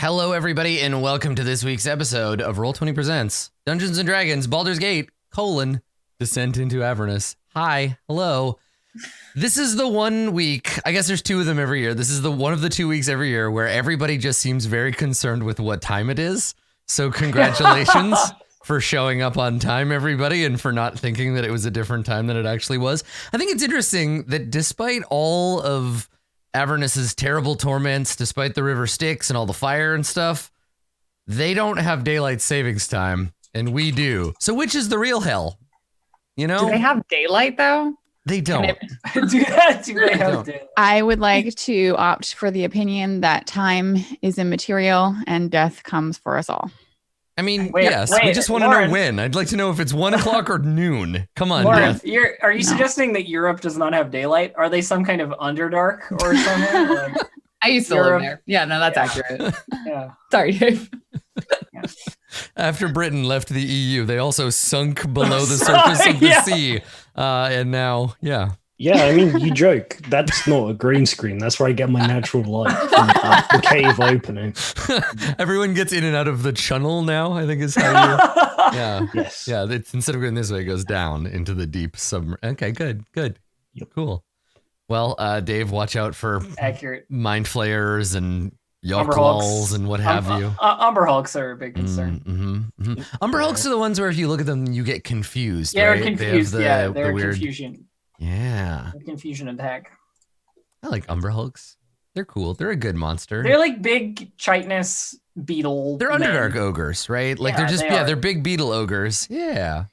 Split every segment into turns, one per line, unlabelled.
Hello, everybody, and welcome to this week's episode of Roll20 Presents Dungeons & Dragons Baldur's Gate, Descent into Avernus. Hi, hello. This is the 1 week, I guess there's 2 of them every year. This is the one of the 2 weeks every year where everybody just seems very concerned with what time it is. So congratulations for showing up on time, everybody, and for not thinking that it was a different time than it actually was. I think it's interesting that despite all of Avernus's terrible torments, despite the river Styx and all the fire and stuff, they don't have daylight savings time, and we do. So which is the real hell? You know?
Do they have daylight, though?
They don't.
do they have daylight?
I would like to opt for the opinion that time is immaterial and death comes for us all.
I mean, yes, we just want to know when. I'd like to know if it's 1 o'clock or noon. Come on,
Lauren,
Death.
are you suggesting that Europe does not have daylight? Are they some kind of Underdark or something? Like,
I used to live there. Yeah, no, that's accurate.
Yeah.
Sorry, Dave.
After Britain left the EU, they also sunk below the surface of the sea. And now, yeah.
Yeah, I mean, you joke. That's not a green screen. That's where I get my natural light from the cave opening.
Everyone gets in and out of the channel now, I think is how you... Yeah.
Yes.
Yeah, it's, instead of going this way, it goes down into the deep submarine. Okay, good.
Yep.
Cool. Well, Dave, watch out for
accurate
mind flayers and
Umber
claws
Hulks
and what have you.
Umber Hulks are a big concern.
Umber Hulks are the ones where if you look at them, you get confused.
Yeah,
right?
confused.
They're
weird confusion.
Yeah.
The confusion attack.
I like Umber Hulks. They're cool. They're a good monster.
They're like big chitinous beetle.
They're Underdark ogres, right? Like they're just they're big beetle ogres. Yeah. I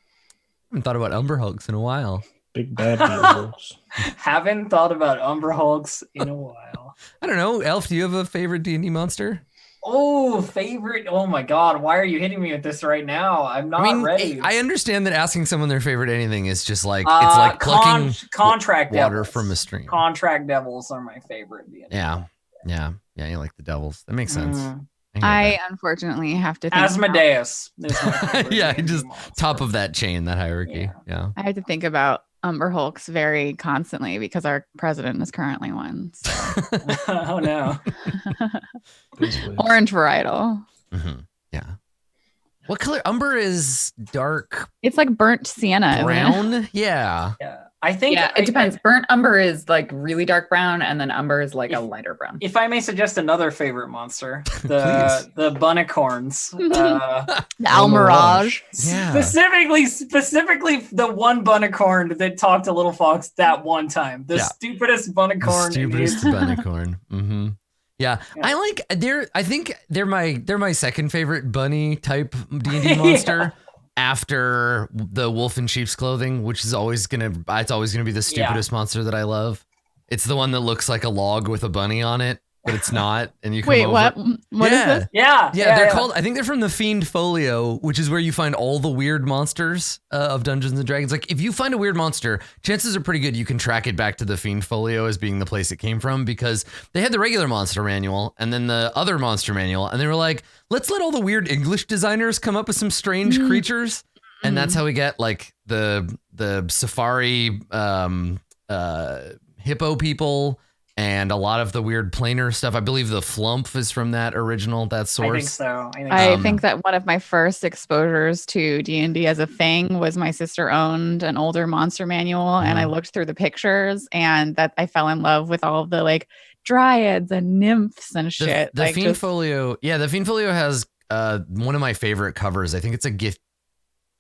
haven't thought about Umber Hulks in a while.
Big bad beetles.
Haven't thought about Umber Hulks in a while.
I don't know. Elf, do you have a favorite D&D monster?
Oh, favorite. Oh my God. Why are you hitting me with this right now? I'm not ready.
I understand that asking someone their favorite anything is just like, it's like plucking
contract
water
devils.
from a stream.
Contract devils are my favorite.
Yeah. You like the devils. That makes sense.
I unfortunately have to think
Asmodeus.
Yeah, just top of that chain, that hierarchy. Yeah.
I have to think about Umber Hulks very constantly because our president is currently one. So.
Oh no.
Orange varietal.
Mm-hmm. Yeah. What color? Umber is dark.
It's like burnt sienna.
Brown? Yeah.
I think
it depends. Burnt umber is like really dark brown, and then umber is like a lighter brown.
If I may suggest another favorite monster, the bunnicorns.
The Almirage.
Yeah.
Specifically the one bunnicorn that talked to Little Fox that one time. The stupidest bunnicorn.
The stupidest bunnicorn. Mm-hmm. Yeah. I think they're my second favorite bunny type D&D monster. After the wolf in sheep's clothing, which is always gonna be the stupidest monster that I love. It's the one that looks like a log with a bunny on it, but it's not. And you come
Wait,
over.
what? What is this?
Yeah,
they're called. I think they're from the Fiend Folio, which is where you find all the weird monsters of Dungeons and Dragons. Like if you find a weird monster, chances are pretty good you can track it back to the Fiend Folio as being the place it came from, because they had the regular monster manual and then the other monster manual, and they were like, let's let all the weird English designers come up with some strange creatures, and that's how we get like the safari hippo people. And a lot of the weird planar stuff. I believe the Flump is from that source.
I think so.
I think that one of my first exposures to D&D as a thing was my sister owned an older monster manual, and I looked through the pictures, and that I fell in love with all of the like dryads and nymphs and shit.
The Fiend Folio, the Fiend Folio has one of my favorite covers. I think it's a gift.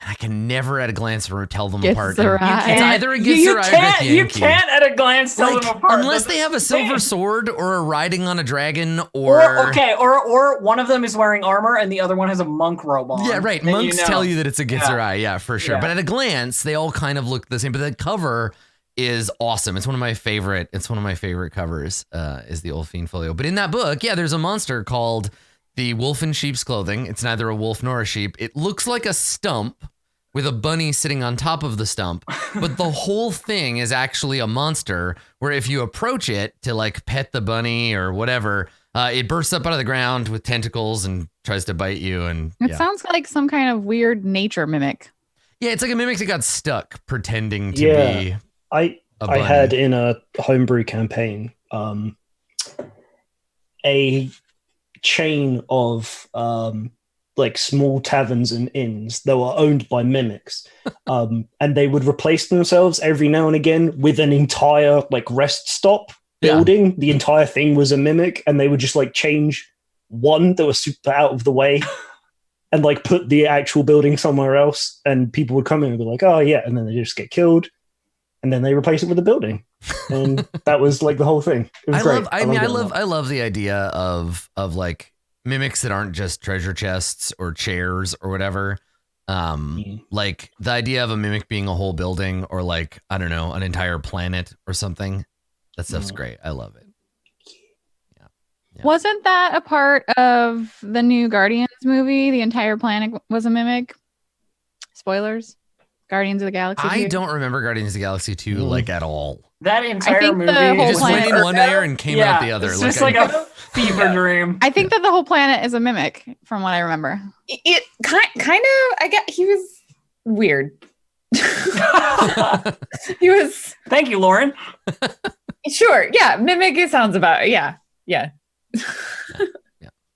I can never at a glance tell them apart. It's either a Githzerai or a Githyanki.
You can't at a glance tell them apart.
Unless they have a silver sword or are riding on a dragon or
one of them is wearing armor and the other one has a monk robe on.
Yeah, right. Monks tell you that it's a Githzerai, for sure. Yeah. But at a glance, they all kind of look the same. But the cover is awesome. It's one of my favorite covers, is the old Fiend Folio. But in that book, there's a monster called the Wolf in Sheep's Clothing. It's neither a wolf nor a sheep. It looks like a stump with a bunny sitting on top of the stump, but the whole thing is actually a monster where if you approach it to like pet the bunny or whatever, it bursts up out of the ground with tentacles and tries to bite you. And
it sounds like some kind of weird nature mimic.
Yeah, it's like a mimic that got stuck pretending to be
I had in a homebrew campaign a chain of like small taverns and inns that were owned by mimics, and they would replace themselves every now and again with an entire like rest stop building. Yeah. The entire thing was a mimic, and they would just like change one that was super out of the way and like put the actual building somewhere else, and people would come in and be like, oh yeah, and then they just get killed, and then they replace it with a building, and that was like the whole thing. It was great.
I love the idea of like mimics that aren't just treasure chests or chairs or whatever. Like the idea of a mimic being a whole building, or like, I don't know, an entire planet or something. That stuff's great. I love it. Yeah.
Wasn't that a part of the new Guardians movie? The entire planet was a mimic. Spoilers. Guardians of the Galaxy 2.
I don't remember Guardians of the Galaxy 2 like at all.
That entire movie
just went in one ear and came out the other.
It's just like a fever dream.
I think that the whole planet is a mimic, from what I remember.
It kind of. I get he was weird. He was.
Thank you, Lauren.
Sure. Yeah. Mimic. It sounds about. Yeah.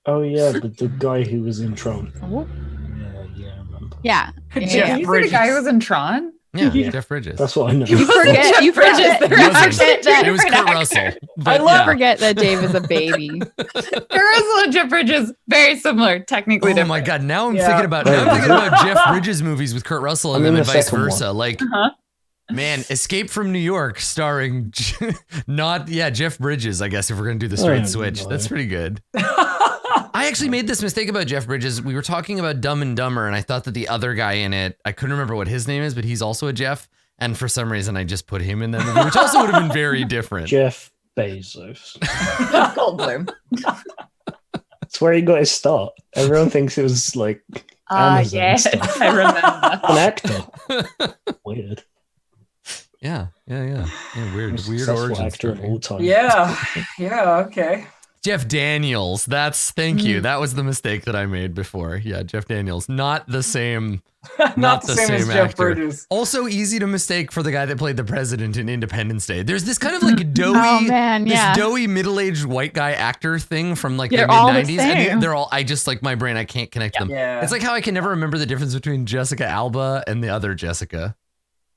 Oh yeah, the guy who was in Tron. Yeah, I remember.
Yeah.
Jeff Bridges. The guy who was in Tron.
Yeah, Jeff Bridges.
That's what I know.
You forget
it was Kurt Russell.
I forget that Dave is a baby.
Kurt Russell and Jeff Bridges, very similar, technically different.
Oh my god! Now I'm thinking about Jeff Bridges movies with Kurt Russell and then vice versa. One. Like, man, Escape from New York, starring Jeff Bridges. I guess if we're gonna do the straight switch, that's pretty good. I actually made this mistake about Jeff Bridges. We were talking about Dumb and Dumber, and I thought that the other guy in it, I couldn't remember what his name is, but he's also a Jeff. And for some reason, I just put him in that movie, which also would have been very different.
Jeff Bezos.
Goldblum.
That's where he got his start. Everyone thinks it was like Amazon
yes,
stuff.
I remember.
An actor. Weird.
Yeah. Weird origin
actor of all time.
Yeah, okay.
Jeff Daniels. Thank you. That was the mistake that I made before. Yeah, Jeff Daniels. Not the same.
not the same as
actor.
Jeff Bridges.
Also easy to mistake for the guy that played the president in Independence Day. There's this kind of like doughy, doughy middle-aged white guy actor thing from like the mid-90s. And they're all, I just like my brain, I can't connect them.
Yeah.
It's like how I can never remember the difference between Jessica Alba and the other Jessica.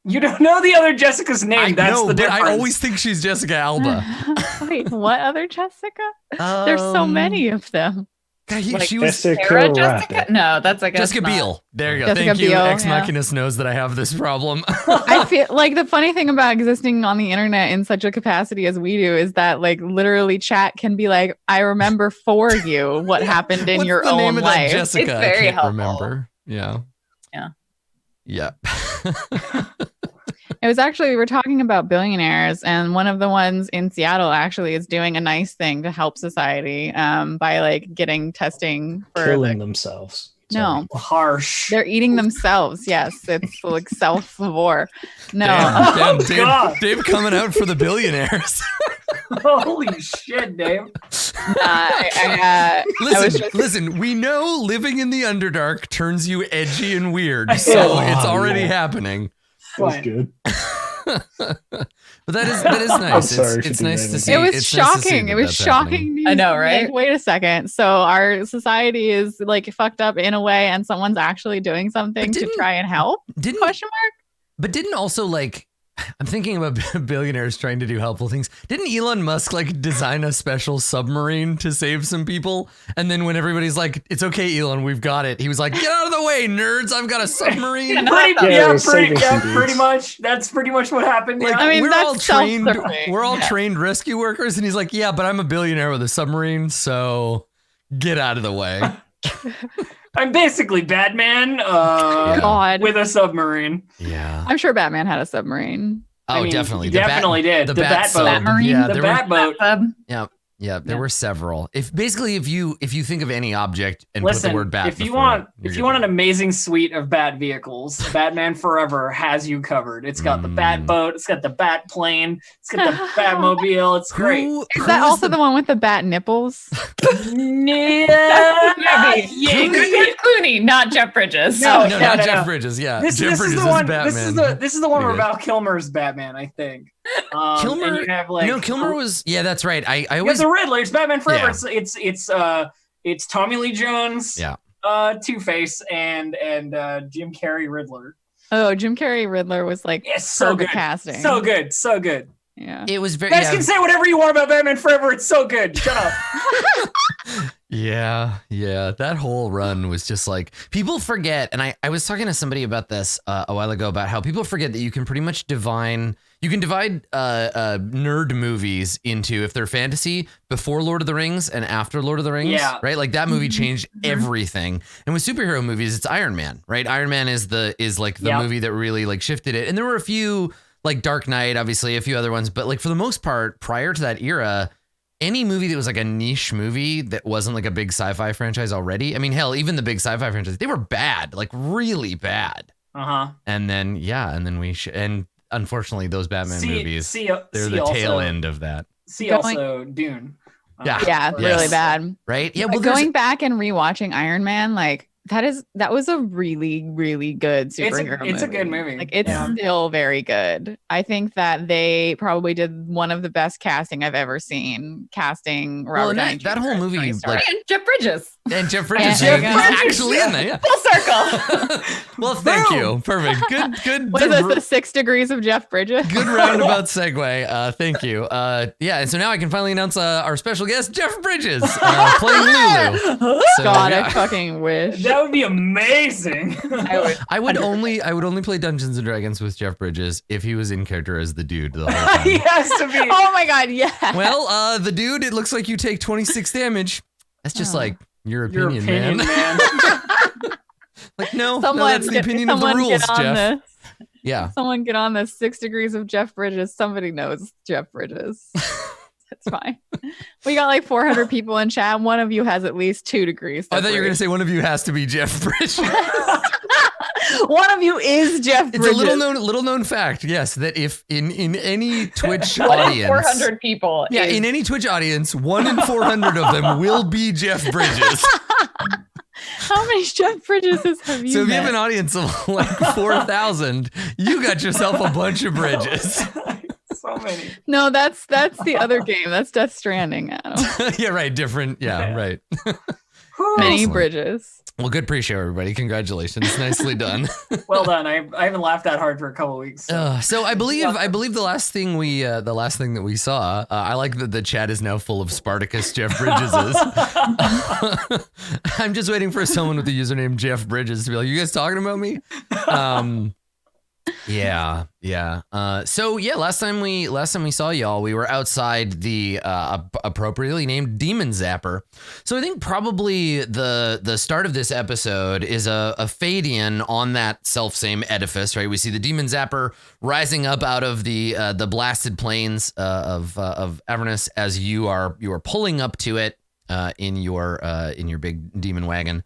You don't know the other Jessica's name. That's the difference.
But I always think she's Jessica Alba.
Wait, what other Jessica? There's so many of them.
God,
like
she was
Jessica? No, that's like
Jessica Biel. There you go.
Jessica
Thank you.
Biel,
Ex Machinus knows that I have this problem.
I feel like the funny thing about existing on the internet in such a capacity as we do is that like literally chat can be like, I remember for you what happened in your own
name of that
life.
Jessica?
It's very
I can't
helpful.
remember. Yeah.
It was actually, we were talking about billionaires, and one of the ones in Seattle actually is doing a nice thing to help society by like getting testing for
killing themselves.
No,
harsh.
They're eating themselves. Yes, it's like self-war. No,
Dave coming out for the billionaires.
Holy shit, Dave.
Listen, we know living in the Underdark turns you edgy and weird, so it's already happening.
That was good.
But that is nice. It's nice to see.
It was shocking. It was shocking.
I know, right?
Like, wait a second. So our society is like fucked up in a way, and someone's actually doing something to try and help? Question mark.
But didn't also like, I'm thinking about billionaires trying to do helpful things. Didn't Elon Musk like design a special submarine to save some people? And then when everybody's like, it's okay, Elon, we've got it. He was like, get out of the way, nerds. I've got a submarine.
Pretty much. That's pretty much what happened.
Like,
I mean,
we're all trained rescue workers. And he's like, yeah, but I'm a billionaire with a submarine. So get out of the way.
I'm basically Batman with a submarine.
Yeah.
I'm sure Batman had a submarine.
Oh, definitely.
He definitely did. The Batboat.
Yeah,
the Batboat.
Yeah, there were several. If you think of any object and put the word bat,
if you want an amazing suite of bat vehicles, Batman Forever has you covered. It's got the Batboat, it's got the Bat Plane, it's got the Batmobile. It's great.
Is that also the one with the bat nipples?
Yeah, Clooney, not Jeff Bridges.
No, not Jeff Bridges. Yeah,
This is the one where Val Kilmer's Batman, I think.
Kilmer, Kilmer was. Yeah, that's right. I always
the Riddler. It's Batman Forever. Yeah. It's It's Tommy Lee Jones,
Yeah.
Two-Face, and Jim Carrey Riddler.
Oh, Jim Carrey Riddler was like
So
perfect
good,
casting.
so good, so good.
Yeah.
It was very.
You guys can say whatever you want about Batman Forever. It's so good. Shut up.
Yeah. That whole run was just like, people forget, and I was talking to somebody about this a while ago about how people forget that you can pretty much divide nerd movies into, if they're fantasy, before Lord of the Rings and after Lord of the Rings.
Yeah.
Right? Like that movie changed everything. And with superhero movies, it's Iron Man, right? Iron Man is like the movie that really like shifted it. And there were a few, like Dark Knight, obviously, a few other ones, but like for the most part, prior to that era, any movie that was like a niche movie that wasn't like a big sci-fi franchise already. I mean, hell, even the big sci-fi franchises, they were bad, like really bad. And then, and unfortunately, those Batman movies, they're the tail end of that.
Also Dune.
Really bad.
Right? Yeah. Well,
going back and rewatching Iron Man, like that was a really, really good superhero movie.
It's a good movie.
Like it's still very good. I think that they probably did one of the best casting I've ever seen. Casting Robert Downey Jr.
That whole movie, like,
And Jeff Bridges.
And Jeff Bridges is actually in there. Yeah.
Full circle.
Well, thank you. Perfect. Good.
What is this? The 6 degrees of Jeff Bridges.
Good roundabout segue. Thank you. Yeah. And so now I can finally announce our special guest, Jeff Bridges, playing Lulu. So,
God, I fucking wish.
That would be amazing.
I would.
I would only play Dungeons and Dragons with Jeff Bridges if he was in character as the dude the whole time.
He has to be.
Oh my God, yeah.
Well, the dude, it looks like you take 26 damage. That's just like your opinion, man. Like, no, that's the opinion of the rules, Jeff. Yeah.
Someone get on this 6 degrees of Jeff Bridges. Somebody knows Jeff Bridges. That's fine. We got like 400 people in chat. One of you has at least 2 degrees.
I thought you were going to say one of you has to be Jeff Bridges.
One of you is Jeff Bridges.
It's a little known fact, yes, that if in any Twitch audience,
400 people.
Yeah, in any Twitch audience, 1 in 400 of them will be Jeff Bridges.
How many Jeff Bridges have you
So if
met?
you have an audience of like 4,000, you got yourself a bunch of Bridges.
So many.
No, that's the other game. That's Death Stranding, Adam.
Yeah, right. Different. Yeah, right.
Many
Excellent.
Bridges.
Well, good pre-show, everybody. Congratulations. Nicely done.
Well done. I haven't lauged that hard for a couple of weeks.
So I believe the last thing that we saw, I like that the chat is now full of Spartacus Jeff Bridgeses. I'm just waiting for someone with the username Jeff Bridges to be like, "You guys talking about me?" Yeah. So yeah, last time we saw y'all, we were outside the appropriately named Demon Zapper. So I think probably the start of this episode is a fade in on that self-same edifice, right? We see the Demon Zapper rising up out of the blasted plains of Avernus as you are pulling up to it in your big demon wagon.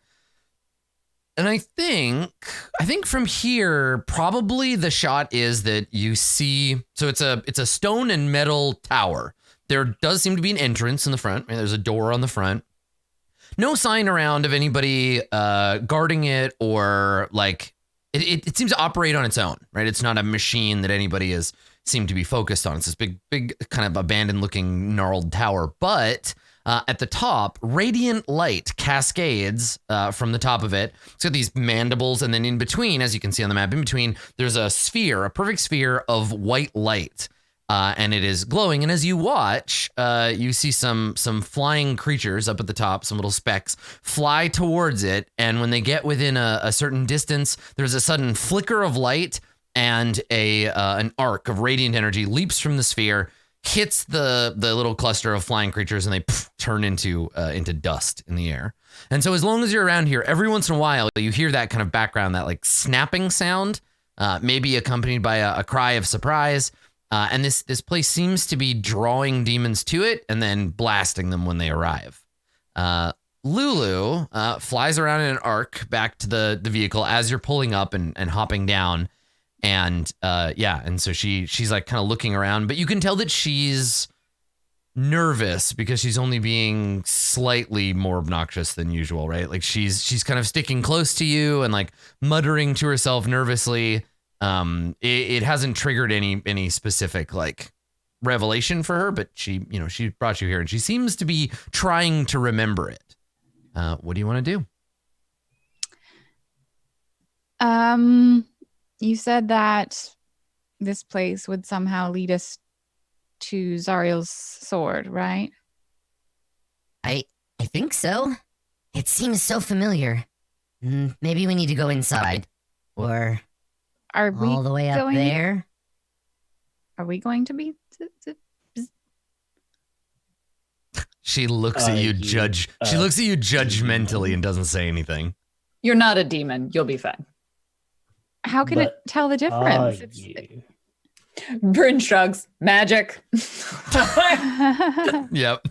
And I think from here, probably the shot is that you see, so it's a stone and metal tower. There does seem to be an entrance in the front. I mean, there's a door on the front. No sign around of anybody guarding it, or like it seems to operate on its own, right? It's not a machine that anybody has seemed to be focused on. It's this big kind of abandoned looking gnarled tower, but at the top, radiant light cascades from the top of it. It's got these mandibles, and then in between, as you can see on the map, in between, there's a perfect sphere of white light, and it is glowing. And as you watch, you see some flying creatures up at the top, some little specks, fly towards it. And when they get within a certain distance, there's a sudden flicker of light, and an arc of radiant energy leaps from the sphere, hits the little cluster of flying creatures, and they turn into dust in the air. And so as long as you're around here, every once in a while, you hear that kind of background, that like snapping sound, maybe accompanied by a cry of surprise. And this place seems to be drawing demons to it and then blasting them when they arrive. Lulu flies around in an arc back to the vehicle as you're pulling up and hopping down. And and so she's like kind of looking around, but you can tell that she's nervous because she's only being slightly more obnoxious than usual, right? Like she's kind of sticking close to you and like muttering to herself nervously. It hasn't triggered any specific like revelation for her, but she brought you here and she seems to be trying to remember it. What do you want to do?
You said that this place would somehow lead us to Zariel's sword, right?
I think so. It seems so familiar. Maybe we need to go inside. Or
Are we
all the way up
going-
there.
Are we going to be?
She looks at you, judge. She looks at you judgmentally and doesn't say anything.
You're not a demon. You'll be fine.
How can it tell the difference?
Bryn shrugs. Magic.
Yep.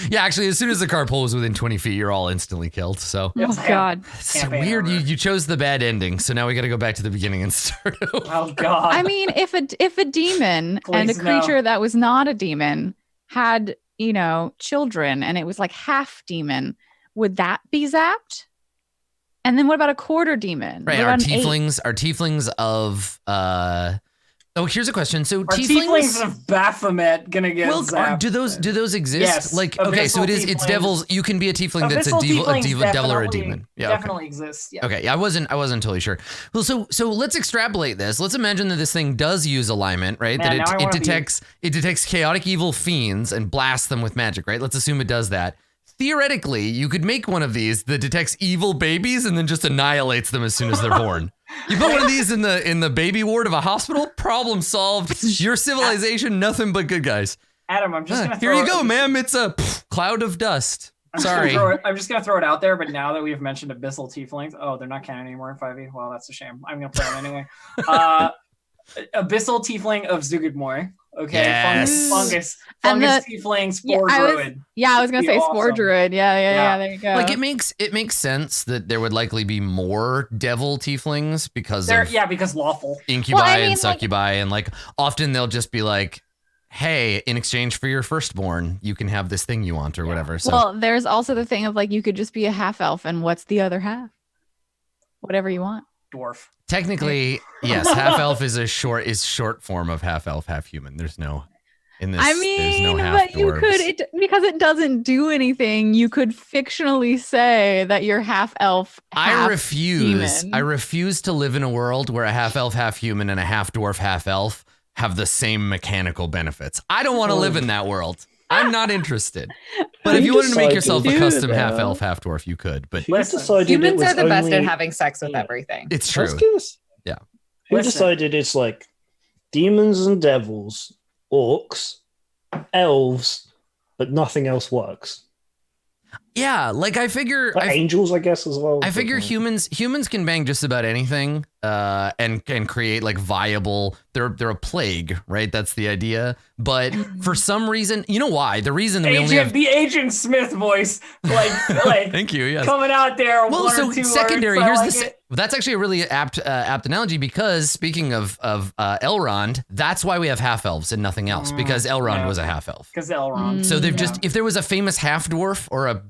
Yeah, actually, as soon as the car pulls within 20 feet, you're all instantly killed. So
Oh God.
it's so weird. You chose the bad ending, so now we got to go back to the beginning and start over.
Oh God.
I mean, if a demon and a
Please, no.
creature that was not a demon had, children and it was like half demon, would that be zapped? And then what about a quarter demon?
Right?
What
Are
about an eighth?
tieflings of Oh, here's a question. So
Are tieflings of Baphomet gonna get zapped?
do those exist?
Yes.
Like, okay, so it's
Abyssal
devils. You can be a tiefling that's a
Abyssal tieflings
devil or a
definitely-
demon. Yeah, okay.
definitely exists. Yeah.
Okay, I wasn't totally sure. Well, so let's extrapolate this. Let's imagine that this thing does use alignment, right?
Man, now I
that
wanna
it detects chaotic evil fiends and blasts them with magic, right? Let's assume it does that. Theoretically, you could make one of these that detects evil babies and then just annihilates them as soon as they're born. You put one of these in the baby ward of a hospital, problem solved. Your civilization, nothing but good guys.
Adam, I'm just gonna
Here
throw
you go, ma'am. It's a cloud of dust. Sorry.
I'm just gonna throw it out there, but now that we've mentioned abyssal tieflings, they're not canon anymore in 5e. Well, that's a shame. I'm gonna play them anyway. Abyssal tiefling of Zugudmoy. Okay,
Yes.
fungus
And
tiefling, spore
I
druid.
was gonna
Be
say spore
awesome.
druid. Yeah. There you go.
Like it makes sense that there would likely be more devil tieflings because of
Because lawful.
incubi
Well, I mean,
and succubi, and like often they'll just be like, hey, in exchange for your firstborn, you can have this thing you want or whatever. So
Well, there's also the thing of like you could just be a half elf, and what's the other half? Whatever you want.
Dwarf.
technically, yes, half elf is short form of half elf, half human. There's no in this.
I
there's
mean,
no half
but you could because it doesn't do anything. You could fictionally say that you're half elf.
I refuse.
demon.
I refuse to live in a world where a half elf, half human, and a half dwarf, half elf have the same mechanical benefits. I don't want to live in that world. I'm not interested. But if you wanted to make yourself a custom half elf, half dwarf, you could. But
Who
Listen,
decided it
Humans
was
are the best
only-
at having sex with everything.
it's
I was
true.
curious.
Yeah.
Who
Listen.
decided it's like demons and devils, orcs, elves, but nothing else works?
Yeah, like I figure.
Like angels, I guess, as well.
I figure humans can bang just about anything, and can create like viable. They're a plague, right? That's the idea. But for some reason, you know why? The reason that we only have.
The Agent Smith voice, like
Thank you. Yes.
coming out there.
Well,
one
so
or two
secondary.
words, I
Here's
like it.
that's actually a really apt analogy because speaking of Elrond, that's why we have half elves and nothing else because Elrond
yeah.
was a half elf.
Because Elrond.
So they've just if there was a famous half dwarf or a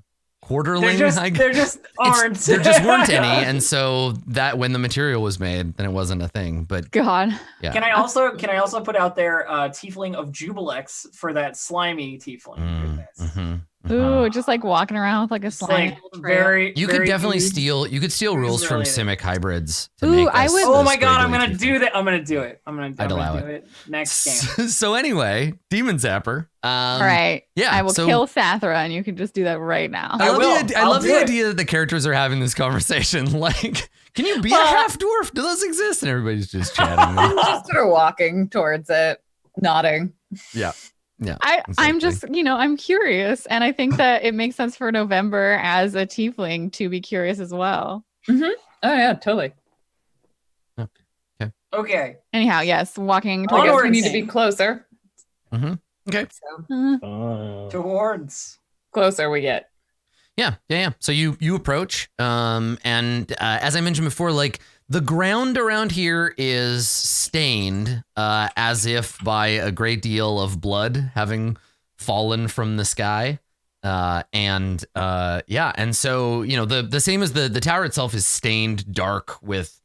quarterling,
There just aren't.
there just weren't any, and so that when the material was made, then it wasn't a thing. But
God.
yeah,
Can I also put out there tiefling of Jubilex for that slimy tiefling? Goodness.
Ooh, just like walking around with like a
It's
slime.
like very.
you could
very
definitely
ooze.
steal. You could steal rules from
related.
Simic hybrids. To
Ooh,
make
I
us
would-
Oh
the
my god, I'm
squiggly
gonna
tiefling.
do that. I'm gonna do it.
I'd allow
do it. Next game.
So anyway, Demon Zapper.
All right.
Yeah,
I will
so-
kill Sathra, and you can just do that right now.
I love,
will.
the, I
I'll
love
do
the
it.
idea that the characters are having this conversation. Like, can you be a
Well-
half dwarf? Do those exist? And everybody's just chatting.
Just sort of walking towards it, nodding.
yeah.
I'm
exactly.
just, I'm curious, and I think that it makes sense for November as a tiefling to be curious as well.
Oh yeah, totally.
Okay.
Anyhow, yes, walking
I
towards
guess we
Onwards.
need to be closer.
Okay.
So
Towards.
closer we get.
Yeah. So you approach, and as I mentioned before, like the ground around here is stained, as if by a great deal of blood having fallen from the sky, and so the same as the tower itself is stained dark with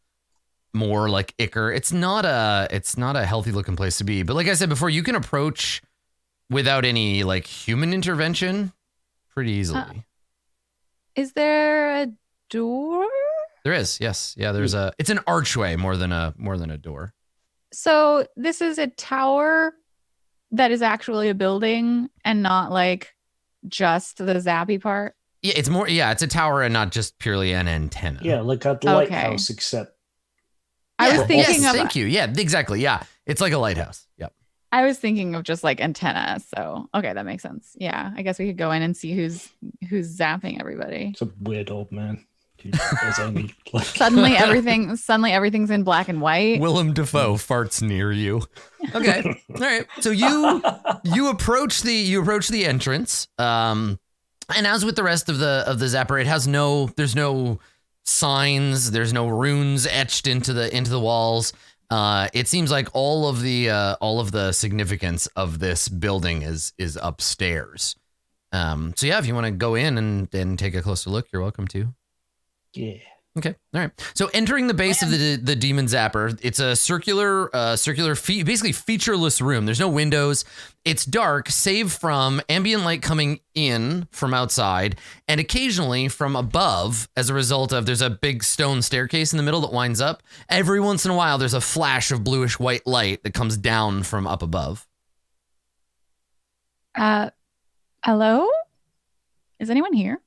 more like ichor. It's not a healthy looking place to be, but like I said before, you can approach without any like human intervention pretty easily.
Is there a door?
There is, yes. Yeah, there's it's an archway more than a door.
So this is a tower that is actually a building and not like just the zappy part.
Yeah, it's a tower and not just purely an antenna.
Yeah, like a lighthouse, except.
I was thinking of.
Thank you. Yeah, exactly. Yeah, it's like a lighthouse. Yep.
I was thinking of just like antenna. So okay, that makes sense. Yeah, I guess we could go in and see who's zapping everybody.
It's a weird old man. There's only like
Suddenly everything's in black and white.
Willem Dafoe farts near you. Okay. All right. So you approach the entrance. And as with the rest of the zapper, there's no signs, there's no runes etched into the walls. It seems like all of the significance of this building is upstairs. So yeah, if you want to go in and take a closer look, you're welcome to.
Yeah.
Okay. All right. So entering the base of the demon zapper, it's a circular, basically featureless room. There's no windows. It's dark, save from ambient light coming in from outside and occasionally from above as a result of there's a big stone staircase in the middle that winds up. Every once in a while, there's a flash of bluish white light that comes down from up above.
Hello? Is anyone here?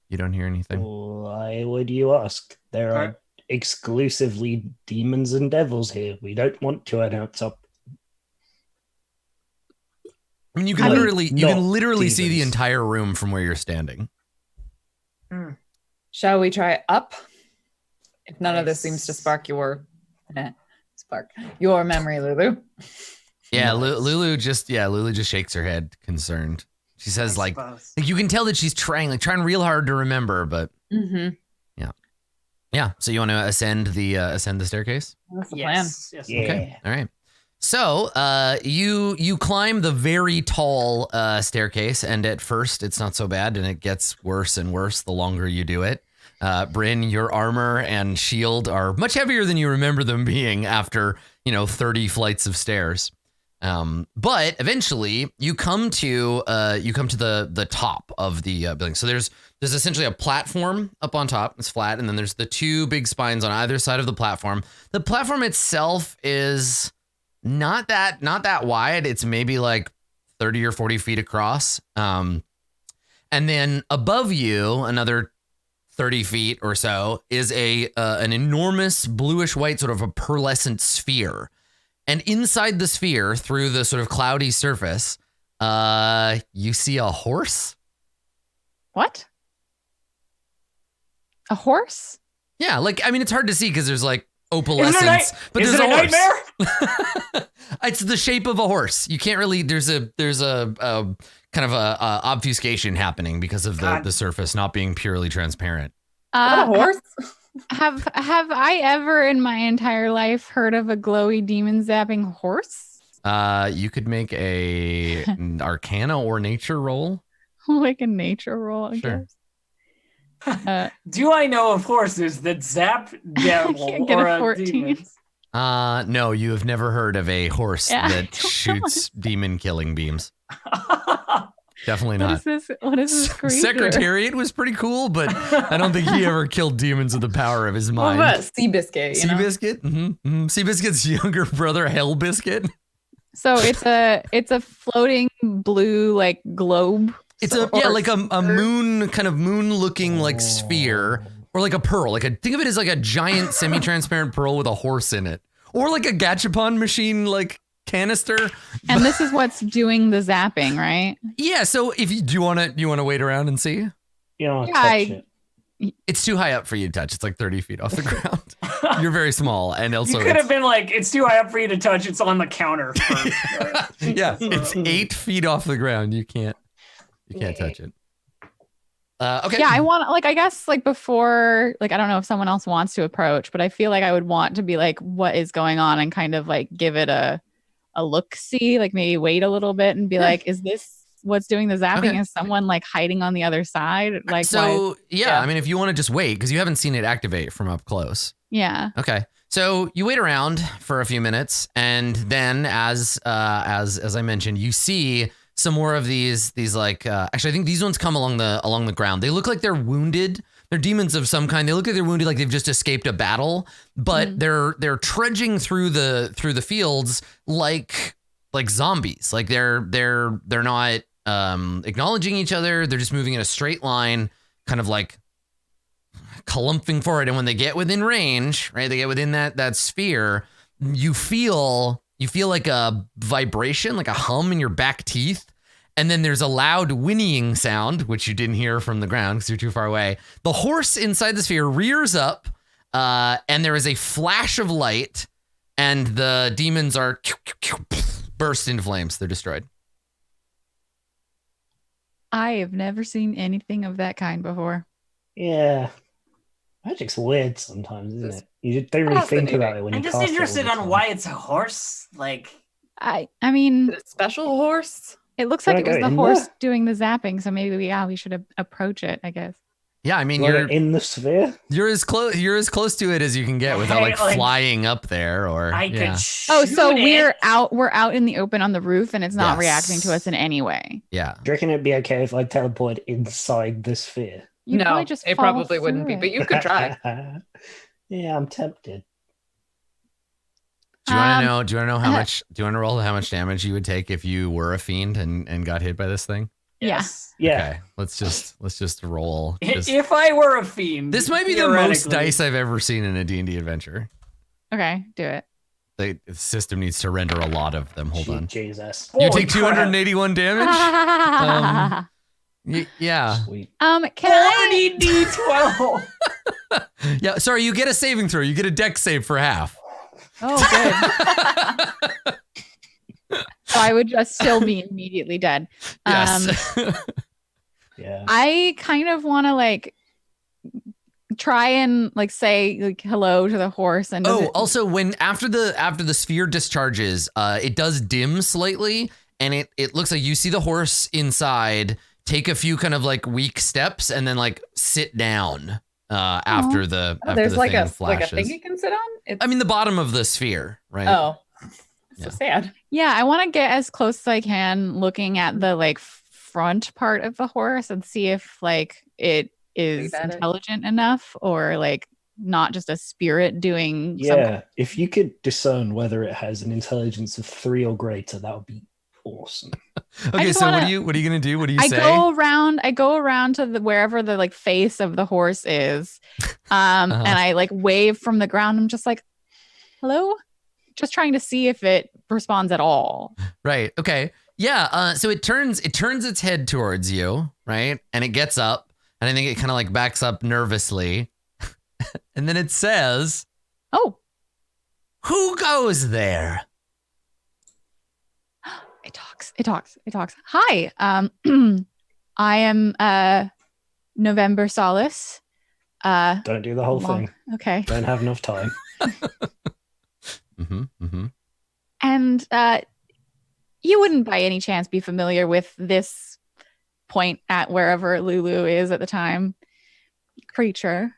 You don't hear anything.
Why would you ask? There are exclusively demons and devils here. We don't want to announce up.
I mean, you can literally see the entire room from where you're standing.
Shall we try up? If none of this seems to spark your memory, Lulu.
Yeah, Lulu just shakes her head, concerned. She says, like you can tell that she's trying real hard to remember, but yeah. So you want to ascend the staircase?
That's the plan.
Yes.
Yeah.
Okay, all right. So you climb the very tall staircase, and at first it's not so bad, and it gets worse and worse the longer you do it. Bryn, your armor and shield are much heavier than you remember them being after 30 flights of stairs. But eventually you come to the top of the building. So there's essentially a platform up on top. It's flat. And then there's the two big spines on either side of the platform. The platform itself is not that wide. It's maybe like 30 or 40 feet across. And then above you, another 30 feet or so is an enormous bluish white sort of a pearlescent sphere. And inside the sphere, through the sort of cloudy surface, you see a horse.
What? A horse?
Yeah, it's hard to see because there's like opalescence, but there's a horse.
Nightmare?
It's the shape of a horse. You can't really. There's a kind of a obfuscation happening because of the surface not being purely transparent.
A horse?
Have I ever in my entire life heard of a glowy demon zapping horse?
You could make an Arcana or Nature roll.
Like a nature roll, I guess.
Do I know of horses that zap devil
can't get
or
a 14.
demons?
No, you have never heard of a horse that shoots demon killing beams. Definitely not.
What is this creature?
Secretariat was pretty cool, but I don't think he ever killed demons with the power of his mind.
What about Seabiscuit?
Seabiscuit? Mm-hmm. Seabiscuit's younger brother, Hellbiscuit.
So it's a floating blue like globe.
It's like a moon, kind of moon looking like sphere, or like a pearl. Think of it as like a giant semi-transparent pearl with a horse in it, or like a gachapon machine like canister.
And this is what's doing the zapping, right?
Yeah. So if you want to wait around and see?
Touch it.
It's too high up for you to touch. It's like 30 feet off the ground. You're very small, and also
You could have been like, it's too high up for you to touch. It's on the counter.
Yeah, it's 8 feet off the ground. You can't touch it. Okay.
Yeah, I want I guess before I don't know if someone else wants to approach, but I feel like I would want to be like, what is going on, and kind of give it a look see, maybe wait a little bit and be like, is this what's doing the zapping?
Okay.
Is someone hiding on the other side?
Yeah, I mean, if you want to just wait, because you haven't seen it activate from up close.
Yeah.
Okay. So you wait around for a few minutes, and then as I mentioned, you see some more of these like actually I think these ones come along the ground. They look like they're wounded. They're demons of some kind. They look like they're wounded, like they've just escaped a battle, but they're trudging through the fields like zombies. Like they're not acknowledging each other. They're just moving in a straight line, kind of like clumping forward. And when they get within range, right, they get within that sphere, you feel like a vibration, like a hum in your back teeth. And then there's a loud whinnying sound, which you didn't hear from the ground because you're too far away. The horse inside the sphere rears up, and there is a flash of light, and the demons are burst into flames. They're destroyed.
I have never seen anything of that kind before.
Yeah. Magic's weird sometimes, isn't it? You don't really think about it when you
I'm
cast
just
it all
interested
the
on
time.
why it's a horse. Like,
I mean,
Is it a special horse?
it looks
Can
like
I
it was
go
the
in
horse
there?
doing the zapping, so maybe we should approach it, I guess.
Yeah, I mean
Like in the sphere?
you're as close to it as you can get without like
Like,
flying up there or
I
yeah.
could shoot
Oh, so we're
it.
out in the open on the roof, and it's not
Yes.
reacting to us in any way.
Yeah.
Do you reckon it'd be okay if I teleported inside the sphere?
You'd
no,
probably just
it
fall
probably wouldn't be,
through
but
it.
you could try.
Yeah, I'm tempted.
Do you want
Um,
to know how much? Do you want to roll how much damage you would take if you were a fiend and got hit by this thing?
Yes.
Yeah.
Okay, let's just roll. Just-
If I were a fiend,
this might be the most
theoretically-
dice I've ever seen in a D&D adventure.
Okay, do it.
The system needs to render a lot of them. Hold on.
Jesus.
You
Holy
take
crap.
281 damage. Yeah.
Sweet.
Can I?
40 d12.
Yeah. Sorry, you get a saving throw. You get a dex save for half.
Oh, good. So I would just still be immediately dead.
Yes.
Yeah.
I kind of want to like try and like say like hello to the horse and does
Oh,
it-
also when after the sphere discharges, it does dim slightly, and it looks like you see the horse inside take a few kind of like weak steps and then like sit down after the
Oh,
after
there's
the
like
thing
a
flashes.
thing you can sit on. It's,
I mean the bottom of the sphere, right?
oh,
Yeah.
so sad.
yeah, I want to get as close as I can looking at the like front part of the horse and see if like it is
Breathe at it.
intelligent enough or like not just a spirit doing
Yeah. If you could discern whether it has an intelligence of 3 or greater, that would be awesome.
Okay,
just
so what
wanna-
are you gonna do? What do you
I
say?
go around to the wherever the like face of the horse is. And I like wave from the ground. I'm just like, hello? Just trying to see if it responds at all.
Right. Okay. Yeah. So it turns its head towards you, right? And it gets up, and I think it kind of like backs up nervously, and then it says,
Oh,
"Who goes there?"
it talks. Hi. I am November Solace.
Don't do the whole
Long-
thing.
Okay.
Don't have enough time.
Mm-hmm. Mm-hmm.
And you wouldn't by any chance be familiar with this point at wherever Lulu is at the time. Creature.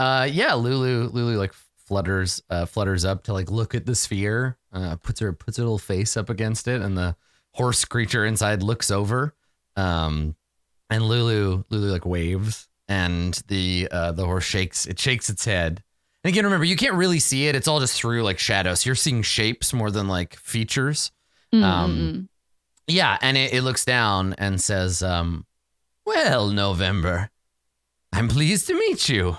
Yeah. Lulu like flutters up to like look at the sphere. Puts her little face up against it, and the horse creature inside looks over. And Lulu like waves, and the horse shakes its head. And again, remember, you can't really see it. It's all just through like shadows. You're seeing shapes more than like features.
Mm-mm.
Yeah, and it looks down and says, well, November, I'm pleased to meet you.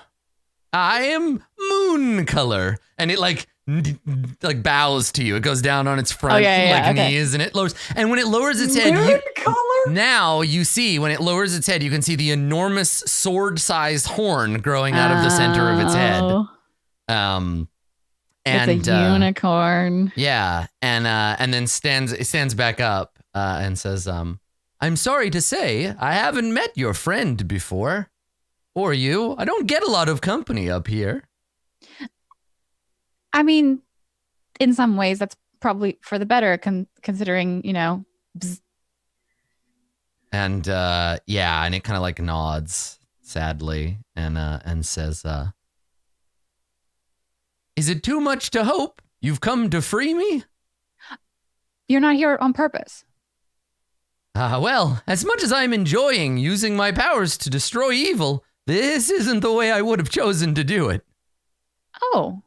I am Moon Color. And it like bows to you. It goes down on its front
okay.
knees, and it lowers. And when it lowers its head,
Moon color?
now you see, when it lowers its head, you can see the enormous sword-sized horn growing out of the center of its head.
Oh,
And
it's a unicorn.
yeah, and then stands back up and says, "I'm sorry to say I haven't met your friend before, or you. I don't get a lot of company up here."
I mean, in some ways, that's probably for the better, considering, bzz.
And yeah, and it kind of like nods sadly and says, "Is it too much to hope you've come to free me?"
You're not here on purpose.
Well, as much as I'm enjoying using my powers to destroy evil, this isn't the way I would have chosen to do it.
Oh.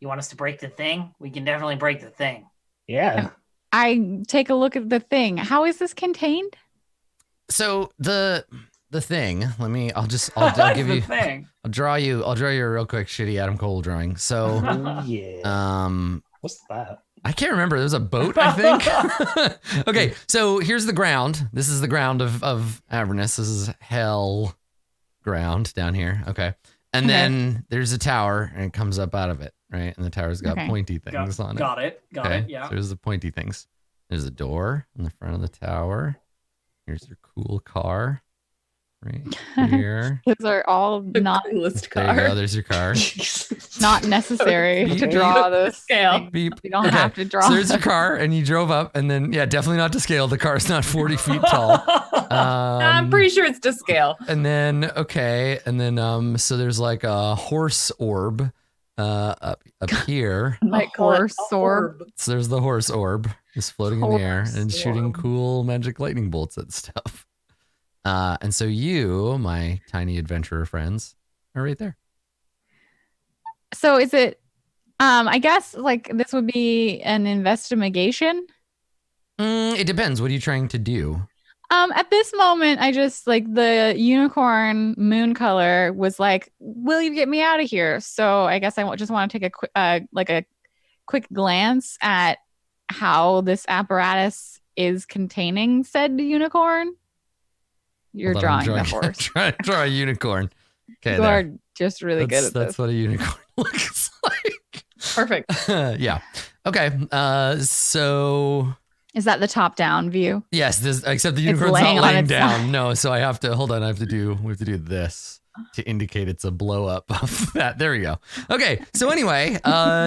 You want us to break the thing? We can definitely break the thing.
Yeah.
I take a look at the thing. How is this contained?
So the thing, I'll
That's
give
the
you,
thing.
I'll draw you a real quick shitty Adam Cole drawing. So,
Oh, yeah. What's that?
I can't remember. There's a boat, I think. Okay, so here's the ground. This is the ground of Avernus. This is hell ground down here. Okay. And then there's a tower and it comes up out of it, right? And the tower's got pointy things on it.
Got it. Yeah.
So there's the pointy things. There's a door in the front of the tower. Here's your cool car right here.
Those are all not
Coolest
There you go.
car.
There's your car.
not necessary
Beep.
to draw this
Scale.
thing.
Beep.
You don't
Okay,
have to draw.
So there's your car, and you drove up, and then definitely not to scale. The car's not 40 feet tall.
I'm pretty sure it's to scale.
And then so there's like a horse orb up here.
like horse orb.
So there's the horse orb just floating in the air and
Horse
shooting
orb.
cool magic lightning bolts at stuff. And so you, my tiny adventurer friends, are right there.
So is it I guess like this would be an investigation?
It depends. What are you trying to do?
At this moment, I just like the unicorn moon color was like, "Will you get me out of here?" So I guess I just want to take a quick glance at how this apparatus is containing said unicorn. You're
Hold on,
drawing
I'm
the horse.
draw a unicorn. Okay,
You
there.
are just really good at
That's
this.
what a unicorn looks like.
Perfect.
Yeah. Okay. So
Is that the top-down view?
yes, except the unicorn's
laying
not
on
laying
its
down.
side.
No, so I have to hold on. We have to do this to indicate it's a blow up of that. There we go. Okay. So anyway,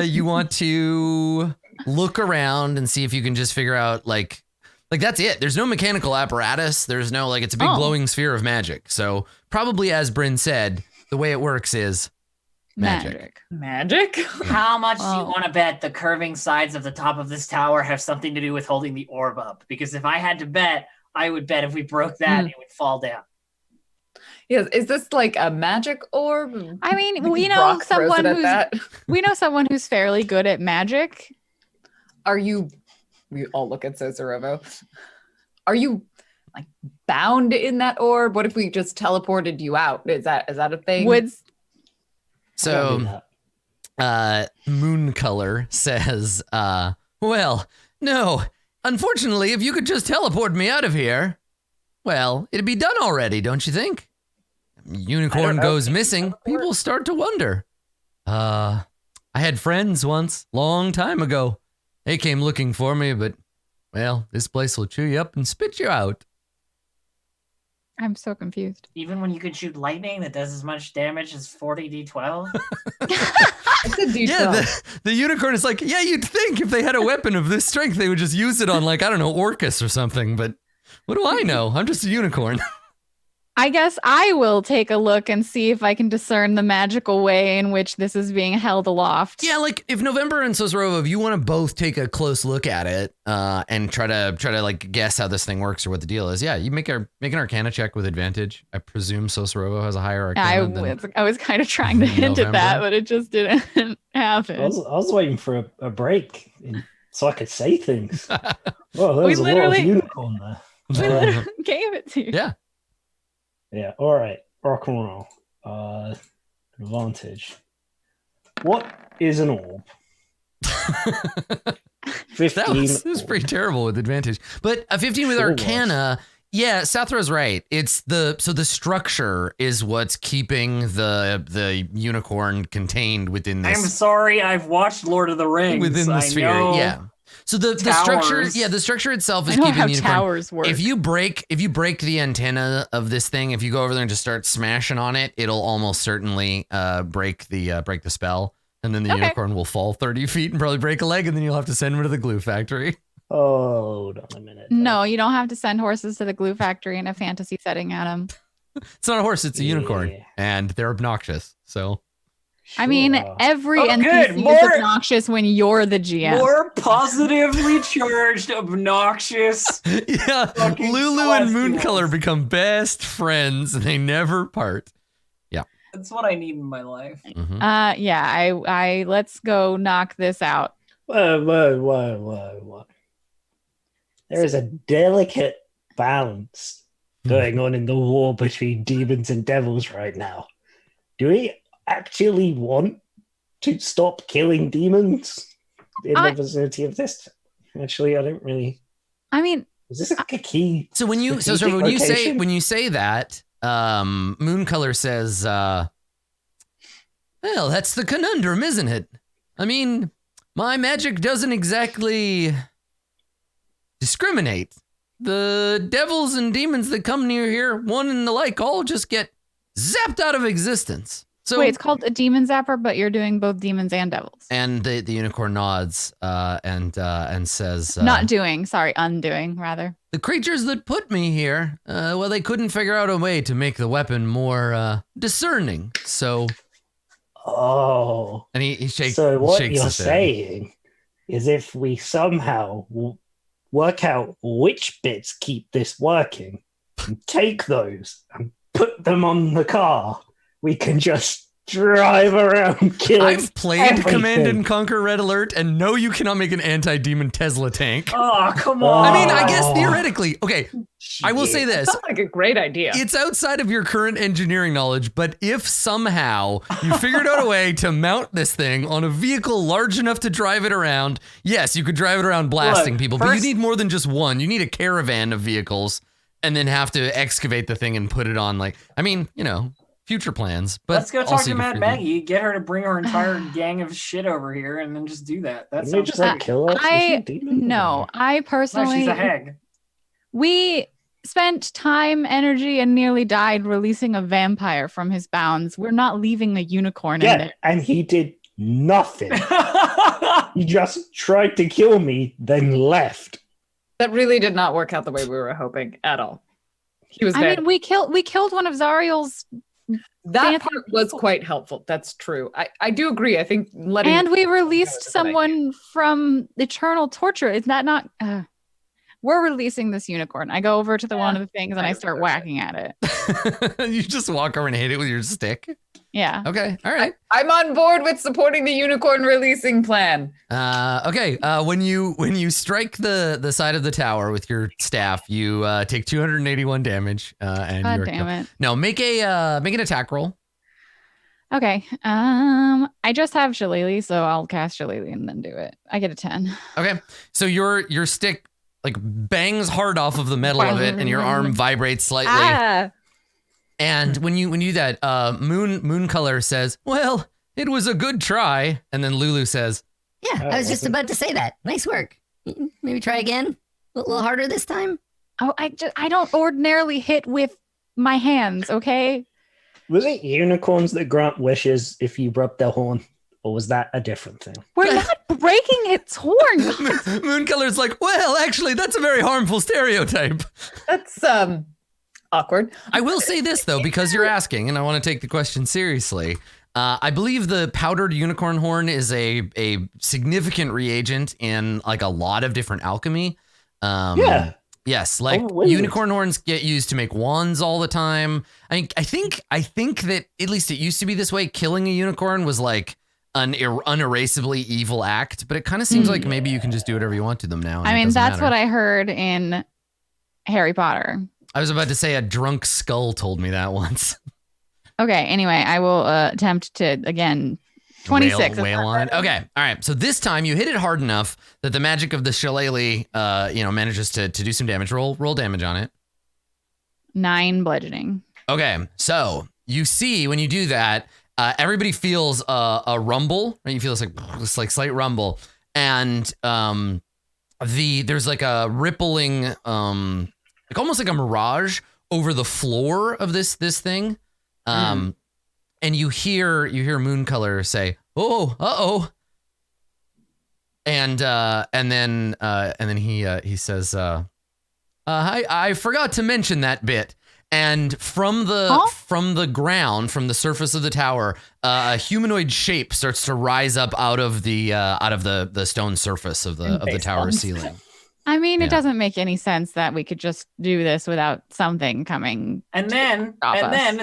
you want to look around and see if you can just figure out like that's it. There's no mechanical apparatus. There's no it's a big glowing sphere of magic. So probably as Bryn said, the way it works is magic.
Magic?
How much do you
Oh.
want to bet the curving sides of the top of this tower have something to do with holding the orb up? Because if I had to bet, I would bet if we broke that, it would fall down.
Yes. Is this like a magic orb?
I mean,
Like
we know
Brock throws
someone
it at
who's
that?
we know someone who's fairly good at magic.
Are you? We all look at Cicero. Are you like bound in that orb? What if we just teleported you out? Is that a thing?
Would
So Moon Color says, well, no. Unfortunately, if you could just teleport me out of here, well, it'd be done already, don't you think? Unicorn goes missing, people start to wonder. I had friends once, long time ago. They came looking for me, but, well, this place will chew you up and spit you out.
I'm so confused.
Even when you could shoot lightning that does as much damage as 40d12?
It's a D12.
Yeah, the unicorn is like, yeah, you'd think if they had a weapon of this strength, they would just use it on, like, I don't know, Orcus or something, but what do I know? I'm just a unicorn.
I guess I will take a look and see if I can discern the magical way in which this is being held aloft.
Yeah, like if November and Sosorova, if you want to both take a close look at it and try to like guess how this thing works or what the deal is, yeah, you make an Arcana check with advantage. I presume Sosorova has a higher Arcana.
I was kind of trying to hint at that,
November.
but it just didn't happen.
I was waiting for a break so I could say things. Well, there
We
was a lot of
literally-
unicorn there.
We literally gave it to you.
Yeah.
Yeah, all right. Rock and roll. Advantage. What is an orb? 15.
That was pretty terrible with advantage. But a 15 with
Sure was.
Arcana, yeah, Sathrow's right. It's the structure is what's keeping the unicorn contained within
I'm
this
sorry, I've watched Lord of the Rings.
within the
I
sphere.
know
Yeah. So the structure,
towers.
the structure itself is
I know
keeping
how
the unicorn.
towers work.
If you break the antenna of this thing, if you go over there and just start smashing on it, it'll almost certainly break the spell, and then the
Okay.
unicorn will fall 30 feet and probably break a leg, and then you'll have to send him to the glue factory.
Hold on a minute.
No, you don't have to send horses to the glue factory in a fantasy setting, Adam.
It's not a horse; it's a unicorn,
Yeah.
and they're obnoxious. So
I mean,
Sure.
every
Oh, good.
NPC is
More-
obnoxious when you're the GM.
More positively charged, obnoxious.
Yeah,
Fucking
Lulu and
Celestials.
Mooncolor become best friends and they never part.
That's what I need in my life.
Mhm.
Yeah, I let's go knock this out.
Whoa. There is a delicate balance going on in the war between demons and devils right now. Do we actually want to stop killing demons in the vicinity of this? Actually, I don't really.
I mean,
Is this a key?
So when you
strategic
when you say
location?
that, Mooncolor says, well, that's the conundrum, isn't it? I mean, my magic doesn't exactly discriminate. The devils and demons that come near here, one and the like, all just get zapped out of existence. So
wait, it's called a demon zapper, but you're doing both demons and devils.
and the unicorn nods and says,
Undoing, rather.
the creatures that put me here, well, they couldn't figure out a way to make the weapon more discerning. So,
Oh,
and he shakes.
so what
shakes
you're
his head.
saying is if we somehow work out which bits keep this working and take those and put them on the car, we can just drive around killing.
I've played
everything.
Command and Conquer Red Alert, and no, you cannot make an anti-demon Tesla tank.
Oh, come
Oh.
on.
I mean, I guess theoretically, okay, I will say this.
Sounds like a great idea.
It's outside of your current engineering knowledge, but if somehow you figured out a way to mount this thing on a vehicle large enough to drive it around, yes, you could drive it around blasting
Look,
people, but you
first-
need more than just one. You need a caravan of vehicles and then have to excavate the thing and put it on, like, I mean, you know, future plans. But
Let's go talk
also
to
you
Mad
can-
Maggie, get her to bring her entire gang of shit over here, and then just do that. That
Wouldn't they
sounds
just like
great.
kill us? Is she a
I
demon?
no, I
No,
personally
she's a hag.
we spent time, energy, and nearly died releasing a vampire from his bounds. We're not leaving a unicorn in
Yeah,
it.
and he did nothing. He just tried to kill me, then left.
That really did not work out the way we were hoping at all. He was
I
there.
mean, we killed one of Zariel's,
That
fancy
part was quite helpful. That's true. I do agree. I think letting
and we
That was
released
a good
someone from eternal torture. Is that not? We're releasing this unicorn. I go over to the one of the things and I start whacking at it.
You just walk over and hit it with your stick.
Yeah.
Okay, all right.
I'm on board with supporting the unicorn releasing plan.
Okay. When you strike the side of the tower with your staff, you take 281 damage. And
God
you're
damn it.
No, make an attack roll.
Okay. I just have Shillelagh, so I'll cast Shillelagh and then do it. I get a 10.
Okay. So your stick like bangs hard off of the metal of it, and your arm vibrates slightly.
Ah.
And when you do that, Mooncolor says, "Well, it was a good try." And then Lulu says,
Yeah,
Oh,
I was just
wasn't-
about to say that. Nice work. Maybe try again. A little harder this time.
Oh, I don't ordinarily hit with my hands, okay?
Was it unicorns that grant wishes if you rub their horn? Or was that a different thing?
We're not breaking its horn.
Mooncolor's like, "Well, actually, that's a very harmful stereotype."
That's awkward.
I will say this though, because you're asking, and I want to take the question seriously. I believe the powdered unicorn horn is a significant reagent in like a lot of different alchemy.
Yeah.
Yes, like
Oh, wait.
unicorn horns get used to make wands all the time. I think that at least it used to be this way. Killing a unicorn was like an unerasably evil act, but it kind of seems like maybe you can just do whatever you want to them now.
I mean, that's what I heard in Harry Potter.
I was about to say. A drunk skull told me that once.
Okay, anyway, I will attempt to, again, 26.
Wail on it. Okay, all right. So this time you hit it hard enough that the magic of the shillelagh, manages to do some damage. Roll damage on it.
9 bludgeoning.
Okay, so you see when you do that, everybody feels a rumble. Right? You feel this like slight rumble, and there's like a rippling, like almost like a mirage over the floor of this thing. And you hear Mooncolor say, "Oh, uh-oh." And then he says, "I forgot to mention that bit." And from the ground, from the surface of the tower, a humanoid shape starts to rise up out of the stone surface of the tower ceiling.
I mean,
Yeah.
it doesn't make any sense that we could just do this without something coming.
And then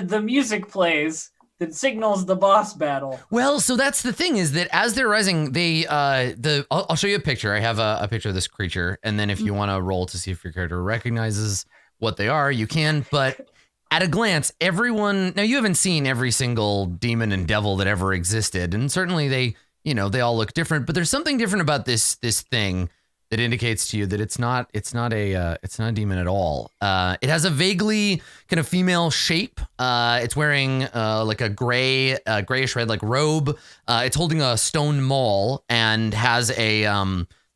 the music plays that signals the boss battle.
Well, so that's the thing, is that as they're rising, I'll show you a picture. I have a picture of this creature, and then if you want to roll to see if your character recognizes what they are, you can. But at a glance, everyone, now you haven't seen every single demon and devil that ever existed, and certainly they all look different, but there's something different about this thing that indicates to you that it's not a demon at all. It has a vaguely kind of female shape. It's wearing like a grayish red like robe. It's holding a stone maul and has a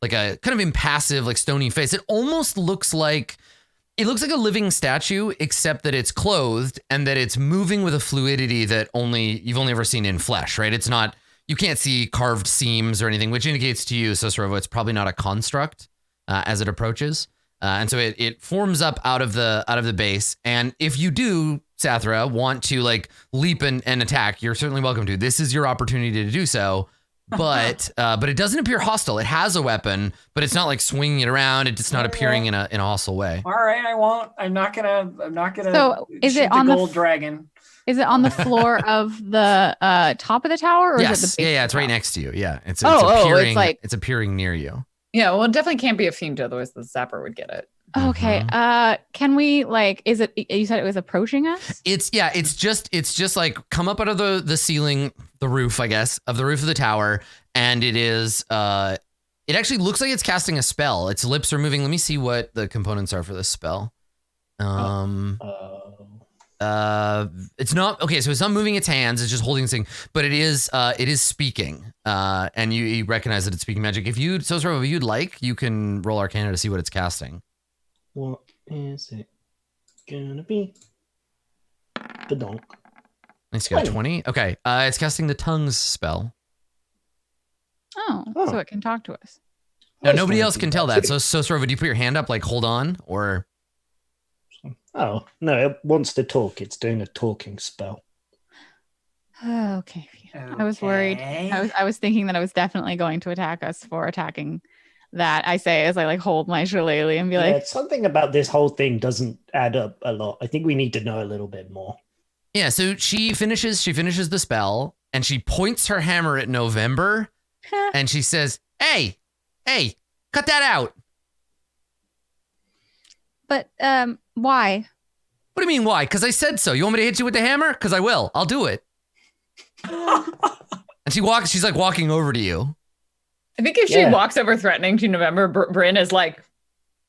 like a kind of impassive like stony face. It almost looks like a living statue, except that it's clothed and that it's moving with a fluidity that you've only ever seen in flesh, right? It's not. You can't see carved seams or anything, which indicates to you, Sosorovo, it's probably not a construct as it approaches. And so it forms up out of the base. And if you do, Sathra, want to like leap and attack, you're certainly welcome to. This is your opportunity to do so. But it doesn't appear hostile. It has a weapon, but it's not like swinging it around. It's not appearing in a hostile way.
All right, I won't. I'm not gonna.
So is it on
the
the
gold dragon?
Is it on the floor of the top of the tower, or
Yes.
is it the base?
Yeah,
of
it's
the
right
tower?
next to you. Yeah, it's
it's like
it's appearing near you.
Yeah, well, it definitely can't be a fiend, otherwise the zapper would get it.
Okay. Can we like? Is it? You said it was approaching us.
It's just like come up out of the ceiling, the roof, I guess, of the roof of the tower, and it is. It actually looks like it's casting a spell. Its lips are moving. Let me see what the components are for this spell. It's not okay. So it's not moving its hands. It's just holding this thing, but it is speaking. And you recognize that it's speaking magic. If you'd like, you can roll Arcana to see what it's casting.
What is it gonna be? The donk.
It's got 20. Okay. It's casting the tongues spell.
Oh,
Oh.
so it can talk to us.
No, nobody else can tell that. So Sorova, do you put your hand up, like hold on, or?
Oh no! It wants to talk. It's doing a talking spell.
Okay. I was worried. I was thinking that I was definitely going to attack us for attacking that. I say as I like hold my shillelagh and be like,
something about this whole thing doesn't add up a lot. I think we need to know a little bit more.
Yeah. So she finishes the spell and she points her hammer at November and she says, "Hey, cut that out."
But why?
What do you mean why? Because I said so. You want me to hit you with the hammer? Because I will. I'll do it. And she's like walking over to you.
I think if she walks over threatening to November, Bryn is like,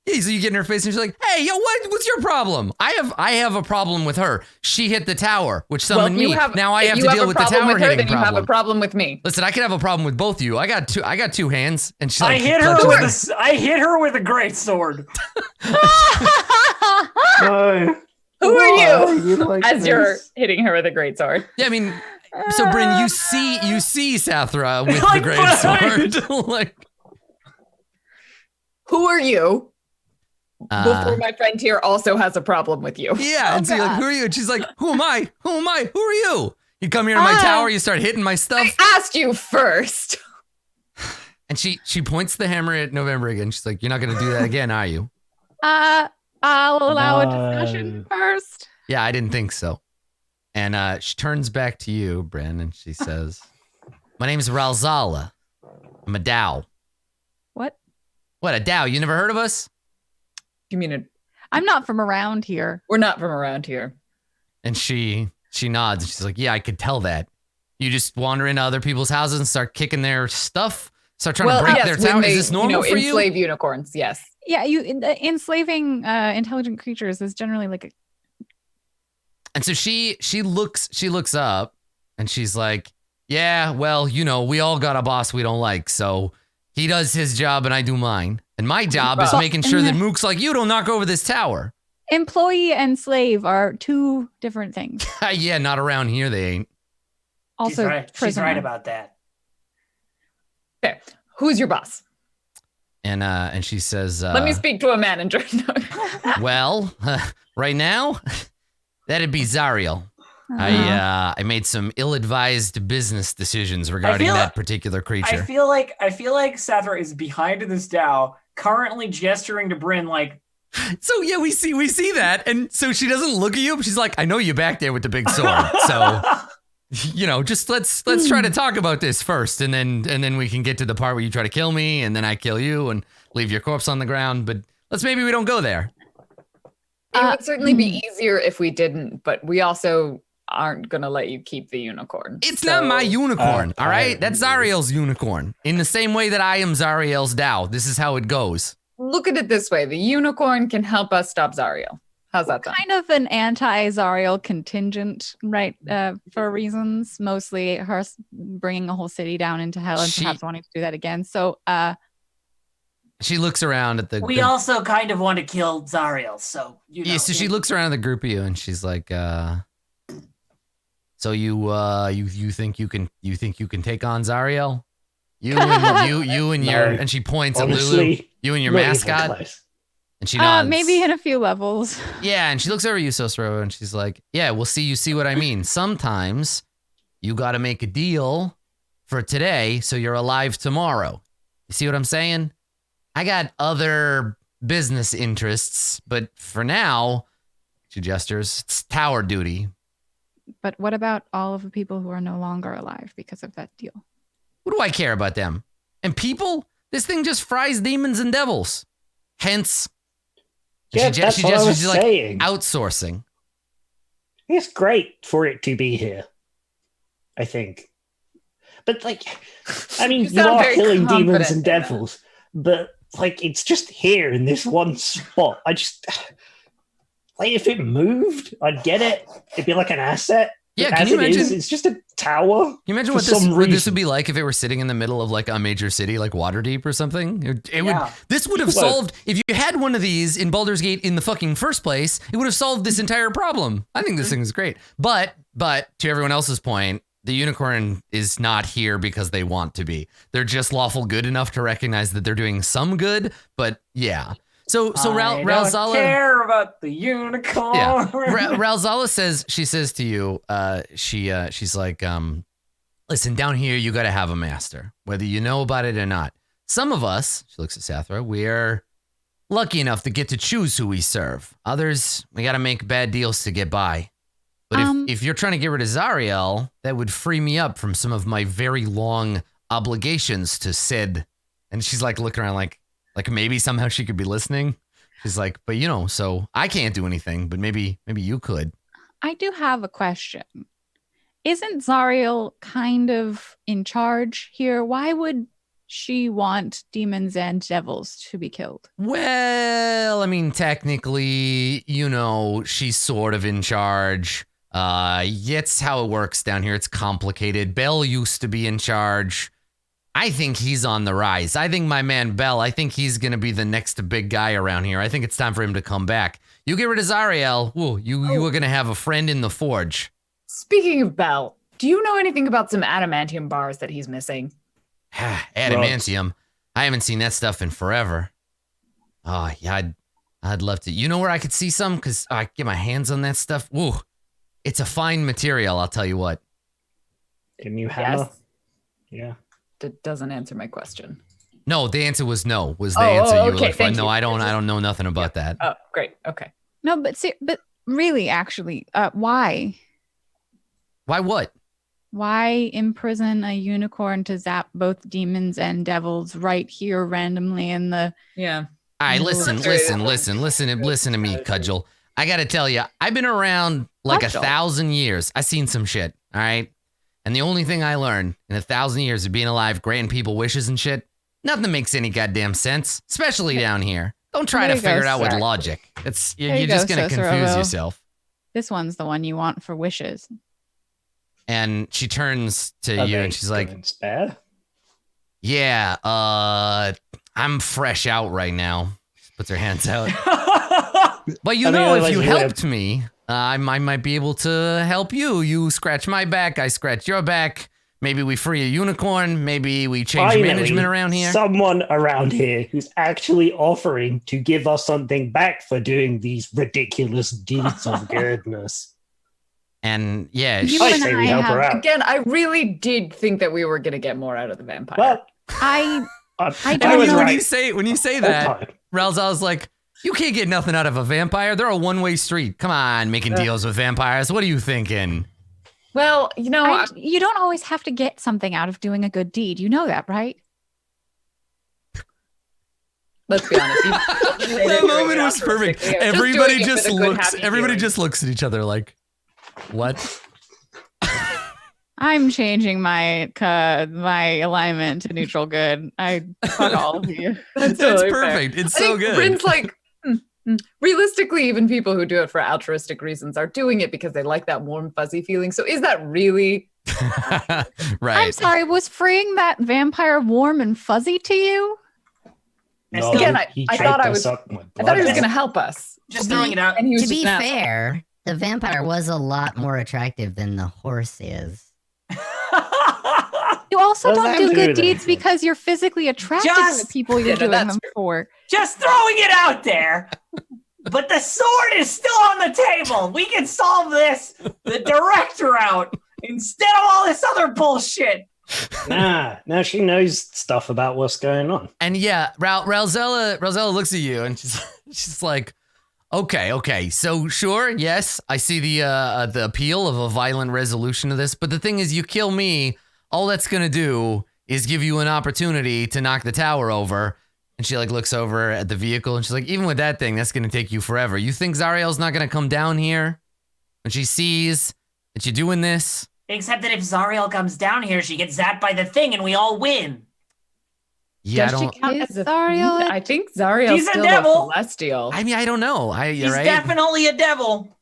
Yeah, so you get in her face and she's like, "Hey, yo, what's your problem? I have a problem with her. She hit the tower, which summoned me. Now I have to deal with the tower hitting
then
problem.
you have a problem with me.
Listen, I could have a problem with both of you. I got two hands, and she's
I
like,
hit her with a great sword.
No.
Who are you?
Like
As
this?
you're hitting her with a great sword.
Yeah, I mean, so Bryn, you see Sathra with
Like,
the great sword. Like,
Who are you?
uh,
Before my friend here also has a problem with you.
yeah, and so you're like, "Who are you?" And she's like, "Who am I? Who am I? Who are you?" You come here to my tower, you start hitting my stuff,
I asked you first.
and she points the hammer at November again. She's like, "You're not gonna do that again, are you?"
I'll allow a
No.
discussion first.
Yeah, I didn't think so. And she turns back to you, Bryn, and she says, "My name's Ralzala. I'm a Dow."
What?
What, a Dow? You never heard of us?
You mean
I'm not from around here.
we're not from around here?
And she nods. And she's like, "Yeah, I could tell that. You just wander into other people's houses and start kicking their stuff, start trying to break their
when
tower.
they,
Is this normal for you?"
enslave unicorns, yes.
Yeah, enslaving intelligent creatures is generally like a
And so she looks up and she's like, "Yeah, well, we all got a boss we don't like, so he does his job and I do mine. And my job is making sure that mooks like you don't knock over this tower."
employee and slave are two different things.
Yeah, not around here they ain't.
Also,
She's
prisoner.
right about that.
Okay. Who's your boss?
And she says,
Let me speak to a manager.
"Well, right now, That'd be Zariel. I made some ill-advised business decisions regarding that particular creature.
I feel like Sathra is behind this Dow, currently gesturing to Bryn like.
So yeah, we see that, and so she doesn't look at you, but she's like, "I know you back there with the big sword, so just let's try to talk about this first, and then we can get to the part where you try to kill me, and then I kill you and leave your corpse on the ground. But maybe we don't go there."
It would certainly be easier if we didn't, but we also aren't gonna let you keep the unicorn.
It's not my unicorn, all right? That's Zariel's unicorn. In the same way that I am Zariel's Dow. This is how it goes.
Look at it this way: the unicorn can help us stop Zariel. How's that sound?
Kind of an anti-Zariel contingent, right? For reasons, mostly her bringing a whole city down into hell and perhaps wanting to do that again. So,
she looks around at the.
We also kind of want to kill Zariel, so you know.
Yeah, so she looks around at the group of you and she's like, "So you think you can take on Zariel? You and your," and she points at Lulu. You and your mascot. And she nods.
Maybe in a few levels.
Yeah, and she looks over at you, Sosro, and she's like, "Yeah, we'll see. You see what I mean? Sometimes you got to make a deal for today so you're alive tomorrow. You see what I'm saying? I got other business interests, but for now," she gestures, "it's tower duty."
But what about all of the people who are no longer alive because of that deal?
What do I care about them? And people? This thing just fries demons and devils. Hence,
that's what I was saying.
Outsourcing.
It's great for it to be here, I think. But I mean, you are killing demons and devils, but it's just here in this one spot. I just if it moved, I'd get it. It'd be like an asset.
Yeah, can you imagine?
It's just a tower.
Can you imagine what this would be like if it were sitting in the middle of a major city like Waterdeep or something? This would have solved, if you had one of these in Baldur's Gate in the fucking first place, it would have solved this entire problem. I think this thing is great. But to everyone else's point, the unicorn is not here because they want to be. They're just lawful good enough to recognize that they're doing some good, but yeah. So Ralzala
don't care about the unicorn.
Yeah. Ralzala says to you, she's like, listen, down here you got to have a master, whether you know about it or not. Some of us, she looks at Sathra, we're lucky enough to get to choose who we serve. Others, we got to make bad deals to get by. But if you're trying to get rid of Zariel, that would free me up from some of my very long obligations to Sid. And she's looking around like maybe somehow she could be listening. She's like, but so I can't do anything, but maybe you could.
I do have a question. Isn't Zariel kind of in charge here? Why would she want demons and devils to be killed?
Well, I mean, technically, she's sort of in charge. It's how it works down here. It's complicated. Bell used to be in charge. I think he's on the rise. I think my man Bell, I think he's going to be the next big guy around here. I think it's time for him to come back. You get rid of Zariel, you are going to have a friend in the forge.
Speaking of Bell, do you know anything about some adamantium bars that he's missing?
Adamantium? I haven't seen that stuff in forever. Oh, yeah, I'd love to. You know where I could see some? Because I get my hands on that stuff. Woo, it's a fine material, I'll tell you what.
Can you hammer?
Yes.
Yeah.
That doesn't answer my question.
No, the answer was no. Was the answer you were
okay,
looking for?
thank
No,
you.
I don't know nothing about that.
Oh, great. Okay.
No, but really, actually, why?
Why what?
Why imprison a unicorn to zap both demons and devils right here randomly in the...
Yeah.
All right, listen to me, Cudgel. I got to tell you, I've been around 1,000 years. I've seen some shit, all right? And the only thing I learned in 1,000 years of being alive, granting people wishes and shit, nothing makes any goddamn sense, especially down here. Don't try to figure it out with logic. You're just going to confuse yourself.
This one's the one you want for wishes.
And she turns to you and she's like,
spare?
Yeah, I'm fresh out right now. She puts her hands out. But if you helped me, I might be able to help you. You scratch my back, I scratch your back. Maybe we free a unicorn. Maybe we change management around here.
Someone around here who's actually offering to give us something back for doing these ridiculous deeds of goodness.
And yeah,
You
I
and
say
I
we help her
have-
out.
Again, I really did think that we were going to get more out of the vampire.
Well,
I
I
and
don't
was
know.
when you
right.
say
All
that,
time.
Ralzal's like, you can't get nothing out of a vampire. They're a one-way street. Come on, making deals with vampires. What are you thinking?
well,
you don't always have to get something out of doing a good deed. You know that, right?
let's be honest.
That moment was perfect. Everybody just looks. Everybody just looks at each other like, what?
I'm changing my alignment to neutral good. I fuck all of you.
That's
totally fair.
perfect. It's
I
so
think
good.
Bryn's like, realistically, even people who do it for altruistic reasons are doing it because they like that warm, fuzzy feeling. So is that really?
I'm
Right.
sorry, was freeing that vampire warm and fuzzy to you?
No,
Again,
he
I
tried
thought
to
I was-
suck my
I
blood
thought he was
out.
going to help us.
Just throwing it out.
And he was
To
just
be
an asshole.
fair, the vampire was a lot more attractive than the horse is.
You also
What does
don't
that
do
have to do
good
with
deeds
anything?
because you're physically attracted to the
Just-
people you're
Yeah, no,
doing
that's
them
true.
for.
Just throwing it out there. But the sword is still on the table. We can solve this the direct route instead of all this other bullshit.
Nah, she knows stuff about what's going on.
And yeah, Ralzella looks at you and she's like, okay. So sure, yes, I see the appeal of a violent resolution to this, but the thing is, you kill me, all that's gonna do is give you an opportunity to knock the tower over. And she like looks over at the vehicle and she's like, even with that thing, that's gonna take you forever. You think Zariel's not gonna come down here when she sees that you're doing this?
Except that if Zariel comes down here, she gets zapped by the thing and we all win.
Yeah,
Does
I
she
don't.
count
Is
as a
Zariel
fiend?
a-
I think Zariel's
She's a
still
devil.
a celestial.
I mean, I don't know.
He's
right?
definitely a devil.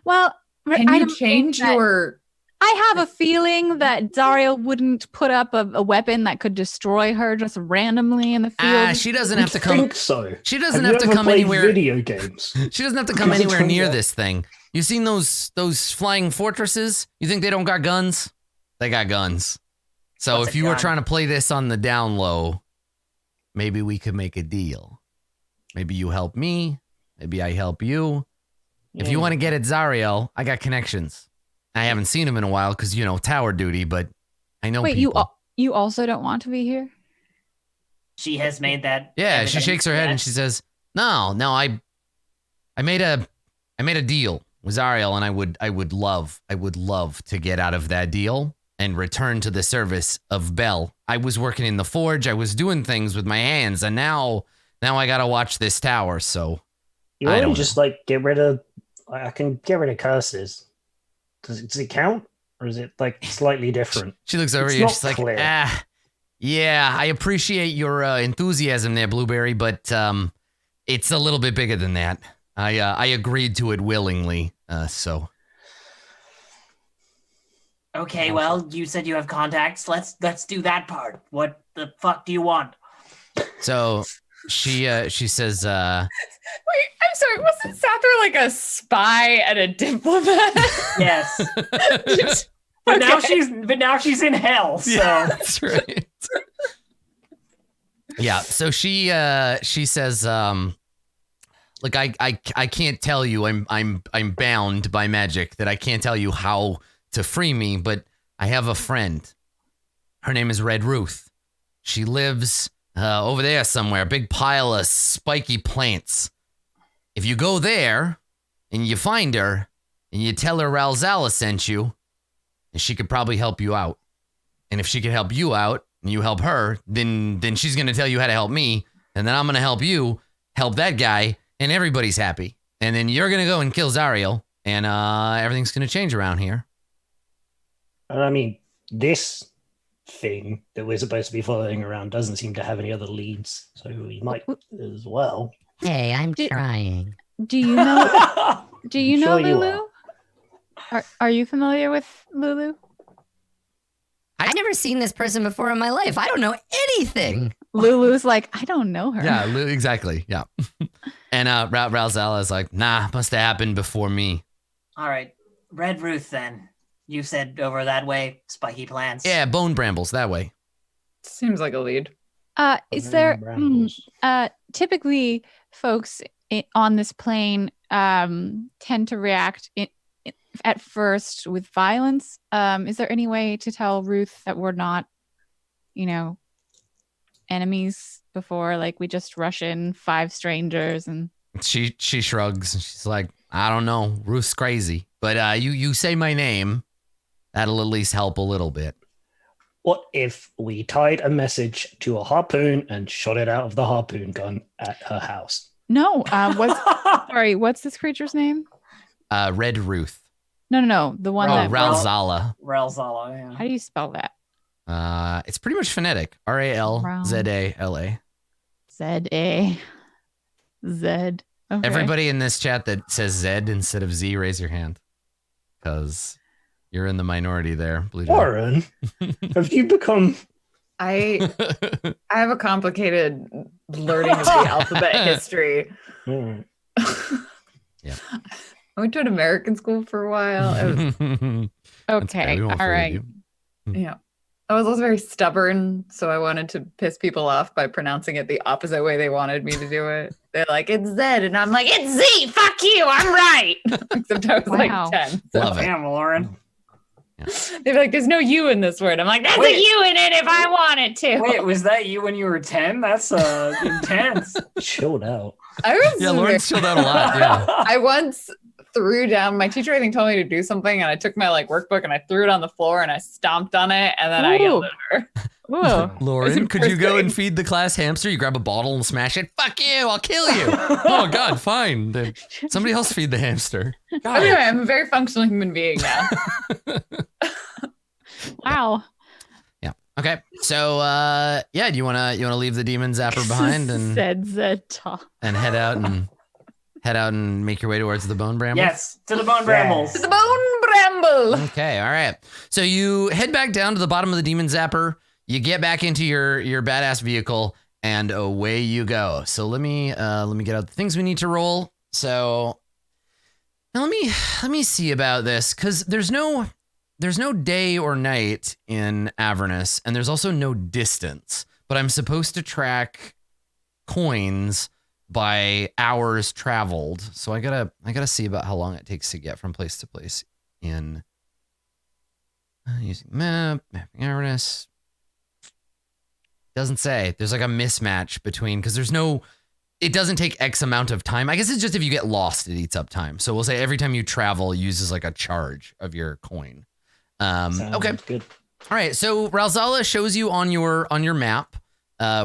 Well,
Can
I
you
don't think
change
that-
your?
I have a feeling that Zariel wouldn't put up a weapon that could destroy her just randomly in the field.
She doesn't
I
have to come.
think so.
She doesn't
Have
have
you
to
ever
come
played
anywhere.
video games?
She doesn't have to come
As it
anywhere
turns
near
out.
this thing. You seen those flying fortresses? You think they don't got guns? They got guns. So
What's
if
a
you were
gun?
trying to play this on the down low, maybe we could make a deal. Maybe you help me. Maybe I help you. If you want to get at Zariel, I got connections. I haven't seen him in a while because, tower duty, but I know
Wait,
people.
you also don't want to be here?
She has made that.
Yeah, she
evident.
shakes her head and she says, "No, I made a deal with Zariel, and I would love to get out of that deal and return to the service of Bel. I was working in the forge, I was doing things with my hands, and now I gotta watch this tower. So
You
I
want to
don't
just like get rid of? I can get rid of curses. Does it count, or is it like slightly different?
she looks over
It's
at you and
not
she's like,
clear.
yeah, I appreciate your enthusiasm there, Blueberry, but it's a little bit bigger than that. I agreed to it willingly, so."
Okay, well, you said you have contacts. Let's do that part. What the fuck do you want?
So she says,
Wait, I'm sorry. Wasn't Sather like a spy and a diplomat?
Yes. But now she's in hell. So
yeah, that's right. Yeah, so she says, look, I can't tell you, I'm bound by magic that I can't tell you how to free me, but I have a friend. Her name is Red Ruth. She lives over there somewhere, a big pile of spiky plants. If you go there and you find her and you tell her Ralzala sent you, she could probably help you out. And if she can help you out and you help her, then she's going to tell you how to help me, and then I'm going to help you help that guy, and everybody's happy. And then you're going to go and kill Zariel, and everything's going to change around here.
And I mean, this thing that we're supposed to be following around doesn't seem to have any other leads, so we might as well.
Hey, I'm
Did-
trying.
Do you know? Do you
I'm
know
sure you
Lulu? Are you familiar with Lulu?
I've never seen this person before in my life. I don't know anything.
Lulu's like, I don't know her.
Yeah, exactly. Yeah. And Ralzala is like, nah, must have happened before me.
all right, Red Ruth. Then you said over that way, spiky plants.
Yeah, bone brambles that way.
Seems like a lead.
Is there?
Brambles.
Typically, folks on this plane tend to react at first with violence. Is there any way to tell Ruth that we're not, enemies before? Like we just rush in 5 strangers and
She shrugs. She's like, I don't know. Ruth's crazy. But you say my name. That'll at least help a little bit.
What if we tied a message to a harpoon and shot it out of the harpoon gun at her house?
no. What's this creature's name?
Red Ruth.
No. The one that.
Ralzala.
Ralzala, yeah.
How do you spell that?
It's pretty much phonetic. Ralzala.
Z-A-Z. Okay.
Everybody in this chat that says Z instead of Z, raise your hand. Because you're in the minority there, Blue Dog.
Warren, have you become...
I have a complicated learning of the alphabet history.
Mm.
Yeah.
I went to an American school for a while. It was,
Okay. All right.
yeah. I was also very stubborn, so I wanted to piss people off by pronouncing it the opposite way they wanted me to do it. They're like, it's Z, and I'm like, it's Z, fuck you, I'm right. Except I was
Wow.
like 10. So.
Love it.
Damn, Lauren.
They'd be like, there's no U in this word. I'm like, there's a U in it if I wanted to.
Wait, was that you when you were 10? That's intense.
Chilled out.
I was
Yeah, Lauren's chilled out a lot. Yeah.
I once threw down, my teacher I think told me to do something, and I took my workbook and I threw it on the floor and I stomped on it, and then I yelled at her.
Ooh.
Lauren, could you
first
go
grade.
and feed the class hamster? You grab a bottle and smash it. Fuck you, I'll kill you. Oh, God, fine. Then somebody else feed the hamster. God.
Anyway, I'm a very functional human being now.
Wow.
Yeah. Okay. So, do you wanna leave the demon zapper behind and
Said Zeta.
head out and make your way towards the bone bramble?
Yes, to the bone brambles.
The bone bramble.
Okay. All right. So you head back down to the bottom of the demon zapper. You get back into your badass vehicle, and away you go. So let me get out the things we need to roll. So now let me see about this, because there's no day or night in Avernus, and there's also no distance. But I'm supposed to track coins by hours traveled. So I gotta see about how long it takes to get from place to place in using mapping Avernus. Doesn't say. There's like a mismatch between, because it doesn't take X amount of time. I guess it's just if you get lost, it eats up time. So we'll say every time you travel, it uses like a charge of your coin. Okay.
Good.
All right. So Ralzala shows you on your map,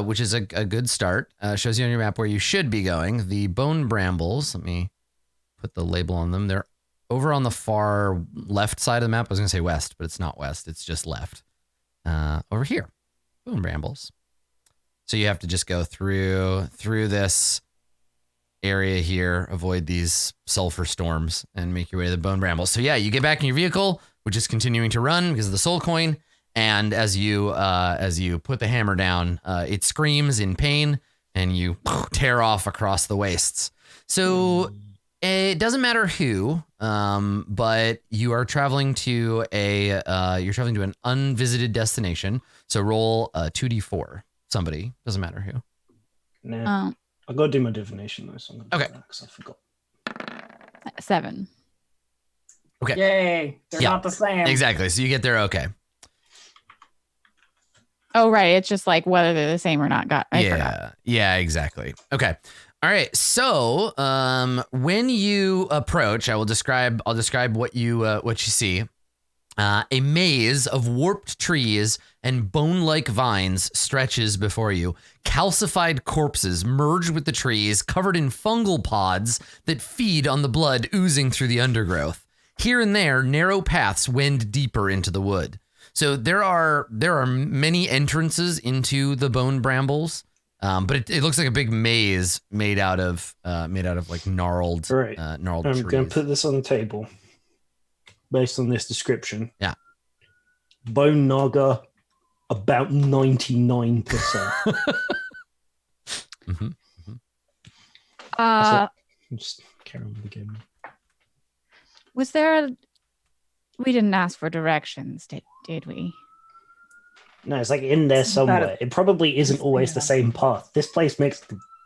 which is a good start. Shows you on your map where you should be going. The bone brambles. Let me put the label on them. They're over on the far left side of the map. I was gonna say west, but it's not west. It's just left. Over here, bone brambles. So you have to just go through this area here, avoid these sulfur storms, and make your way to the bone brambles. So yeah, you get back in your vehicle, which is continuing to run because of the soul coin. And as you put the hammer down, it screams in pain, and you tear off across the wastes. So it doesn't matter who, but you are traveling to an unvisited destination. So roll 2d4. Somebody, doesn't matter who.
Nah, I gotta do my divination though. So I'm gonna do that because I forgot.
7.
Okay.
Yay. They're not the same.
Exactly. So you get there. Okay.
Oh, right. It's just like whether they're the same or not. I forgot.
Yeah, exactly. Okay. All right. So, when you approach, I'll describe what you see. A maze of warped trees and bone-like vines stretches before you. Calcified corpses merge with the trees, covered in fungal pods that feed on the blood oozing through the undergrowth. Here and there, narrow paths wend deeper into the wood. So there are many entrances into the bone brambles, but it looks like a big maze made out of like gnarled trees.
I'm going to put this on the table based on this description.
Yeah.
Bone Naga, about 99%. Just carry on with the game.
Was there? We didn't ask for directions, did we?
No, it's like in there somewhere. It probably isn't always the same path. This place makes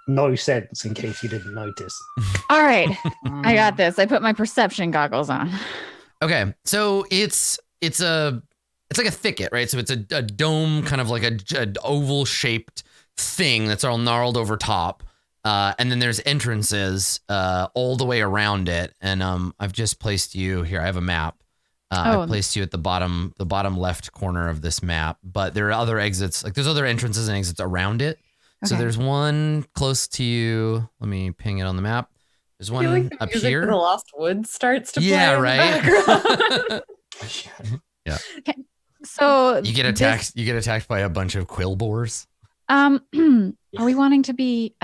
no sense in case you didn't notice.
All right, I got this. I put my perception goggles on.
Okay, so it's like a thicket, right? So it's a dome, kind of like a oval shaped thing that's all gnarled over top, and then there's entrances all the way around it. And I've just placed you here. I have a map. I've placed you at the bottom left corner of this map. But there are other exits, like there's other entrances and exits around it. So there's one close to you. Let me ping it on the map. There's one
I feel like the
up
music
here.
for The Lost Woods starts to play.
Yeah,
in
right.
The background.
Yeah.
So
You get attacked. You get attacked by a bunch of quill boars.
Are we wanting to be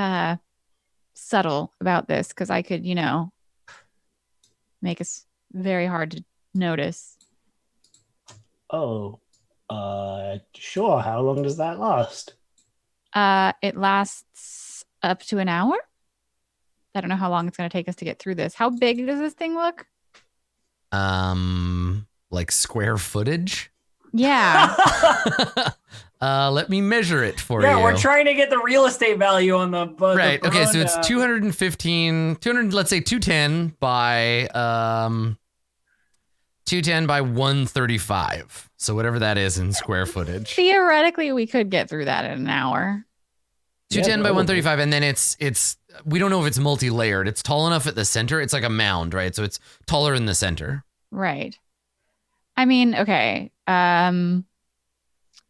subtle about this? Because I could, make us very hard to notice.
Oh, sure. How long does that last?
It lasts up to an hour. I don't know how long it's going to take us to get through this. How big does this thing look?
Like square footage.
Yeah.
Let me measure it for you.
Yeah, we're trying to get the real estate value on the
right.
the
Okay, so it's
Verona.
200, let's say 210 by 210 by 135. So whatever that is in square footage.
Theoretically, we could get through that in an hour.
210 by 135, and then it's we don't know if it's multi-layered. It's tall enough at the center. It's like a mound, right? So it's taller in the center.
Right. I mean, okay.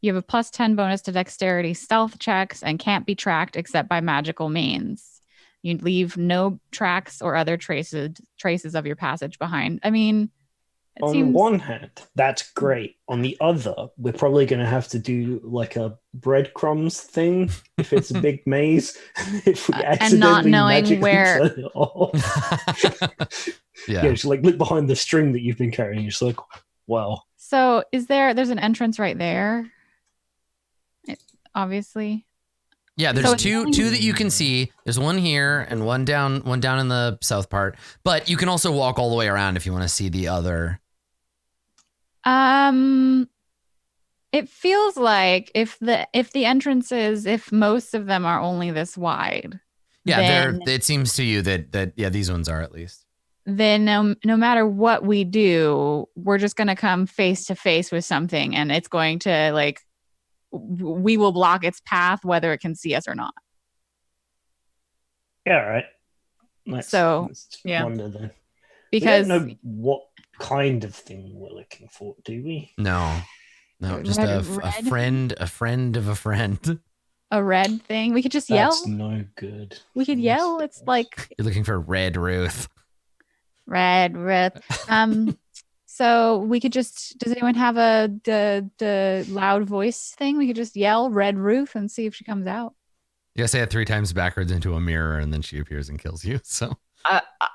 You have a +10 bonus to dexterity stealth checks and can't be tracked except by magical means. You leave no tracks or other traces of your passage behind. I mean, it
On
seems
one hand, that's great. On the other, we're probably going to have to do like a breadcrumbs thing if it's a big maze. If we accidentally
not knowing
magically
where-
turn it off.
Yeah.
Yeah, just like look behind the string that you've been carrying. You're just like, wow.
So there's an entrance right there. Obviously.
Yeah, there's
So
two that you can see. There's one here and one down in the south part. But you can also walk all the way around if you want to see the other.
It feels like if the entrances, if most of them are only this wide,
Yeah,
then,
it seems to you that yeah, these ones are at least.
then no matter what we do, we're just going to come face to face with something, and it's going to we will block its path whether it can see us or not.
Yeah, right. Let's
yeah.
wonder then.
Because
we don't know what kind of thing we're looking for, do we?
No, just a friend of a friend.
a red thing, we could just
That's
yell.
no good.
We could yell. It's like
You're looking for Red Ruth.
Red Ruth. So we could just. Does anyone have the loud voice thing? We could just yell Red Ruth and see if she comes out.
You gotta say it 3 times backwards into a mirror, and then she appears and kills you. So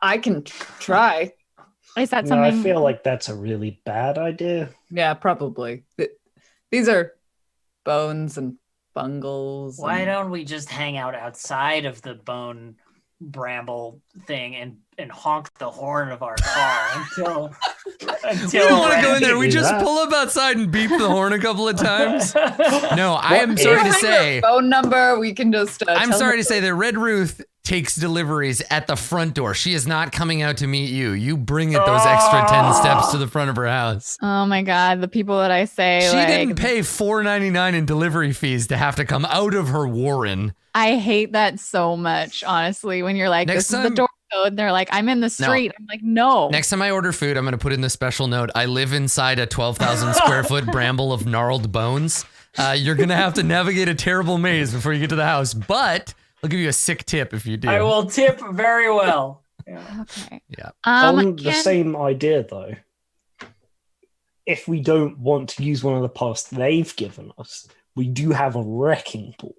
I can try.
Is that
No, I
something?
feel like that's a really bad idea.
Yeah, probably. These are bones and bungles.
Why
and-
don't we just hang out outside of the bone bramble thing and honk the horn of our car until
we don't want to go in there. We
do
just
that.
pull up outside and beep the horn a couple of times. No, I am
What
sorry
You
to
have her
say.
phone number. We can just.
I'm
tell
sorry
her-
to say that Red Ruth takes deliveries at the front door. She is not coming out to meet you. You bring it those extra 10 steps to the front of her house.
Oh my God, the people that I say
She
like,
didn't pay $4.99 in delivery fees to have to come out of her warren.
I hate that so much, honestly. When you're like,
Next
this is
time-
the door code, and they're like, I'm in the street. I'm like, no.
Next time I order food, I'm going to put in the special note. I live inside a 12,000 square foot bramble of gnarled bones. You're going to have to navigate a terrible maze before you get to the house, but I'll give you a sick tip if you do.
I will tip very well. Yeah.
Okay.
Yeah.
On the
Ken-
same idea, though, if we don't want to use one of the paths they've given us, we do have a wrecking ball.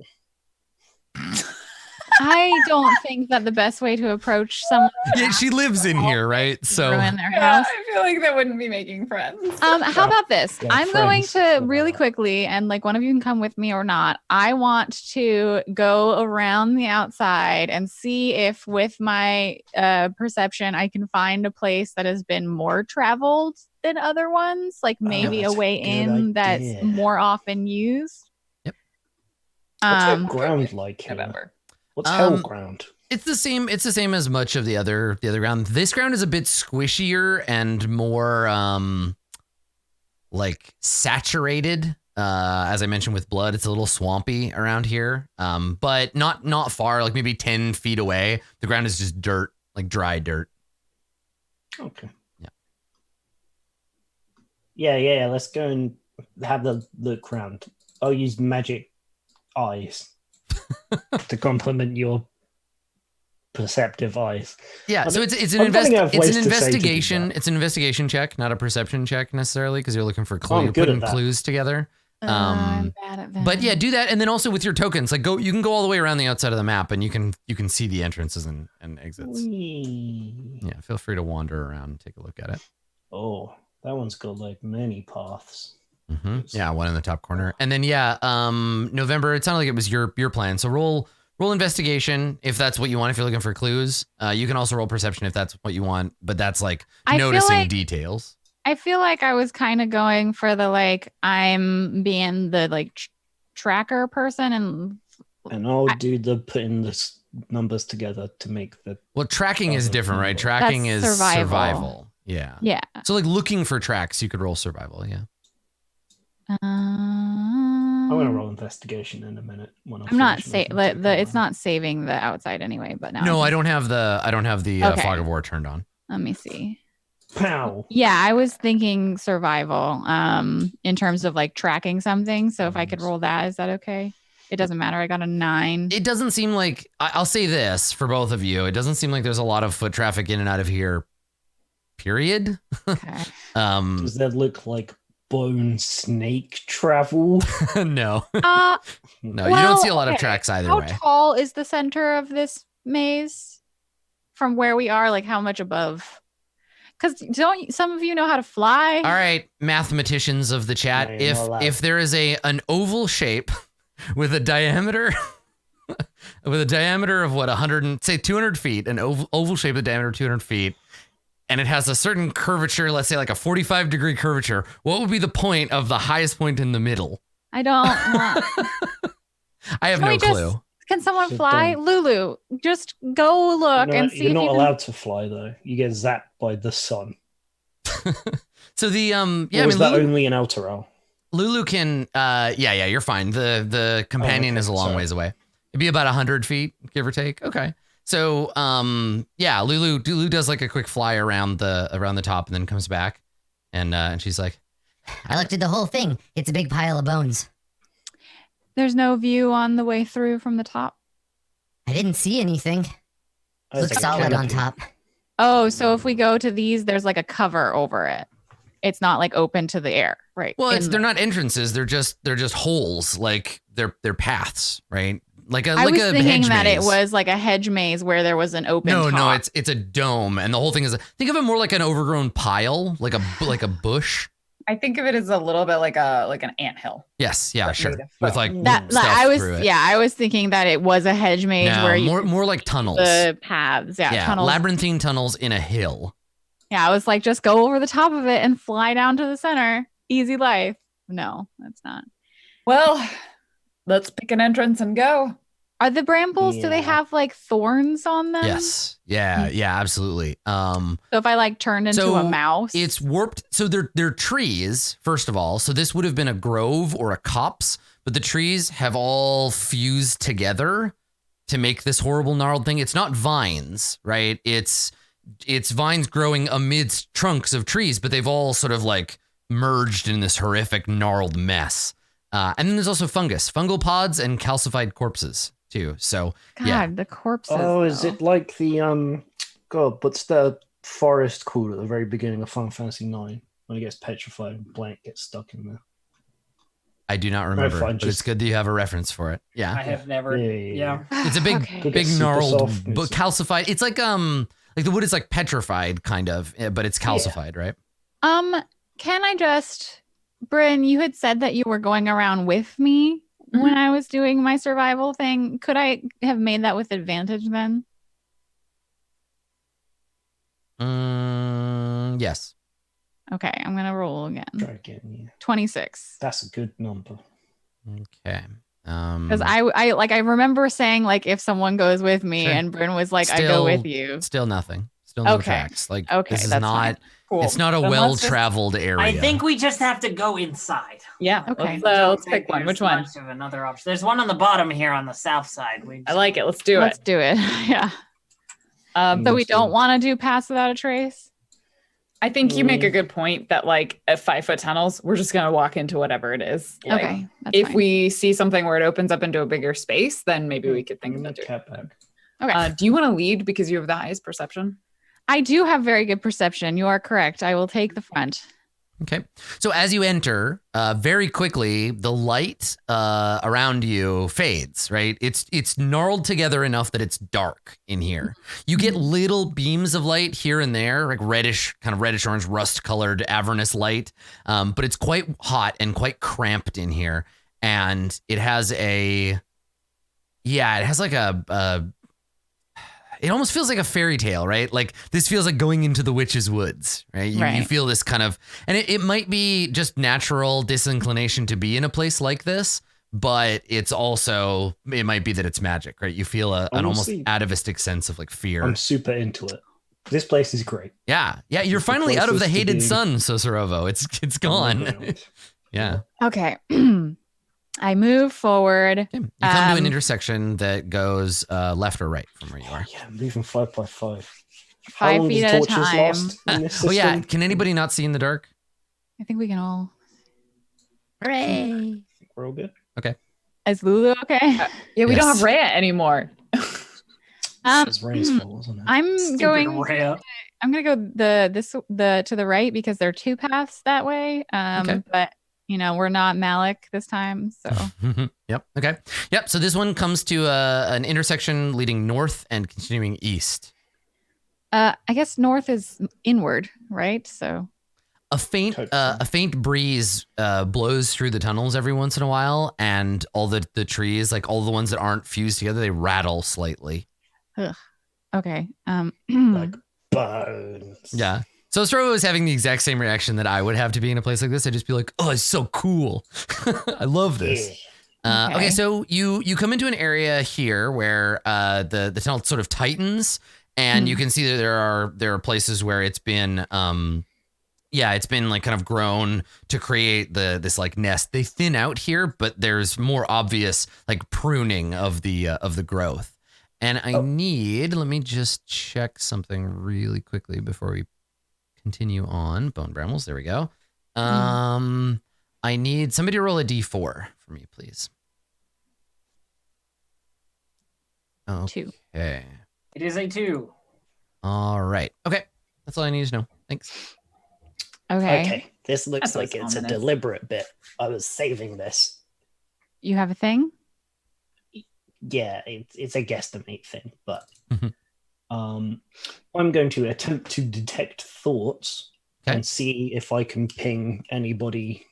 I don't think that the best way to approach someone
Yeah, she lives in here, right? So
ruin their
Yeah,
house.
I feel like that wouldn't be making friends.
How about this?
Yeah,
I'm going
friends.
to really quickly, and like one of you can come with me or not. I want to go around the outside and see if, with my perception, I can find a place that has been more traveled than other ones, like maybe a
that's a
way
good
in that's
idea.
more often used.
Yep.
What's
Um,
the ground like here?
November.
What's
Um,
hell ground?
It's the same. It's the same as much of the other ground. This ground is a bit squishier and more like saturated. As I mentioned with blood, it's a little swampy around here. But not far, like maybe 10 feet away. The ground is just dirt, like dry dirt.
Okay.
Yeah.
Yeah. Let's go and have the look round. I'll use magic eyes to complement your perceptive eyes.
Yeah, so it's an
I'm running out of ways to say to do
investigation.
that.
It's an investigation check, not a perception check necessarily, because you're looking for
I'm good
putting
at that.
clues together.
I'm bad at that.
But yeah, do that, and then also with your tokens, like you can go all the way around the outside of the map, and you can see the entrances and exits.
Whee.
Yeah, feel free to wander around and take a look at it.
Oh, that one's got like many paths.
Yeah, one in the top corner, and then November. It sounded like it was your plan. So roll investigation if that's what you want. If you're looking for clues, you can also roll perception if that's what you want. But that's like
I feel
noticing
like-
details.
I feel like I was kind of going for the like I'm being the like tracker person, and
I'll do the putting the numbers together to make the.
Well, tracking is
Oh,
different, right?
that's
Tracking is
survival.
Yeah.
yeah.
So like looking for tracks, you could roll survival. Yeah.
I'm gonna roll investigation in a minute. When
I'm not
saying
it's not saving the outside anyway. But now
No, I
can-
don't have the
Okay.
fog of war turned on.
Let me see.
Pow.
Yeah, I was thinking survival. In terms of like tracking something. So if I could roll that, is that okay? It doesn't matter. I got a 9.
It doesn't seem like I'll say this for both of you. It doesn't seem like there's a lot of foot traffic in and out of here. Period.
Okay.
Does that look like bone snake travel?
No.
Uh,
No, you
Well,
don't see a lot of
okay.
tracks either
How
way.
tall is the center of this maze from where we are? Like how much above? Because don't some of you know how to fly?
All right, mathematicians of the chat,
No, you're not allowed.
if there is an oval shape with a diameter of what 200 feet, an oval shape with a diameter of 200 feet, and it has a certain curvature, let's say like a 45-degree curvature, what would be the point of the highest point in the middle?
I don't.
I have
Can
no
we just-
clue.
Can someone
So
fly?
don't-
Lulu, just go look
No,
and see
you're
if
not
you can.
allowed to fly though. You get zapped by the sun.
So the
Or
I
was
mean
that
Lulu,
only in Elturel?
Lulu can yeah, you're fine. The companion
okay,
is a long
sorry.
ways away. It'd be about 100 feet, give or take. Okay. So yeah, Lulu does like a quick fly around the top and then comes back and she's like,
I looked at the whole thing. It's a big pile of bones.
There's no view on the way through from the top.
I didn't see anything.
Oh, it's
Looks
like a
solid on
canopy.
top.
Oh, so if we go to these, there's like a cover over it. It's not like open to the air, right?
well,
In
they're not entrances, they're just holes, like they're paths, right? Like
I
like
was
a
thinking
hedge
that
maze.
it was like a hedge maze where there was an open.
No,
top.
it's a dome, and the whole thing is think of it more like an overgrown pile, like a bush.
I think of it as a little bit like an anthill.
Yes, yeah,
Like
sure.
made of
With like
that.
stuff
I was
through it.
yeah, I was thinking that it was a hedge maze
No,
where you
more like tunnels.
the paths, tunnels.
Labyrinthine tunnels in a hill.
Yeah, I was like, just go over the top of it and fly down to the center. Easy life. No, that's not.
Well, let's pick an entrance and go.
Are the brambles? Do they
Yeah.
have like thorns on them?
Yes. Yeah, absolutely.
So if I like turned into
So
a mouse,
It's warped. So they're trees, first of all. So this would have been a grove or a copse, but the trees have all fused together to make this horrible gnarled thing. It's not vines, right? It's vines growing amidst trunks of trees, but they've all sort of like merged in this horrific gnarled mess. And then there's also fungal pods and calcified corpses too. So
God,
yeah.
the corpses.
Oh, is
though.
it like the God? What's the forest called at the very beginning of Final Fantasy IX when it gets petrified and Blank gets stuck in there?
I do not remember,
fine,
but it's
just-
good that you have a reference for it.
I
Yeah.
have never.
Yeah.
It's a big,
Okay.
Good.
big
Super
gnarled,
soft
but
music.
calcified. It's like the wood is like petrified kind of, but it's calcified, right?
Can I just, Bryn, you had said that you were going around with me when I was doing my survival thing. Could I have made that with advantage then?
Yes.
Okay, I'm gonna roll again.
Try again. Yeah.
26.
That's a good number.
Okay.
Because I remember saying like if someone goes with me,
Sure.
and Bryn was like, I go with you.
Still nothing. Still no
Okay.
tracks. Like
Okay,
this is
that's
not.
fine.
Cool.
It's not a
Then let's just-
well-traveled area.
I think we just have to go inside.
Yeah.
Okay.
Let's
Don't
pick
think
one.
there's
Which one?
much of another option. There's one on the bottom here on the south side.
I like it. Let's do
Let's
it.
do it. Yeah. So we don't want to do Pass Without a Trace?
I think you make a good point that like at 5-foot tunnels, we're just gonna walk into whatever it is. Like,
Okay. That's
if
fine.
we see something where it opens up into a bigger space, then maybe we could think about doing
cat
that.
bag.
Okay.
Do you want to lead because you have the highest perception?
I do have very good perception. You are correct. I will take the front.
Okay. So as you enter, very quickly, the light around you fades, right? It's gnarled together enough that it's dark in here. You get little beams of light here and there, like kind of reddish orange, rust colored Avernus light. But it's quite hot and quite cramped in here. And it has it has like it almost feels like a fairy tale, right? Like this feels like going into the witch's woods, right? You feel this kind of, and it might be just natural disinclination to be in a place like this, but it's also, it might be that it's magic, right? You feel an almost
Honestly,
atavistic sense of like fear.
I'm super into it. This place is great.
Yeah. You're
It's the
finally out of the
closest to
hated
being-
sun, Sosorovo. It's gone. Yeah.
Okay. I move forward.
Okay. You come to an intersection that goes left or right from where you are.
Yeah, I'm moving 5 by 5.
5
long
feet
does
at a
torches
time.
last in this
Oh yeah.
system?
Can anybody not see in the dark?
I think we can all.
Hooray!
We're all good.
Is Lulu okay?
Yeah, we don't
Yes.
have Rhea anymore.
It's Ray's fault, wasn't it?
I'm
Stupid
going.
Rhea.
I'm gonna go the to the right because there are two paths that way.
Okay.
But we're not Malik this time, so
Yep. Okay. Yep. So this one comes to an intersection leading north and continuing east.
I guess north is inward, right? So
A faint breeze blows through the tunnels every once in a while, and all the trees, like all the ones that aren't fused together, they rattle slightly.
okay.
Like bones.
Yeah. So Strovo is having the exact same reaction that I would have to be in a place like this. I'd just be like, "Oh, it's so cool! I love this." Okay,
Okay.
so you come into an area here where the tunnel sort of tightens, and you can see that there are places where it's been it's been like kind of grown to create this like nest. They thin out here, but there's more obvious like pruning of the growth. And let me just check something really quickly before we continue on. Bone brambles, there we go. I need somebody to roll a d4 for me, please.
Two.
Okay.
It is a 2.
All right. Okay. That's all I need to know. Thanks.
Okay.
This looks
That's
like it's a
ominous.
deliberate bit. I was saving this.
You have a thing?
Yeah, it's a guesstimate thing, but
Mhm.
I'm going to attempt to detect thoughts
Okay.
and see if I can ping anybody.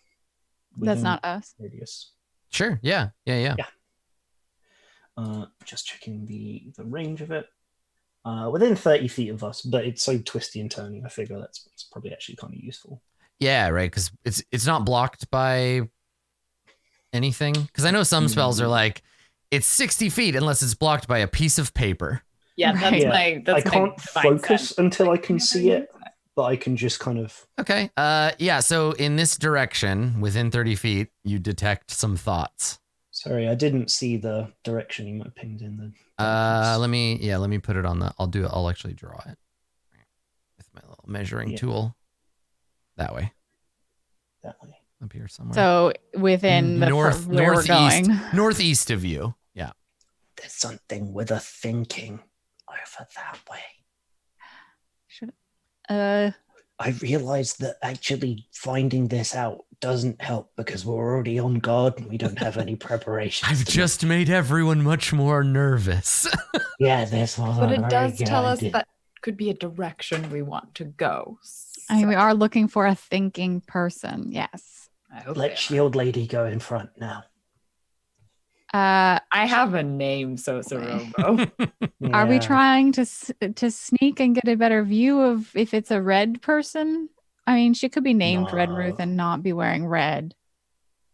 That's
within
not us.
radius.
Sure. Yeah.
Just checking the range of it. Within 30 feet of us, but it's so twisty and turny. I figure that's probably actually kind of useful.
Yeah, right. Because it's not blocked by anything. Because I know some spells are like it's 60 feet unless it's blocked by a piece of paper.
Yeah, that's
Right.
my. That's
I can't
my divine
focus
sense.
until I can see it, but I can just kind of.
Okay. Yeah. So in this direction, within 30 feet, you detect some thoughts.
Sorry, I didn't see the direction you might pinged in the.
Let me put it on the. I'll actually draw it with my little measuring tool. That way,
That way.
up here somewhere.
So within the where we're
northeast,
going.
northeast of you. Yeah.
There's something with a thinking over that way.
Should
I realized that actually finding this out doesn't help because we're already on guard and we don't have any preparation.
I've just made everyone much more nervous.
Yeah, this was.
But
a
it
very
does
good
tell us
idea.
that could be a direction we want to go.
I mean, we
So
are looking for a thinking person. Yes.
I hope
Let
they are.
Shield Lady go in front now.
Uh,
I have a name, so Robo.
Are we
Yeah.
trying to sneak and get a better view of if it's a red person? I mean, she could be named Red
No.
Ruth and not be wearing red.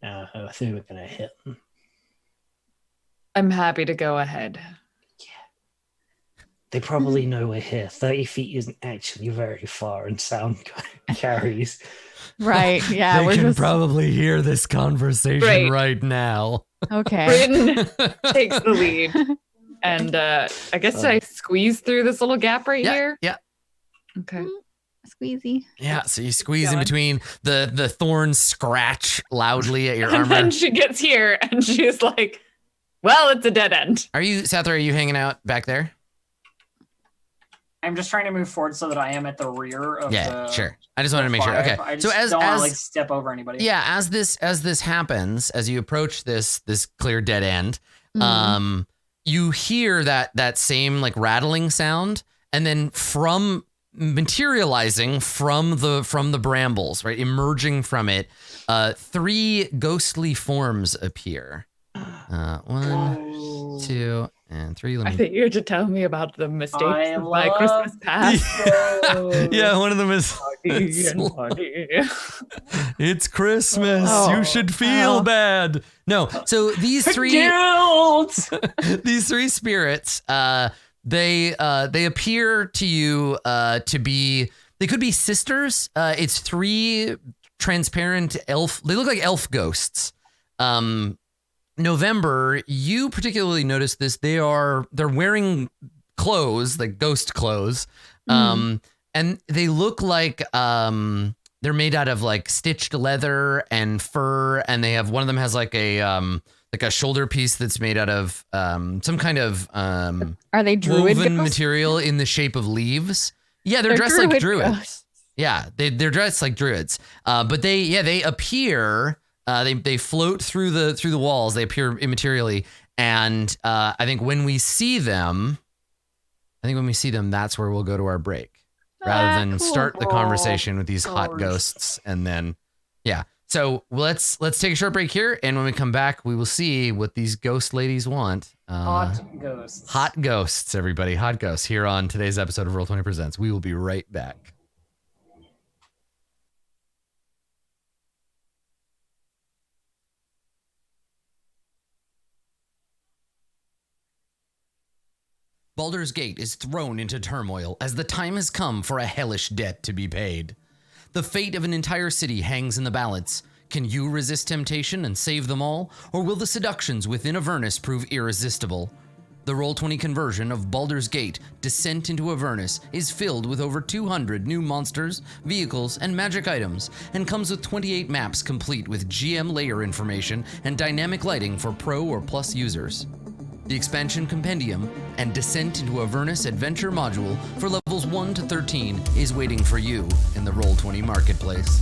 I think we're gonna hit them.
I'm happy to go ahead.
They probably know we're here. 30 feet isn't actually very far, and sound carries.
Right. Yeah.
They
we're
can
just
probably hear this conversation right now.
okay.
Bryn takes the lead. And I guess did I squeeze through this little gap right here?
Yeah.
Okay.
Squeezy.
Yeah. So you squeeze in
Going.
between. The thorns scratch loudly at your
And
armor.
then she gets here and she's like, well, it's a dead end.
Are you, Sather, are you hanging out back there?
I'm just trying to move forward so that I am at the rear of the
Sure. I just wanted to make sure.
five.
Okay.
I just
So as
don't want to like step over anybody.
yeah, as this happens, as you approach this clear dead end,
Mhm.
you hear that same like rattling sound, and then from materializing from the brambles, right, emerging from it, 3 ghostly forms appear. 1, 2, and 3. Let
I
me.
think you had to tell me about the mistakes
I
of my
love
Christmas past.
Yeah, one of them is.
Party and party.
It's Christmas.
Oh.
You should feel bad. No. So these 3
Guilt!
these 3 spirits, they appear to you to be, they could be sisters. It's 3 transparent elf. They look like elf ghosts. November, you particularly notice this. They're wearing clothes, like ghost clothes. And they look like they're made out of like stitched leather and fur, and they have, one of them has like a shoulder piece that's made out of some kind of
Are they druid
woven
ghosts?
material in the shape of leaves. Yeah, they're
They're
dressed like
druid
druids.
ghosts.
Yeah, they're dressed like druids. But they appear. They float through the walls. They appear immaterially, and I think when we see them, that's where we'll go to our break, rather than
cool.
start the conversation with these hot
gosh.
ghosts, and then yeah. So let's take a short break here, and when we come back, we will see what these ghost ladies want.
Hot ghosts.
Hot ghosts, everybody, hot ghosts here on today's episode of Roll20 Presents. We will be right back. Baldur's Gate is thrown into turmoil as the time has come for a hellish debt to be paid. The fate of an entire city hangs in the balance. Can you resist temptation and save them all, or will the seductions within Avernus prove irresistible? The Roll20 conversion of Baldur's Gate, Descent into Avernus, is filled with over 200 new monsters, vehicles, and magic items, and comes with 28 maps complete with GM layer information and dynamic lighting for Pro or Plus users. The expansion compendium and Descent into Avernus adventure module for levels 1 to 13 is waiting for you in the Roll20 marketplace.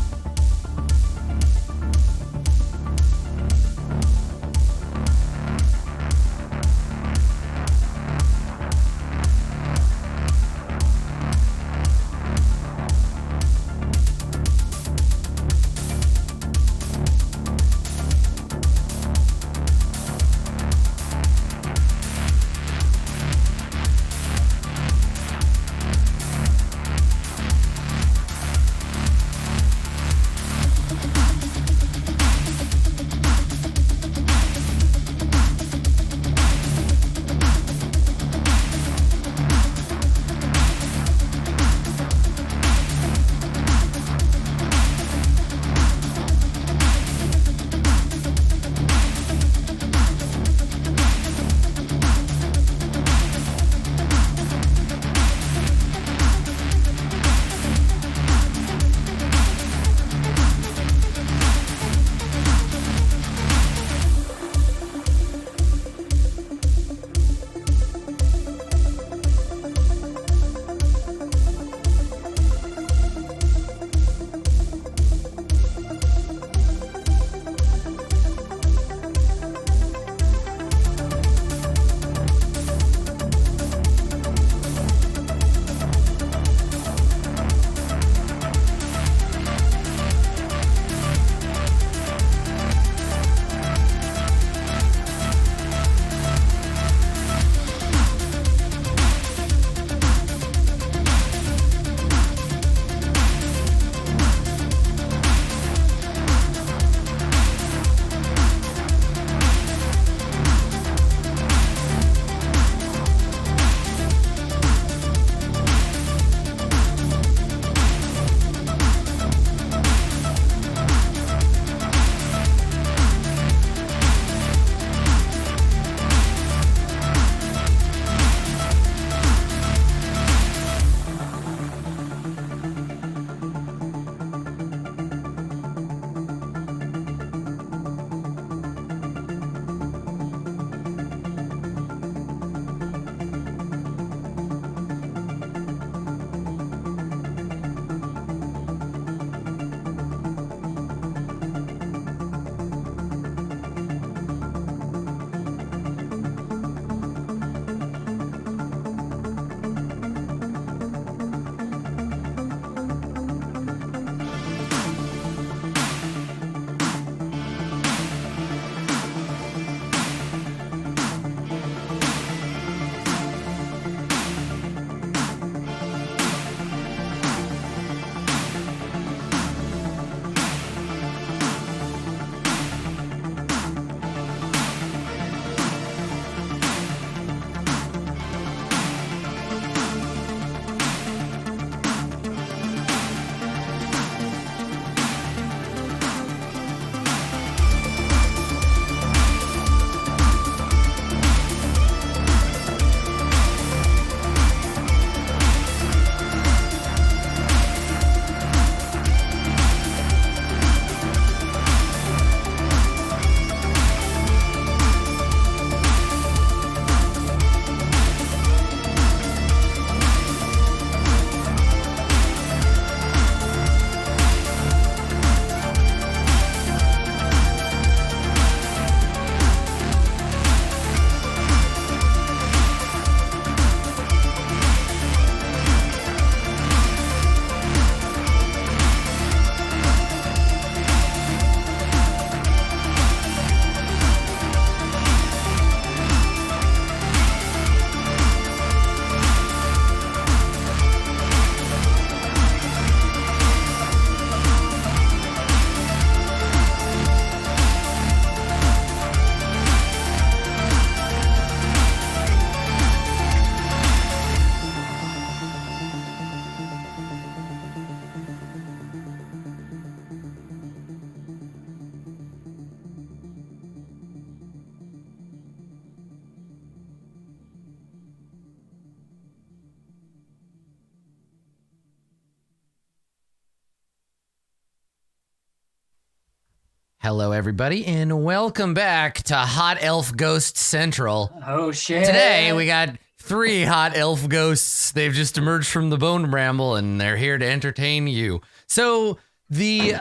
Hello, everybody, and welcome back to Hot Elf Ghost Central.
Oh shit!
Today we got 3 hot elf ghosts. They've just emerged from the bone bramble, and they're here to entertain you. So the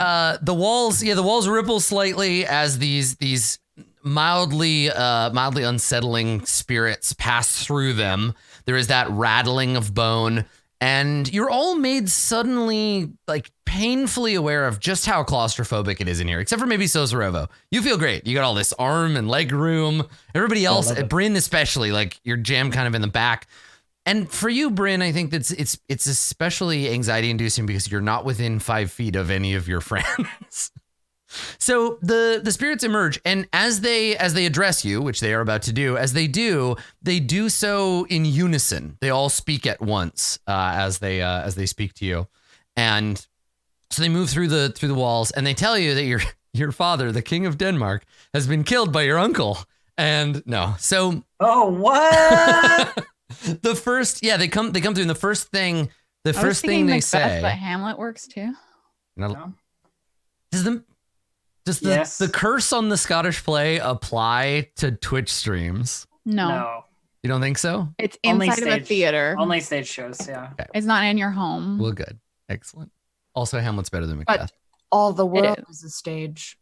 walls ripple slightly as these mildly unsettling spirits pass through them. There is that rattling of bone. And you're all made suddenly, like, painfully aware of just how claustrophobic it is in here, except for maybe Sosorovo. You feel great. You got all this arm and leg room. Everybody else, Bryn especially, like, you're jammed kind of in the back. And for you, Bryn, I think that's it's especially anxiety-inducing because you're not within 5 feet of any of your friends. So the spirits emerge, and as they address you, which they are about to do, they do so in unison. They all speak at once as they speak to you, and so they move through the walls, and they tell you that your father, the King of Denmark, has been killed by your uncle. And no, so
what?
the first they come through, and the first thing they
Macbeth,
say.
But Hamlet works too.
No.
Does
Yes.
the curse on the Scottish play apply to Twitch streams?
No.
You don't think so?
It's
Only
inside of a
stage-
theater.
Only stage shows. Yeah.
It's not in your home.
Well, good. Excellent. Also, Hamlet's better than Macbeth.
All the world
is.
is a stage.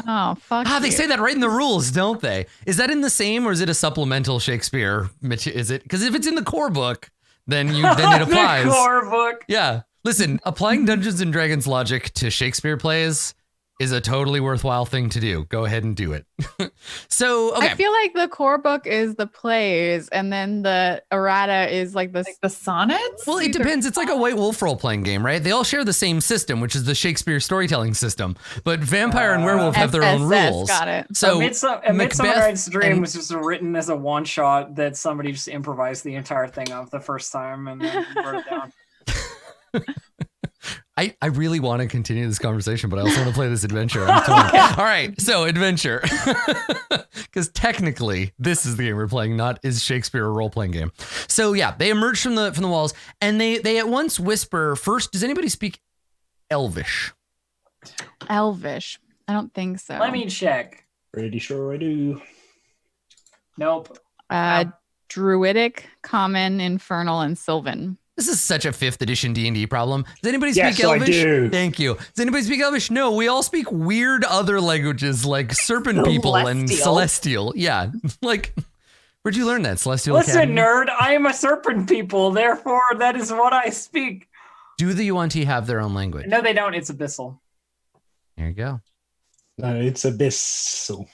Oh, fuck.
They
you.
say that right in the rules, don't they? Is that in the same, or is it a supplemental Shakespeare? Is it? Because if it's in the core book, then it applies.
The core book.
Yeah. Listen, applying Dungeons and Dragons logic to Shakespeare plays is a totally worthwhile thing to do. Go ahead and do it. So, okay.
I feel like the core book is the plays, and then the errata is like
The sonnets?
Well, it depends. It's like a White Wolf role-playing game, right? They all share the same system, which is the Shakespeare storytelling system. But vampire and werewolf have their own
SSS,
rules.
Got it.
So
Midsummer Night's Dream
and-
was just written as a one-shot that somebody just improvised the entire thing of the first time and then wrote it down.
I really want to continue this conversation, but I also want to play this adventure. I'm torn. All right, so adventure. Because technically, this is the game we're playing, not is Shakespeare a role-playing game. So yeah, they emerge from the walls, and they at once whisper. First, does anybody speak Elvish?
Elvish. I don't think so.
Let me check.
Pretty sure I do.
Nope.
Druidic, Common, Infernal, and Sylvan.
This is such a 5th edition D&D problem. Does anybody
Yes,
speak
I
Elvish?
do.
Thank you. Does anybody speak Elvish? No, we all speak weird other languages like serpent people and celestial. Yeah. Like, where'd you learn that? Celestial
Listen,
Academy?
nerd, I am a serpent people, therefore that is what I speak.
Do the UNT have their own language?
No, they don't. It's abyssal.
There you go.
No, it's abyssal.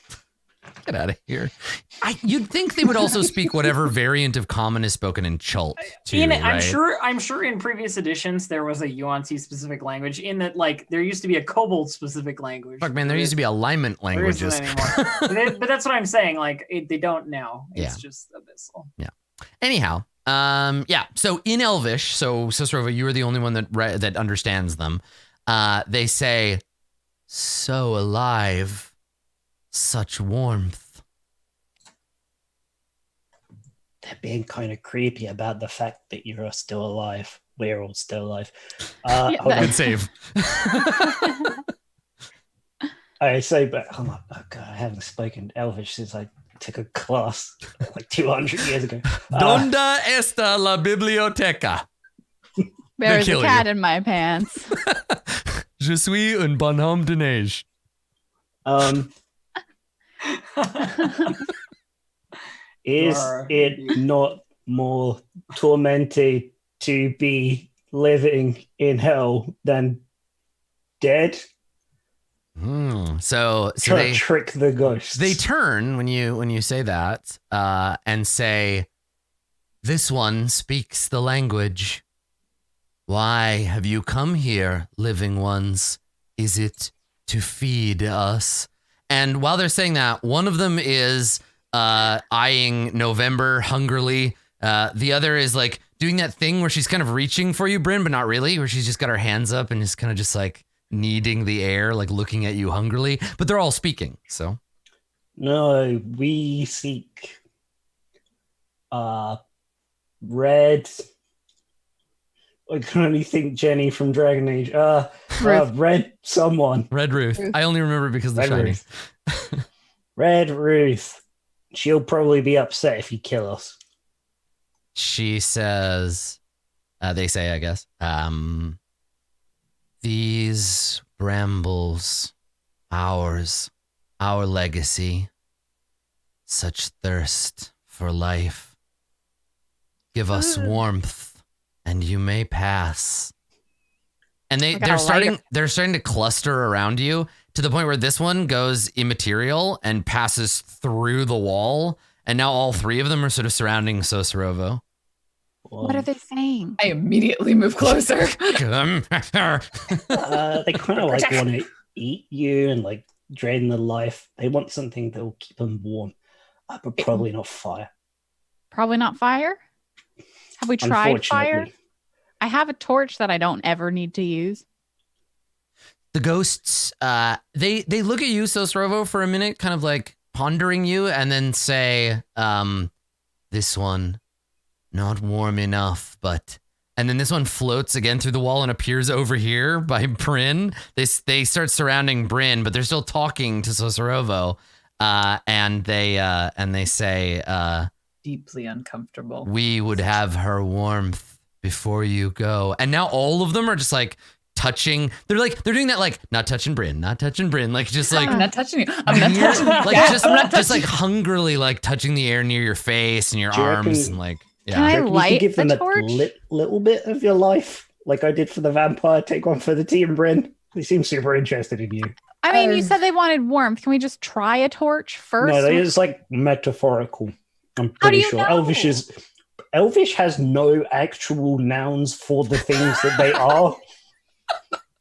Get out of here. You'd think they would also speak whatever variant of Common is spoken in Chult, too, right?
I'm sure in previous editions there was a UNT specific language. In that, like, there used to be a Kobold specific language.
Fuck, man, there used to be alignment
There isn't
languages.
anymore. but that's what I'm saying. Like, they don't now. It's
Yeah.
just abyssal.
Anyhow, yeah. So in Elvish, so Sosrova, you are the only one that understands them. They say, "So alive, such warmth."
They're being kind of creepy about the fact that you're still alive. We're all still alive.
Yeah,
Hold on.
Good save.
I say, but hold on. Oh God, I haven't spoken Elvish since I took a class like 200 years ago.
Donde está la biblioteca?
There's a
kill
cat
you.
in my pants.
Je suis un bonhomme de neige.
Is it not more tormented to be living in hell than dead?
So
Try
they
to trick the ghosts.
they turn when you say that and say, "This one speaks the language. Why have you come here, living ones? Is it to feed us?" And while they're saying that, one of them is eyeing November hungrily. The other is like doing that thing where she's kind of reaching for you, Bryn, but not really, where she's just got her hands up and is kind of just like kneading the air, like looking at you hungrily. But they're all speaking, so.
No, we seek red I can only think Jenny from Dragon Age.
Ruth.
Red someone.
Red Ruth. I only remember because of the
Red
Shining.
Ruth. Red Ruth. She'll probably be upset if you kill us.
She says, they say, I guess, these brambles, ours, our legacy, such thirst for life. Give us warmth, and you may pass. And they're starting to cluster around you to the point where this one goes immaterial and passes through the wall, and now all three of them are sort of surrounding Sosorovo.
What are they saying?
I immediately move closer.
They kind of like want to eat you and like drain the life. They want something that will keep them warm, but probably not fire.
Probably not fire? Have we tried fire?
Unfortunately.
I have a torch that I don't ever need to use.
The ghosts, they look at you, Sosorovo, for a minute, kind of like pondering you, and then say, this one, not warm enough, but... And then this one floats again through the wall and appears over here by Bryn. They start surrounding Bryn, but they're still talking to Sosorovo, and they say,
Deeply uncomfortable.
we would have her warmth before you go. And now all of them are just like touching. They're doing that like not touching Bryn, like just like
I'm not touching you. I'm not touching you.
like
Yeah,
just
I'm not
just
touching
like hungrily like touching the air near your face and your
Do you
arms
reckon-
and like
Can
yeah.
I
Do you reckon you
light
could give them
the
a
torch?
little bit of your life, like I did for the vampire? Take one for the team, Bryn. They seem super interested in you.
I mean, you said they wanted warmth. Can we just try a torch first?
No, it's like metaphorical. I'm
How do
pretty
you
sure.
know?
Elvish has no actual nouns for the things that they are.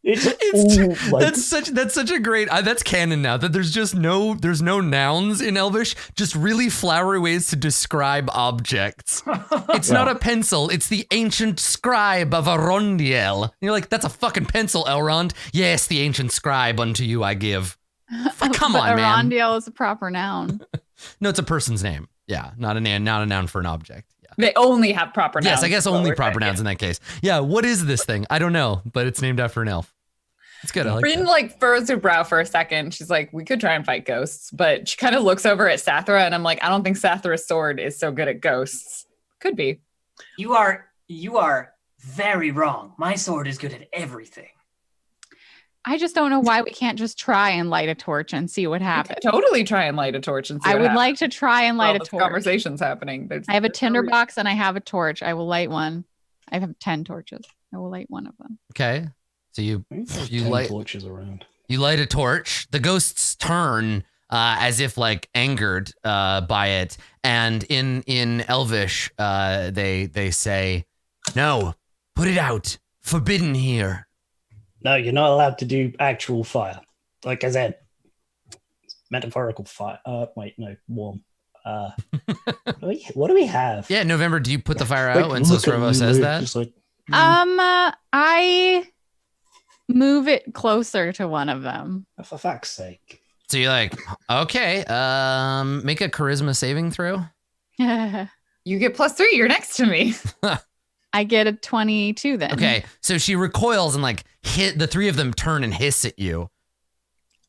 It's all like
That's such a great that's canon now that there's no nouns in Elvish, just really flowery ways to describe objects. It's not a pencil, it's the ancient scribe of Arondiel. And you're like, that's a fucking pencil, Elrond. Yes, the ancient scribe unto you I give. Come
But
on, man.
Arondiel is a proper noun.
No, it's a person's name. Yeah, not a noun for an object. Yeah.
They only have proper nouns.
Yes, I guess
is what
only
we're
proper
saying.
nouns in that case. Yeah, what is this thing? I don't know, but it's named after an elf. It's good. I like
Bryn
that.
like furrows her brow for a second. She's like, we could try and fight ghosts, but she kind of looks over at Sathra, and I'm like, I don't think Sathra's sword is so good at ghosts. Could be.
You are very wrong. My sword is good at everything.
I just don't know why we can't just try and light a torch and see what
I
happens.
could totally try and light a torch and see
I
what
would
happens.
like to try and light
While
a
this
torch.
conversation's happening.
I have a tinderbox and I have a torch. I will light one. I have 10 torches. I will light one of them.
Okay. So you
there's
you
10
light
torches around.
you light a torch. The ghosts turn as if like angered by it, and in Elvish they say, "No, put it out. Forbidden here."
No, you're not allowed to do actual fire. Like I said, it's metaphorical fire. Wait, no, warm. What do we have?
Yeah, November. Do you put the fire
Like,
out when
look at
Sosorovo
you,
says
Luke,
that?
just like,
I move it closer to one of them.
for fuck's sake.
So you're like, okay, make a charisma saving throw.
You get +3. You're next to me.
I get a 22 then.
Okay, so she recoils and like hit the three of them turn and hiss at you.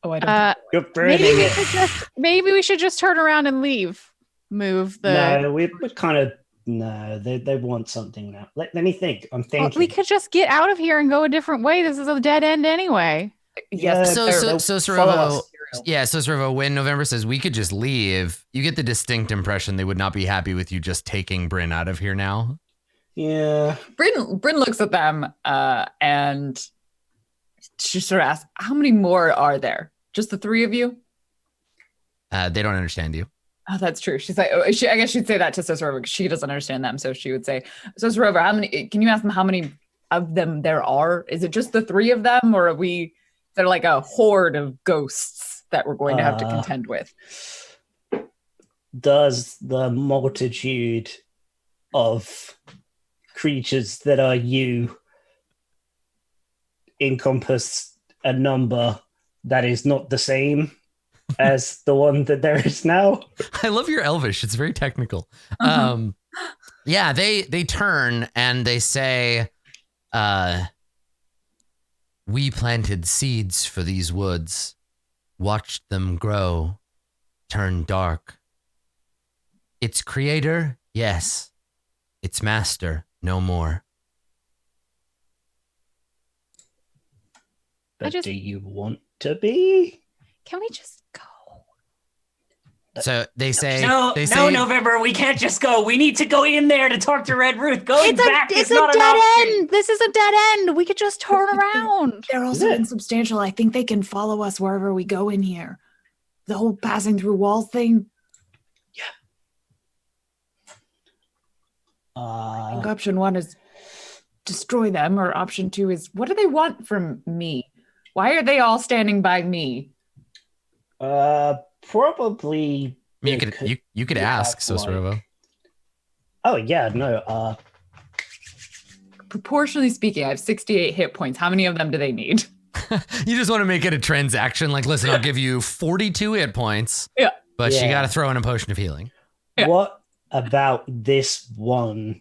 Oh, I don't.
You're burning it.
Maybe we should just turn around and leave. Move the.
No, we're kind of. No, they want something now. Let me think. I'm
Well,
thinking.
we could just get out of here and go a different way. This is a dead end anyway.
Yes.
So
they're-
follow
Sorovo,
us.
yeah, so Sorovo, when November says we could just leave, you get the distinct impression they would not be happy with you just taking Bryn out of here now.
Yeah.
Bryn looks at them and she sort of asks, how many more are there? Just the three of you?
They don't understand you.
Oh, that's true. She's like, I guess she'd say that to Sosorovo because she doesn't understand them. So she would say, Sosorovo, how many? Can you ask them how many of them there are? Is it just the three of them, or are we? They're like a horde of ghosts that we're going to have to contend with.
Does the multitude of creatures that are you encompass a number that is not the same as the one that there is now?
I love your Elvish. It's very technical.
Uh-huh.
Yeah, they turn and they say, We planted seeds for these woods, watched them grow, turn dark. Its creator, yes. Its master, no more.
But
just-
do you want to be?
Can we just go?
So they say,
No,
they
no,
say,
November. We can't just go. We need to go in there to talk to Red Ruth. Going back
It's
is not
a
an
dead
option.
end. This is a dead end. We could just turn around.
They're
Is
also
it?
insubstantial. I think they can follow us wherever we go in here. The whole passing through walls thing. I think option 1 is destroy them, or option 2 is what do they want from me? Why are they all standing by me?
Probably.
you
they
could you could
you
ask
have,
Sosrovo.
Oh yeah, no.
Proportionally speaking, I have 68 hit points. How many of them do they need?
You just want to make it a transaction. Like, listen, I'll give you 42 hit points.
Yeah.
But you
Yeah.
got to throw in a potion of healing.
Yeah.
What about this one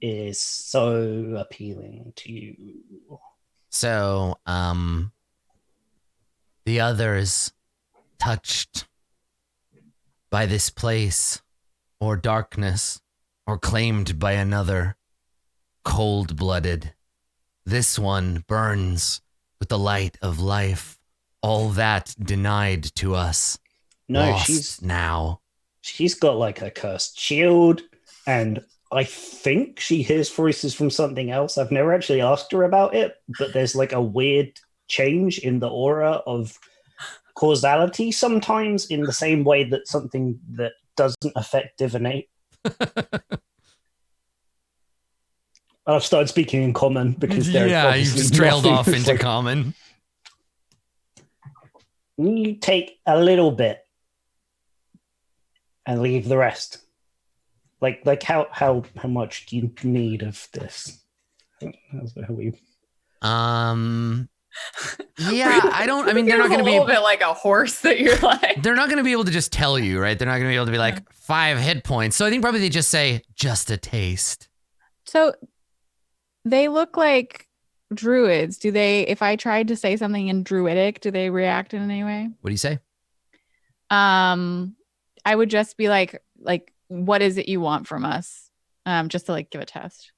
is so appealing to you?
So, the others touched by this place or darkness or claimed by another, cold-blooded. This one burns with the light of life. All that denied to us.
No,
Lost now.
she's got like a cursed shield, and I think she hears voices from something else. I've never actually asked her about it, but there's like a weird change in the aura of causality sometimes, in the same way that something that doesn't affect divinate. I've started speaking in common because there's
Yeah, you
obviously
just trailed
nothing
off
that's
into
like,
common.
you take a little bit and leave the rest. Like how much do you need of this? That's how we.
Yeah, I mean, they're not going to
a little
be.
bit like a horse that you're like.
They're not going to be able to just tell you, right? They're not going to be able to be like 5 hit points. So I think probably they just say just a taste.
So they look like druids. Do they, if I tried to say something in druidic, do they react in any way?
What do you say?
I would just be like, what is it you want from us? Just to like give a test.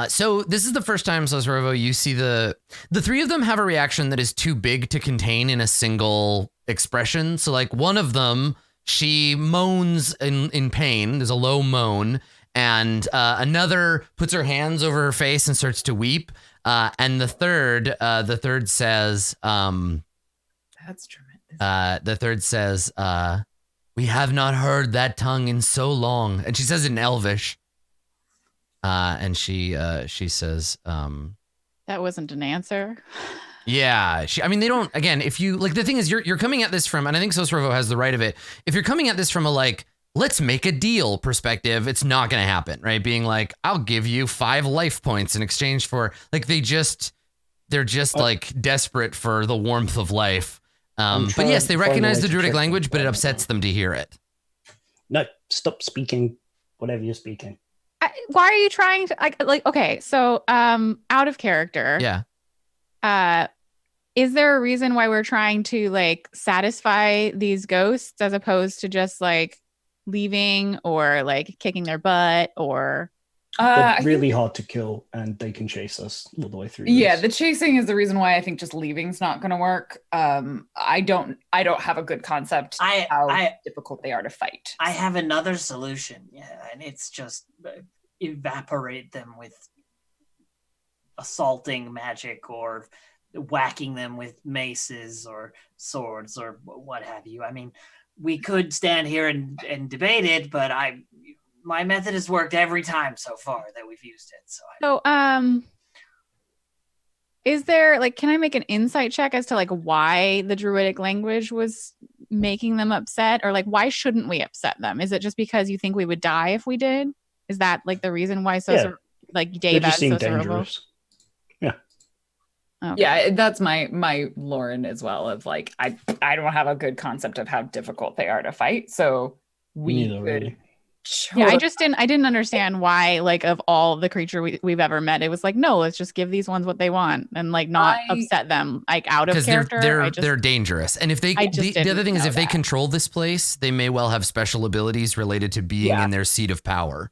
So this is the first time, Sosrovo, you see the three of them have a reaction that is too big to contain in a single expression. So like one of them, she moans in pain. There's a low moan. And another puts her hands over her face and starts to weep. And the third says,
That's tremendous.
the third says, we have not heard that tongue in so long. And she says it in Elvish. And she says,
That wasn't an answer.
yeah, they don't, again, if you like, the thing is you're coming at this from, and I think Sosrovo has the right of it. If you're coming at this from a, like, let's make a deal perspective, it's not going to happen, right? Being like, I'll give you 5 life points in exchange for, like, they're just like desperate for the warmth of life. But yes, they recognize the Druidic language, but it upsets them to hear it.
No, stop speaking whatever you're speaking.
Why are you trying to like okay, so out of character.
Yeah.
Is there a reason why we're trying to like satisfy these ghosts as opposed to just like leaving or like kicking their butt or
They're really hard to kill, and they can chase us all the way through.
Yeah,
this.
the chasing is the reason why I think just leaving's not going to work. I don't have a good concept how difficult they are to fight.
I have another solution, and it's just evaporate them with assaulting magic or whacking them with maces or swords or what have you. I mean, we could stand here and debate it, but my method has worked every time so far that we've used it. So
is there like, can I make an insight check as to like why the Druidic language was making them upset, or like why shouldn't we upset them? Is it just because you think we would die if we did? Is that like the reason why like
They
Dave
just
as
seem
Sosrovo?
dangerous. Yeah.
Okay. Yeah, that's my Lauren as well. Of like, I don't have a good concept of how difficult they are to fight, so we
Neither
could
really.
Yeah, I didn't understand why, like, of all the creature we've ever met, it was like, no, let's just give these ones what they want and like not upset them like out of
Because
character.
they're dangerous, and if they the other thing is if they control this place, they may well have special abilities related to being in their seat of power.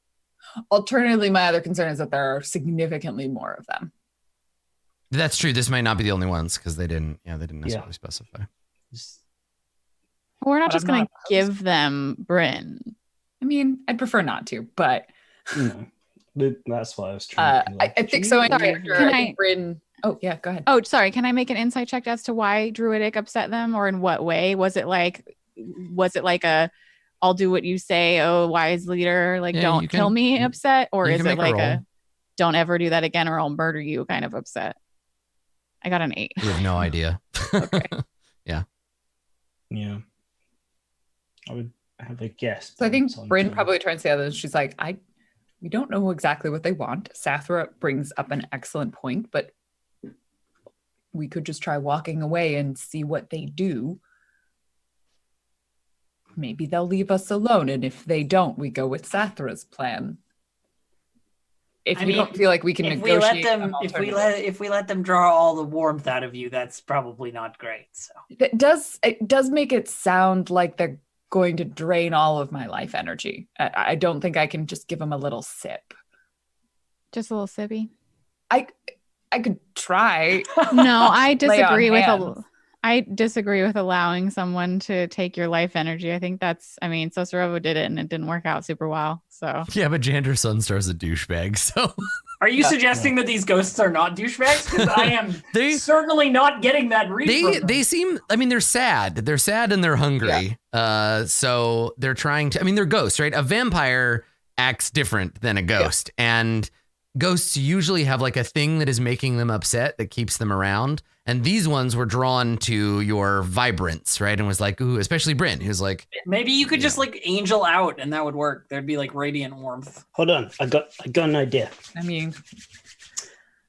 Alternatively, my other concern is that there are significantly more of them.
That's true. This might not be the only ones because they didn't necessarily specify.
We're not just going to give them Bryn.
I mean, I'd prefer not to, but
no, that's why I was trying.
I think so. Bryn. Oh yeah, go ahead.
Oh, sorry. Can I make an insight check as to why Druidic upset them, or in what way? Was it like a I'll do what you say, oh wise leader, like don't kill me upset, or is it like a don't ever do that again or I'll murder you kind of upset? I got an 8.
You have no idea.
Okay.
Yeah.
I would have a guess.
So I think Bryn probably turns to the others. She's like, we don't know exactly what they want. Sathra brings up an excellent point, but we could just try walking away and see what they do. Maybe they'll leave us alone, and if they don't, we go with Sathra's plan. If we don't feel like we can negotiate
if we let them draw all the warmth out of you, that's probably not great. So
it does make it sound like they're going to drain all of my life energy. I don't think I can just give them a little sip.
Just a little sippy.
I could try.
No, I disagree with allowing someone to take your life energy. I think Sosorovo did it and it didn't work out super well. So
yeah, but Jander Sunstar's a douchebag. So
are you suggesting that these ghosts are not douchebags? Because I am certainly not getting that read.
They seem. I mean, they're sad. They're sad and they're hungry. Yeah. So they're trying to. I mean, they're ghosts, right? A vampire acts different than a ghost, and ghosts usually have like a thing that is making them upset that keeps them around. And these ones were drawn to your vibrance, right? And was like, ooh, especially Bryn, who's like,
maybe you could just like angel out and that would work. There'd be like radiant warmth.
Hold on. I got an idea.
I mean,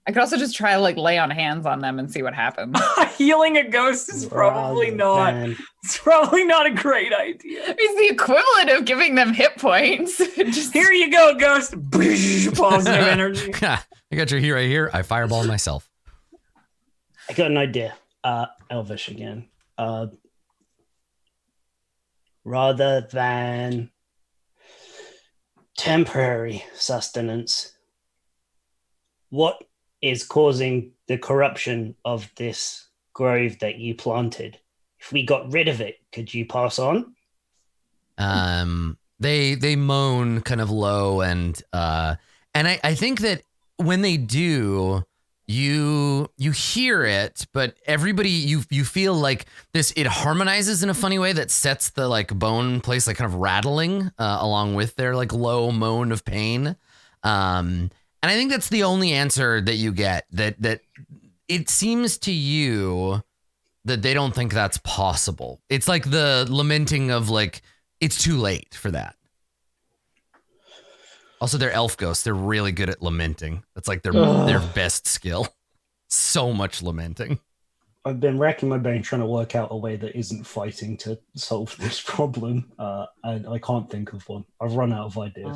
I could also just try to like lay on hands on them and see what happens.
Healing a ghost is probably not a great idea.
It's the equivalent of giving them hit points.
Just here you go, ghost. Positive energy.
I got your right here. I fireball myself.
I got an idea. Elvish again. Rather than temporary sustenance, what is causing the corruption of this grove that you planted? If we got rid of it, could you pass on?
They moan kind of low and I think that when they do, you hear it, but everybody you feel like this, it harmonizes in a funny way that sets the like bone place like kind of rattling along with their like low moan of pain. And I think that's the only answer that you get, that it seems to you that they don't think that's possible. It's like the lamenting of like, it's too late for that. Also, they're elf ghosts. They're really good at lamenting. That's like their best skill. So much lamenting.
I've been racking my brain trying to work out a way that isn't fighting to solve this problem. And I can't think of one. I've run out of ideas.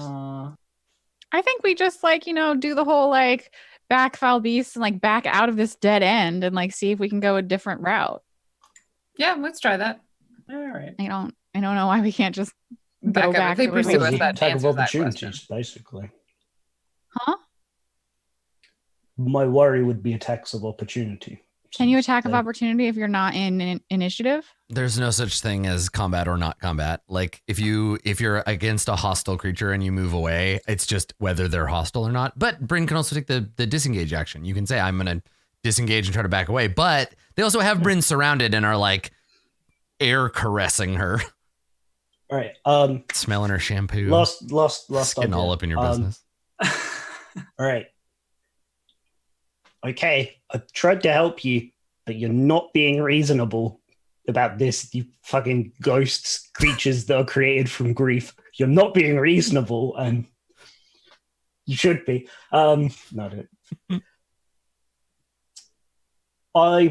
I think we just like, do the whole like back foul beast and like back out of this dead end and like see if we can go a different route.
Yeah, let's try that.
All right.
I don't know why we can't just
go back. They pursue us, that
attack of
answers that
opportunities,
question.
basically.
Huh?
My worry would be attacks of opportunity.
Can you attack of opportunity if you're not in initiative?
There's no such thing as combat or not combat. Like if you're against a hostile creature and you move away, it's just whether they're hostile or not. But Bryn can also take the disengage action. You can say, I'm going to disengage and try to back away. But they also have Bryn surrounded and are like air caressing her.
All right.
Smelling her shampoo.
Lost.
Getting all up in your business.
All right. Okay, I tried to help you, but you're not being reasonable about this, you fucking ghosts, creatures that are created from grief. You're not being reasonable, and you should be. I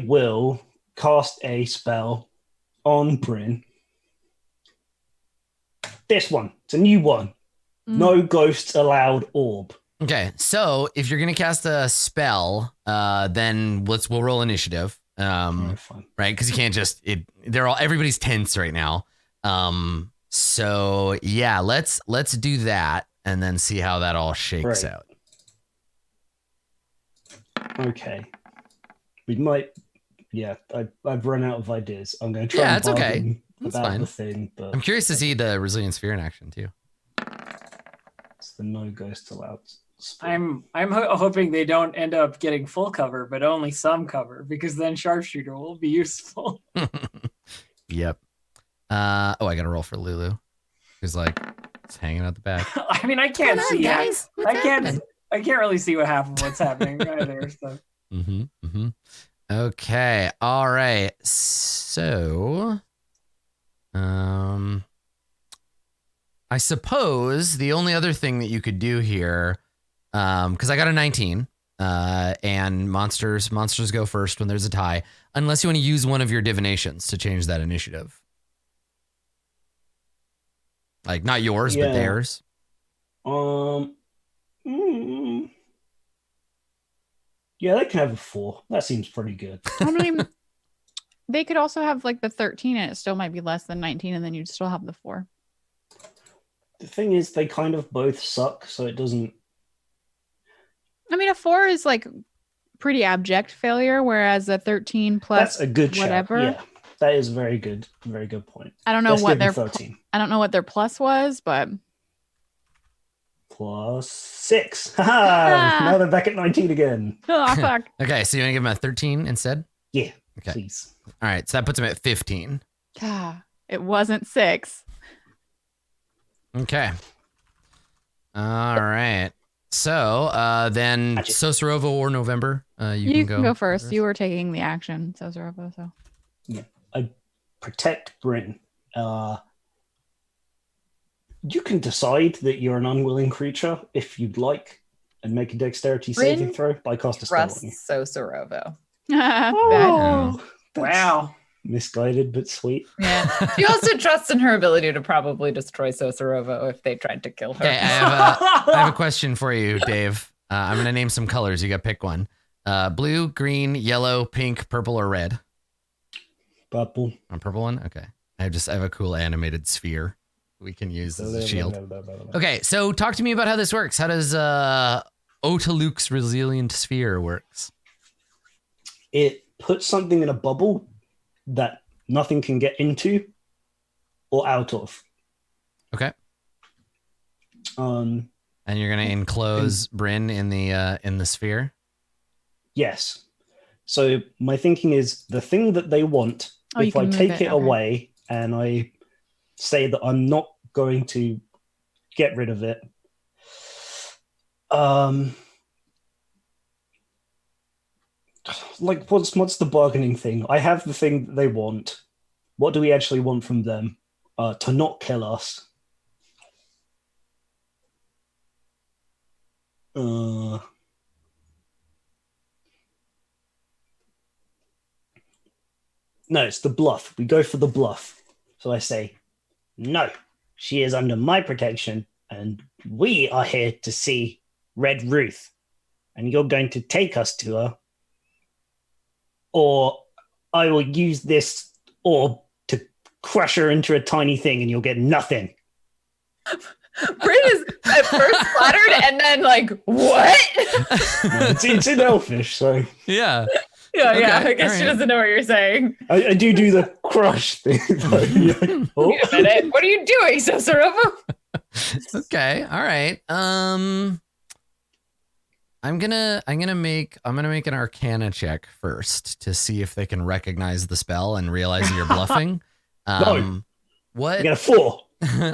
will cast a spell on Bryn. This one. It's a new one. No ghosts allowed orb.
Okay, so if you're gonna cast a spell, then we'll roll initiative.
Alright, fine.
Right? Because you can't just everybody's tense right now. So yeah, let's do that and then see how that all shakes
Right.
out.
Okay. We might. Yeah, I've run out of ideas. I'm going to try
Yeah,
and
it's okay.
bargain
That's
about
fine.
the thing, but
I'm curious to see the resilient sphere in action too.
it's the no ghost allowed. Spell.
I'm hoping they don't end up getting full cover, but only some cover, because then sharpshooter will be useful.
Yep. I gotta roll for Lulu, who's like it's hanging out the back.
I mean, I can't
Come on,
see.
guys.
I can't really see what half of what's happening either. So
Okay. All right. So, I suppose the only other thing that you could do here, because I got a 19, and monsters go first when there's a tie, unless you want to use one of your divinations to change that initiative. Like not yours, but
Yeah.
theirs.
Yeah, they can have a 4. That seems pretty good.
I mean, they could also have like the 13 and it still might be less than 19 and then you'd still have the 4.
The thing is, they kind of both suck, so it doesn't.
I mean, a 4 is like pretty abject failure, whereas a 13 plus
That's a good
whatever.
shout. Yeah, that is very good point.
I don't know
Let's
what
give
their
them 13
I don't know what their plus was, but
plus 6. Haha! Now they're back at 19 again.
oh fuck.
Okay, so you want to give him a 13 instead?
Yeah,
Okay.
please.
All right, so that puts him at 15.
Ah, it wasn't 6.
Okay. All right. So then
Magic.
Sosarova or November,
You can go first. You were taking the action, so Zorova, so.
Protect Bryn. You can decide that you're an unwilling creature if you'd like, and make a dexterity
Bryn
saving throw by cast a spell on you.
Trusts Sosorovo.
Bad.
Oh, that's
wow.
misguided but sweet.
Yeah. She also trusts in her ability to probably destroy Sosorovo if they tried to kill her.
Okay, I have a question for you, Dave. I'm going to name some colors. You got to pick one. Blue, green, yellow, pink, purple, or red?
Purple.
A purple one? Okay. I have a cool animated sphere we can use as a shield. Okay, so talk to me about how this works. How does Otaluk's resilient sphere works?
It puts something in a bubble that nothing can get into or out of.
Okay.
Um,
And you're going to enclose Bryn in the sphere?
yes. So my thinking is the thing that they want,
Oh, you
if
can
I
move
take
it,
it
okay.
away and I say that I'm not going to get rid of it, like what's the bargaining thing? I have the thing that they want. What do we actually want from them? To not kill us. No, it's the bluff. We go for the bluff. So I say, no, she is under my protection, and we are here to see Red Ruth, and you're going to take us to her, or I will use this orb to crush her into a tiny thing, and you'll get nothing.
Bryn is at first flattered and then like, what?
It's in Elfish, so
Yeah.
Yeah,
Okay,
I guess she
alright.
doesn't know what you're saying.
I do the crush thing. Though. You're like, oh.
Wait a minute. What are you doing, Sosorovo?
Okay. All right. I'm gonna make an Arcana check first to see if they can recognize the spell and realize that you're bluffing.
No.
What?
You get a 4.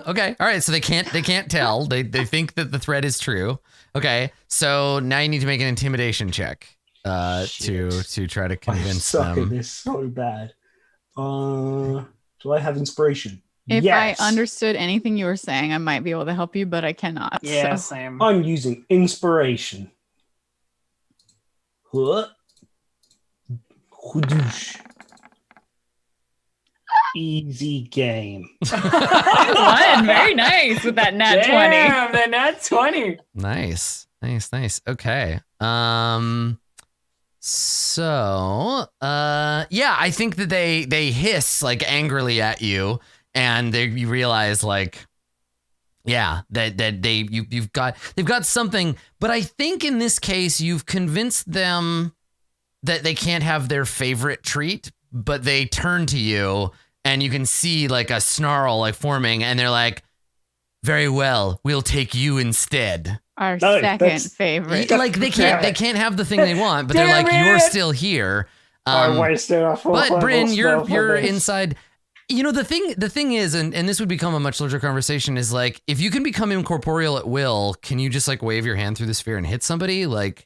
Okay. All right. So they can't tell. They think that the threat is true. Okay. So now you need to make an intimidation check to try to
I
convince
suck at
them.
this so bad. Do I have inspiration?
If
Yes.
I understood anything you were saying, I might be able to help you, but I cannot.
Yeah,
so.
same.
I'm using inspiration. Huh? Whoosh. Easy game.
One. Very nice with that nat 20.
Damn, the nat 20.
Nice. Okay. Yeah, I think that they hiss like angrily at you, and you realize like, yeah, that they've got something, but I think in this case you've convinced them that they can't have their favorite treat, but they turn to you and you can see like a snarl like forming, and they're like, very well, we'll take you instead.
Our
No,
second
that's-
favorite.
Like they can't have the thing they want, but they're like,
Damn
you're
it.
still here.
I wasted a full
But
level
Bryn,
spell for
you're
this.
inside. You know, the thing is, and this would become a much larger conversation, is like, if you can become incorporeal at will, can you just like wave your hand through the sphere and hit somebody? Like,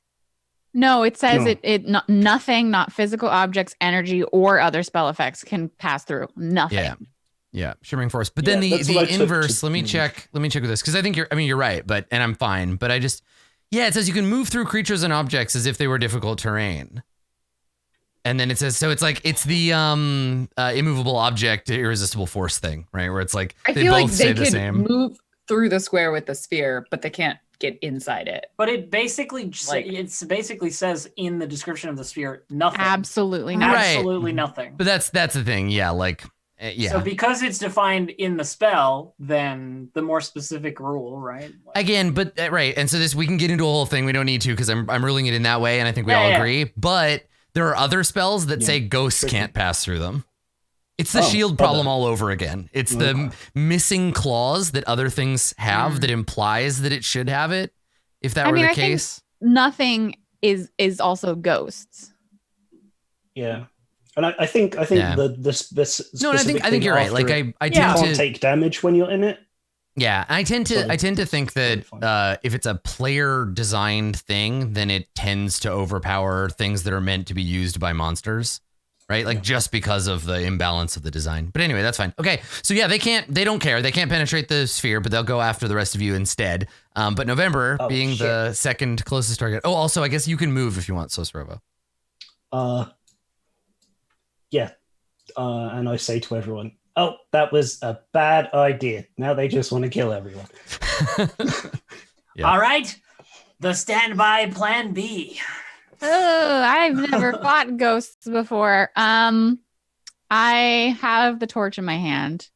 No, it says
No.
nothing, not physical objects, energy, or other spell effects can pass through. Nothing.
yeah, shimmering force. But
Yeah,
then
that's what I
the
took
inverse,
to-
let me check with this, because I think you're right, and I'm fine. But it says you can move through creatures and objects as if they were difficult terrain. And then it says, so it's like, it's the immovable object, irresistible force thing, right? Where it's like,
I
they
feel
both
like
say
they
the
could
same.
move through the square with the sphere, but they can't get inside it.
But it basically
Like-
says in the description of the sphere nothing.
Absolutely not.
Right.
Absolutely nothing.
But that's the thing. Yeah. Like, yeah.
So because it's defined in the spell, then the more specific rule, right?
Again, but right. And so we can get into a whole thing. We don't need to, because I'm ruling it in that way. And I think we
Yeah,
all
yeah.
agree. But there are other spells that
Yeah.
say ghosts can't pass through them. It's the
Oh,
shield problem
okay.
all over again. It's the
Okay.
missing clause that other things have that implies that it should have it. If that
I
were
mean,
the
I think-
case.
Nothing is also ghosts.
Yeah, and I think
Yeah.
the
No, and I think you're right. Like I
you
tend
can't
to
take damage when you're in it.
Yeah, I tend to think that
fine.
if it's a player designed thing, then it tends to overpower things that are meant to be used by monsters, right? Like just because of the imbalance of the design. But anyway, that's fine. Okay, so yeah, they don't care. They can't penetrate the sphere, but they'll go after the rest of you instead. But November
Oh,
being
shit.
the second closest target. Oh, also, I guess you can move if you want, Sosrovo.
Yeah, and I say to everyone, "Oh, that was a bad idea. Now they just want to kill everyone."
Yeah.
All right. The standby plan B.
Oh, I've never fought ghosts before. I have the torch in my hand.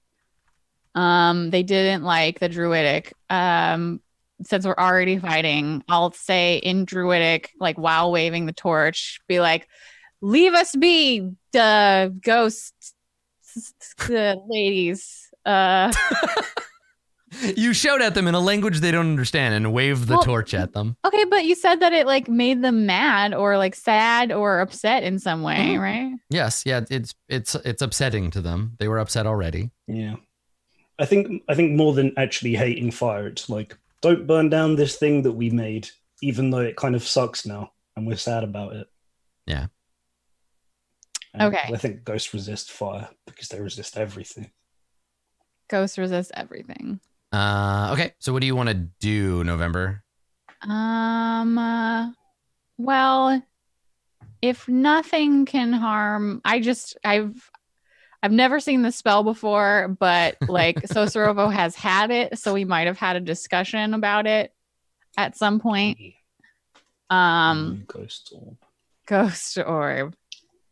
They didn't like the druidic. Since we're already fighting, I'll say in druidic, like while waving the torch, be like, "Leave us be, ghosts, ladies."
You shout at them in a language they don't understand and wave the
Well,
torch at them.
Okay, but you said that it like made them mad or like sad or upset in some way, right?
Yes, yeah, it's upsetting to them. They were upset already.
Yeah, I think more than actually hating fire, it's like, don't burn down this thing that we made, even though it kind of sucks now, and we're sad about it.
Yeah.
And
Okay.
I think ghosts resist fire because they resist everything.
Ghosts resist everything.
Okay, so what do you want to do, November?
Well, if nothing can harm, I've never seen the spell before, but like Sosorovo has had it, so we might have had a discussion about it at some point.
Ghost orb.
Ghost orb.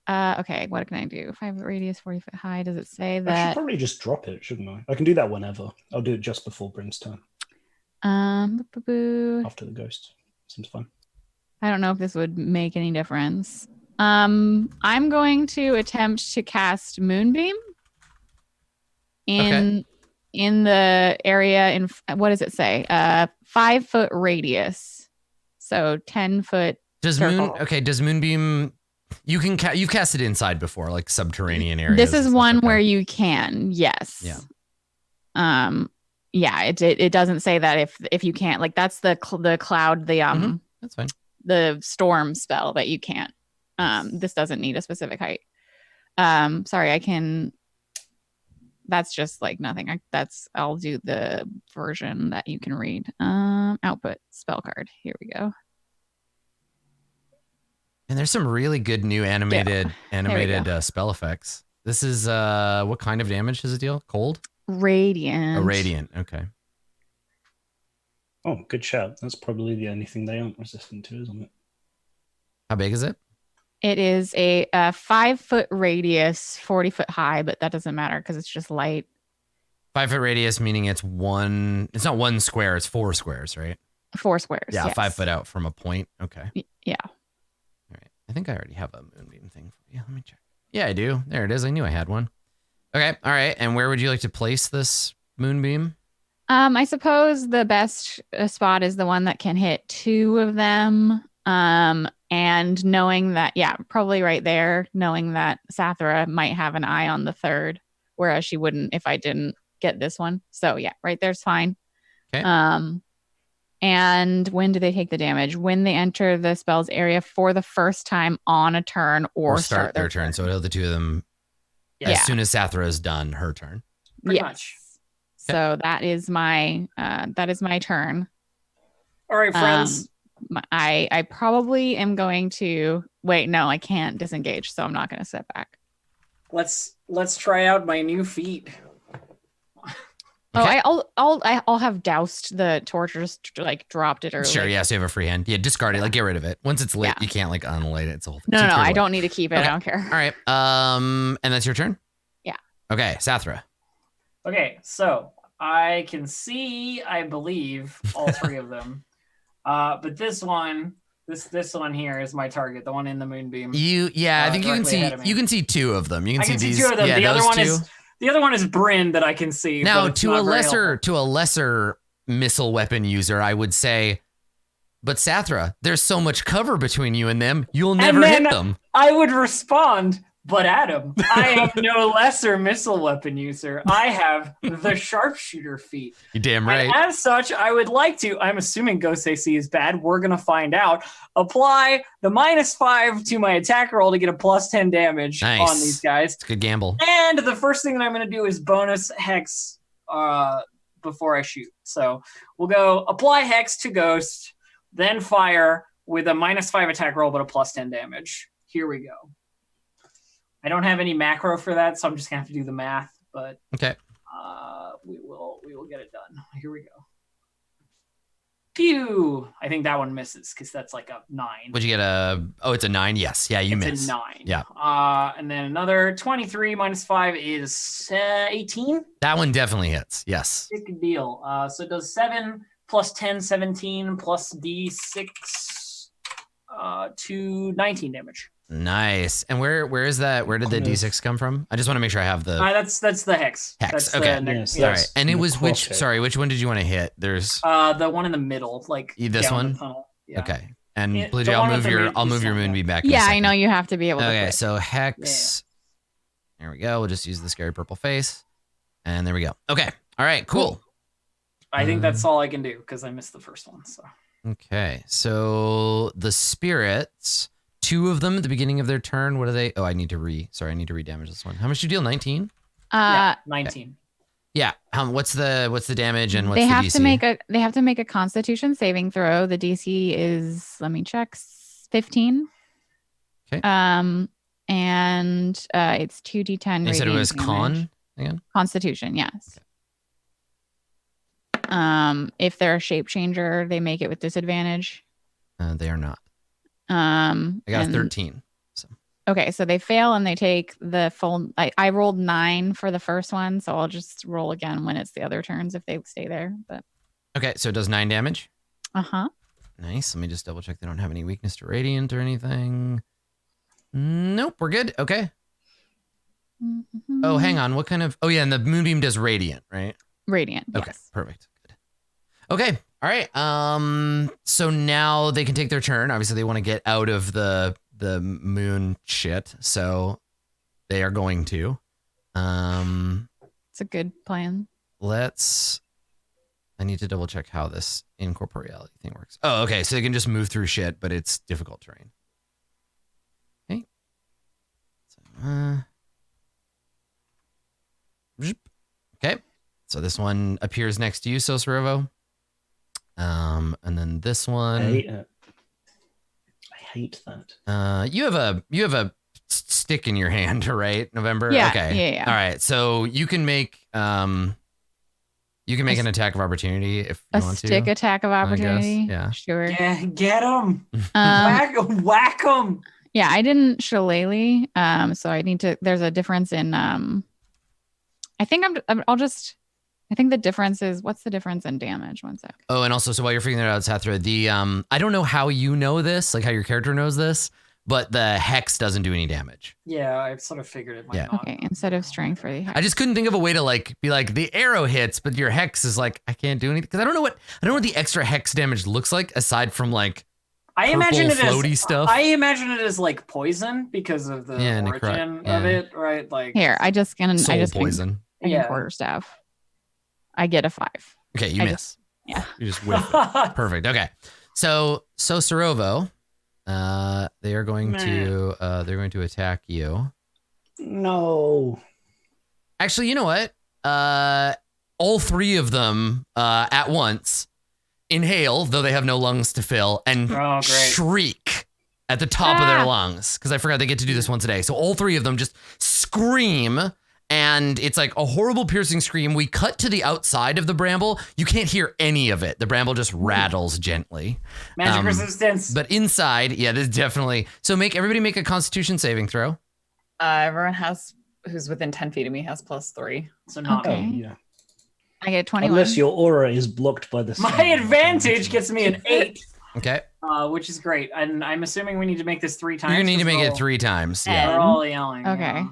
Okay, what can I do? 5 radius, 40 foot high. Does it say
I should
that?
probably just drop it, shouldn't I? I can do that whenever. I'll do it just before Bryn's turn,
Boo-boo-boo.
after the ghost. Seems fun.
I don't know if this would make any difference. I'm going to attempt to cast Moonbeam in the area in what does it say? 5 foot radius, so 10 foot.
Does
Circle.
does Moonbeam? You can you've cast it inside before, like subterranean areas.
This
and
is
stuff
one
like that.
where you can, yes.
Yeah.
Yeah. It doesn't say that if you can't, like that's the cloud,
That's fine.
the storm spell that you can't. This doesn't need a specific height. Sorry, I can. That's just like nothing. I'll do the version that you can read. Output spell card. Here we go.
And there's some really good new animated
go.
spell effects. This is what kind of damage does it deal? Cold?
Radiant.
A radiant. Okay.
Oh, good shout. That's probably the only thing they aren't resistant to, isn't it?
How big is it?
It is a 5-foot radius, 40-foot high, but that doesn't matter because it's just light.
5-foot radius, meaning it's not one square, it's 4 squares, right?
4 squares.
Yeah,
yes.
5 foot out from a point. Okay.
Yeah.
All right. I think I already have a moonbeam thing for you. Let me check. Yeah, I do. There it is. I knew I had one. Okay. All right. And where would you like to place this moonbeam?
I suppose the best spot is the one that can hit 2 of them. And knowing that, yeah, probably right there, knowing that Sathra might have an eye on the 3rd, whereas she wouldn't if I didn't get this one. So yeah, right there's fine.
Okay.
And when do they take the damage? When they enter the spell's area for the first time on a turn or
start their turn. So it'll the 2 of them as soon as Sathra is done, her turn.
Pretty much.
So that is my turn.
All right, friends.
I probably am going to wait. No, I can't disengage, so I'm not going to step back.
Let's try out my new feat.
Okay.
Oh, I'll have doused the torches, like dropped it early.
Sure, yeah, so you have a free hand. Yeah, discard it, like get rid of it. Once it's lit,
Yeah.
you can't like unlight it. It's a whole
No, I don't need to keep it.
Okay.
I don't care.
All right. And that's your turn?
Yeah.
Okay, Sathra.
Okay, so I can see, I believe, all 3 of them. But this one here is my target, the one in the moonbeam.
I think you can see 2 of them. You can see 2
of them.
Yeah,
the other one is Bryn that I can see.
Now,
but
to a lesser missile weapon user, I would say, but Sathra, there's so much cover between you and them, you'll never hit them.
I would respond, but Adam, I am no lesser missile weapon user. I have the sharpshooter feat.
You're damn right.
And as such, I would like to, I'm assuming Ghost AC is bad. We're going to find out. Apply the -5 to my attack roll to get a +10 damage on these guys.
It's a good gamble.
And the first thing that I'm going to do is bonus hex before I shoot. So we'll go apply hex to Ghost, then fire with a -5 attack roll, but a +10 damage. Here we go. I don't have any macro for that, so I'm just gonna have to do the math. But
okay,
we will get it done. Here we go. Pew! I think that one misses because that's like a 9.
Would you get it's a 9? Yes. Yeah, you miss.
It's a 9.
Yeah.
And then another 23 -5 is 18.
That one definitely hits. Yes.
Big deal. So it does 7 plus 10, 17 plus D6 to 19 damage.
Nice. And where is that? Where did the D6 come from? I just want to make sure I have the
that's the hex.
Hex.
That's
Okay.
Yes,
all right. And it was which one did you want to hit? There's
the one in the middle, like
this one?
Yeah.
Okay. And
Yeah,
Blue
the
Jay,
one
I'll
with
move
the
your
moon-
moonbeam back. In a
Yeah, I
second.
know you have to be able to.
Okay,
click.
so hex. There we go. We'll just use the scary purple face. And there we go. Okay. All right, cool.
I think that's all I can do because I missed the first one. So
okay. So the spirits, 2 of them at the beginning of their turn. What are they? Oh, I need to re-damage this one. How much do you deal? 19?
yeah, 19.
Yeah. What's the damage and what's
they
the
have
DC?
they have to make a Constitution saving throw. The DC is, let me check, 15.
Okay.
And it's 2d10.
You said it
radiant
was
damage.
con again?
Constitution, yes. If they're a shape changer, they make it with disadvantage.
They are not.
I
I got a 13.
Okay, so they fail and they take the full. I rolled 9 for the first one, so I'll just roll again when it's the other turns if they stay there. But
Okay, so it does 9 damage.
uh-huh.
Nice. Let me just double check they don't have any weakness to radiant or anything. Nope, we're good. Okay. Oh, hang on. What kind of? Oh, yeah, and the moonbeam does radiant, right?
Radiant.
Okay,
Yes.
perfect. Good. Okay. All right. So now they can take their turn. Obviously, they want to get out of the moon shit, so they are going to.
It's a good plan.
I need to double check how this incorporeality thing works. Oh, okay. So they can just move through shit, but it's difficult terrain. Okay. So, okay. So this one appears next to you, Sosorovo. And then this one.
I hate that.
You have a stick in your hand, right? November.
Yeah,
Okay.
yeah.
All right. So you can make an attack of opportunity if you
A
want
stick
to.
attack of opportunity.
yeah.
Sure.
Get him.
Um,
Whack him.
yeah, I didn't shillelagh. So I need to. There's a difference in. I think I think the difference is what's the difference in damage? One sec.
Oh, and also, so while you're figuring that out, Sathra, I don't know how you know this, like how your character knows this, but the hex doesn't do any damage.
Yeah, I sort of figured it might
Yeah.
not.
Okay, instead of strength for the
I just couldn't think of a way to like be like the arrow hits, but your hex is like I can't do anything because I don't know what the extra hex damage looks like aside from like
I imagine it
floaty
as
stuff.
I imagine it as like poison because of the origin of it, right? Like
Here, I just
poison.
I quarterstaff. I get a 5.
Okay, you miss.
Yeah.
You just whiff it. Perfect. Okay. So Sorovo, they're going to attack you.
No.
Actually, you know what? All 3 of them at once inhale, though they have no lungs to fill, and shriek at the top of their lungs because I forgot they get to do this once a day. So all 3 of them just scream. And it's like a horrible piercing scream. We cut to the outside of the bramble. You can't hear any of it. The bramble just rattles gently.
Magic resistance.
But inside, yeah, this definitely. So everybody make a Constitution saving throw.
Everyone who's within 10 feet of me has +3.
So not
Okay.
me.
Yeah.
I get 21.
Unless your aura is blocked by the sun.
My advantage gets me an 8.
Okay.
Which is great. And I'm assuming we need to make this 3 times.
You're going to need to make it 3 times.
We're
Yeah.
all yelling.
Okay.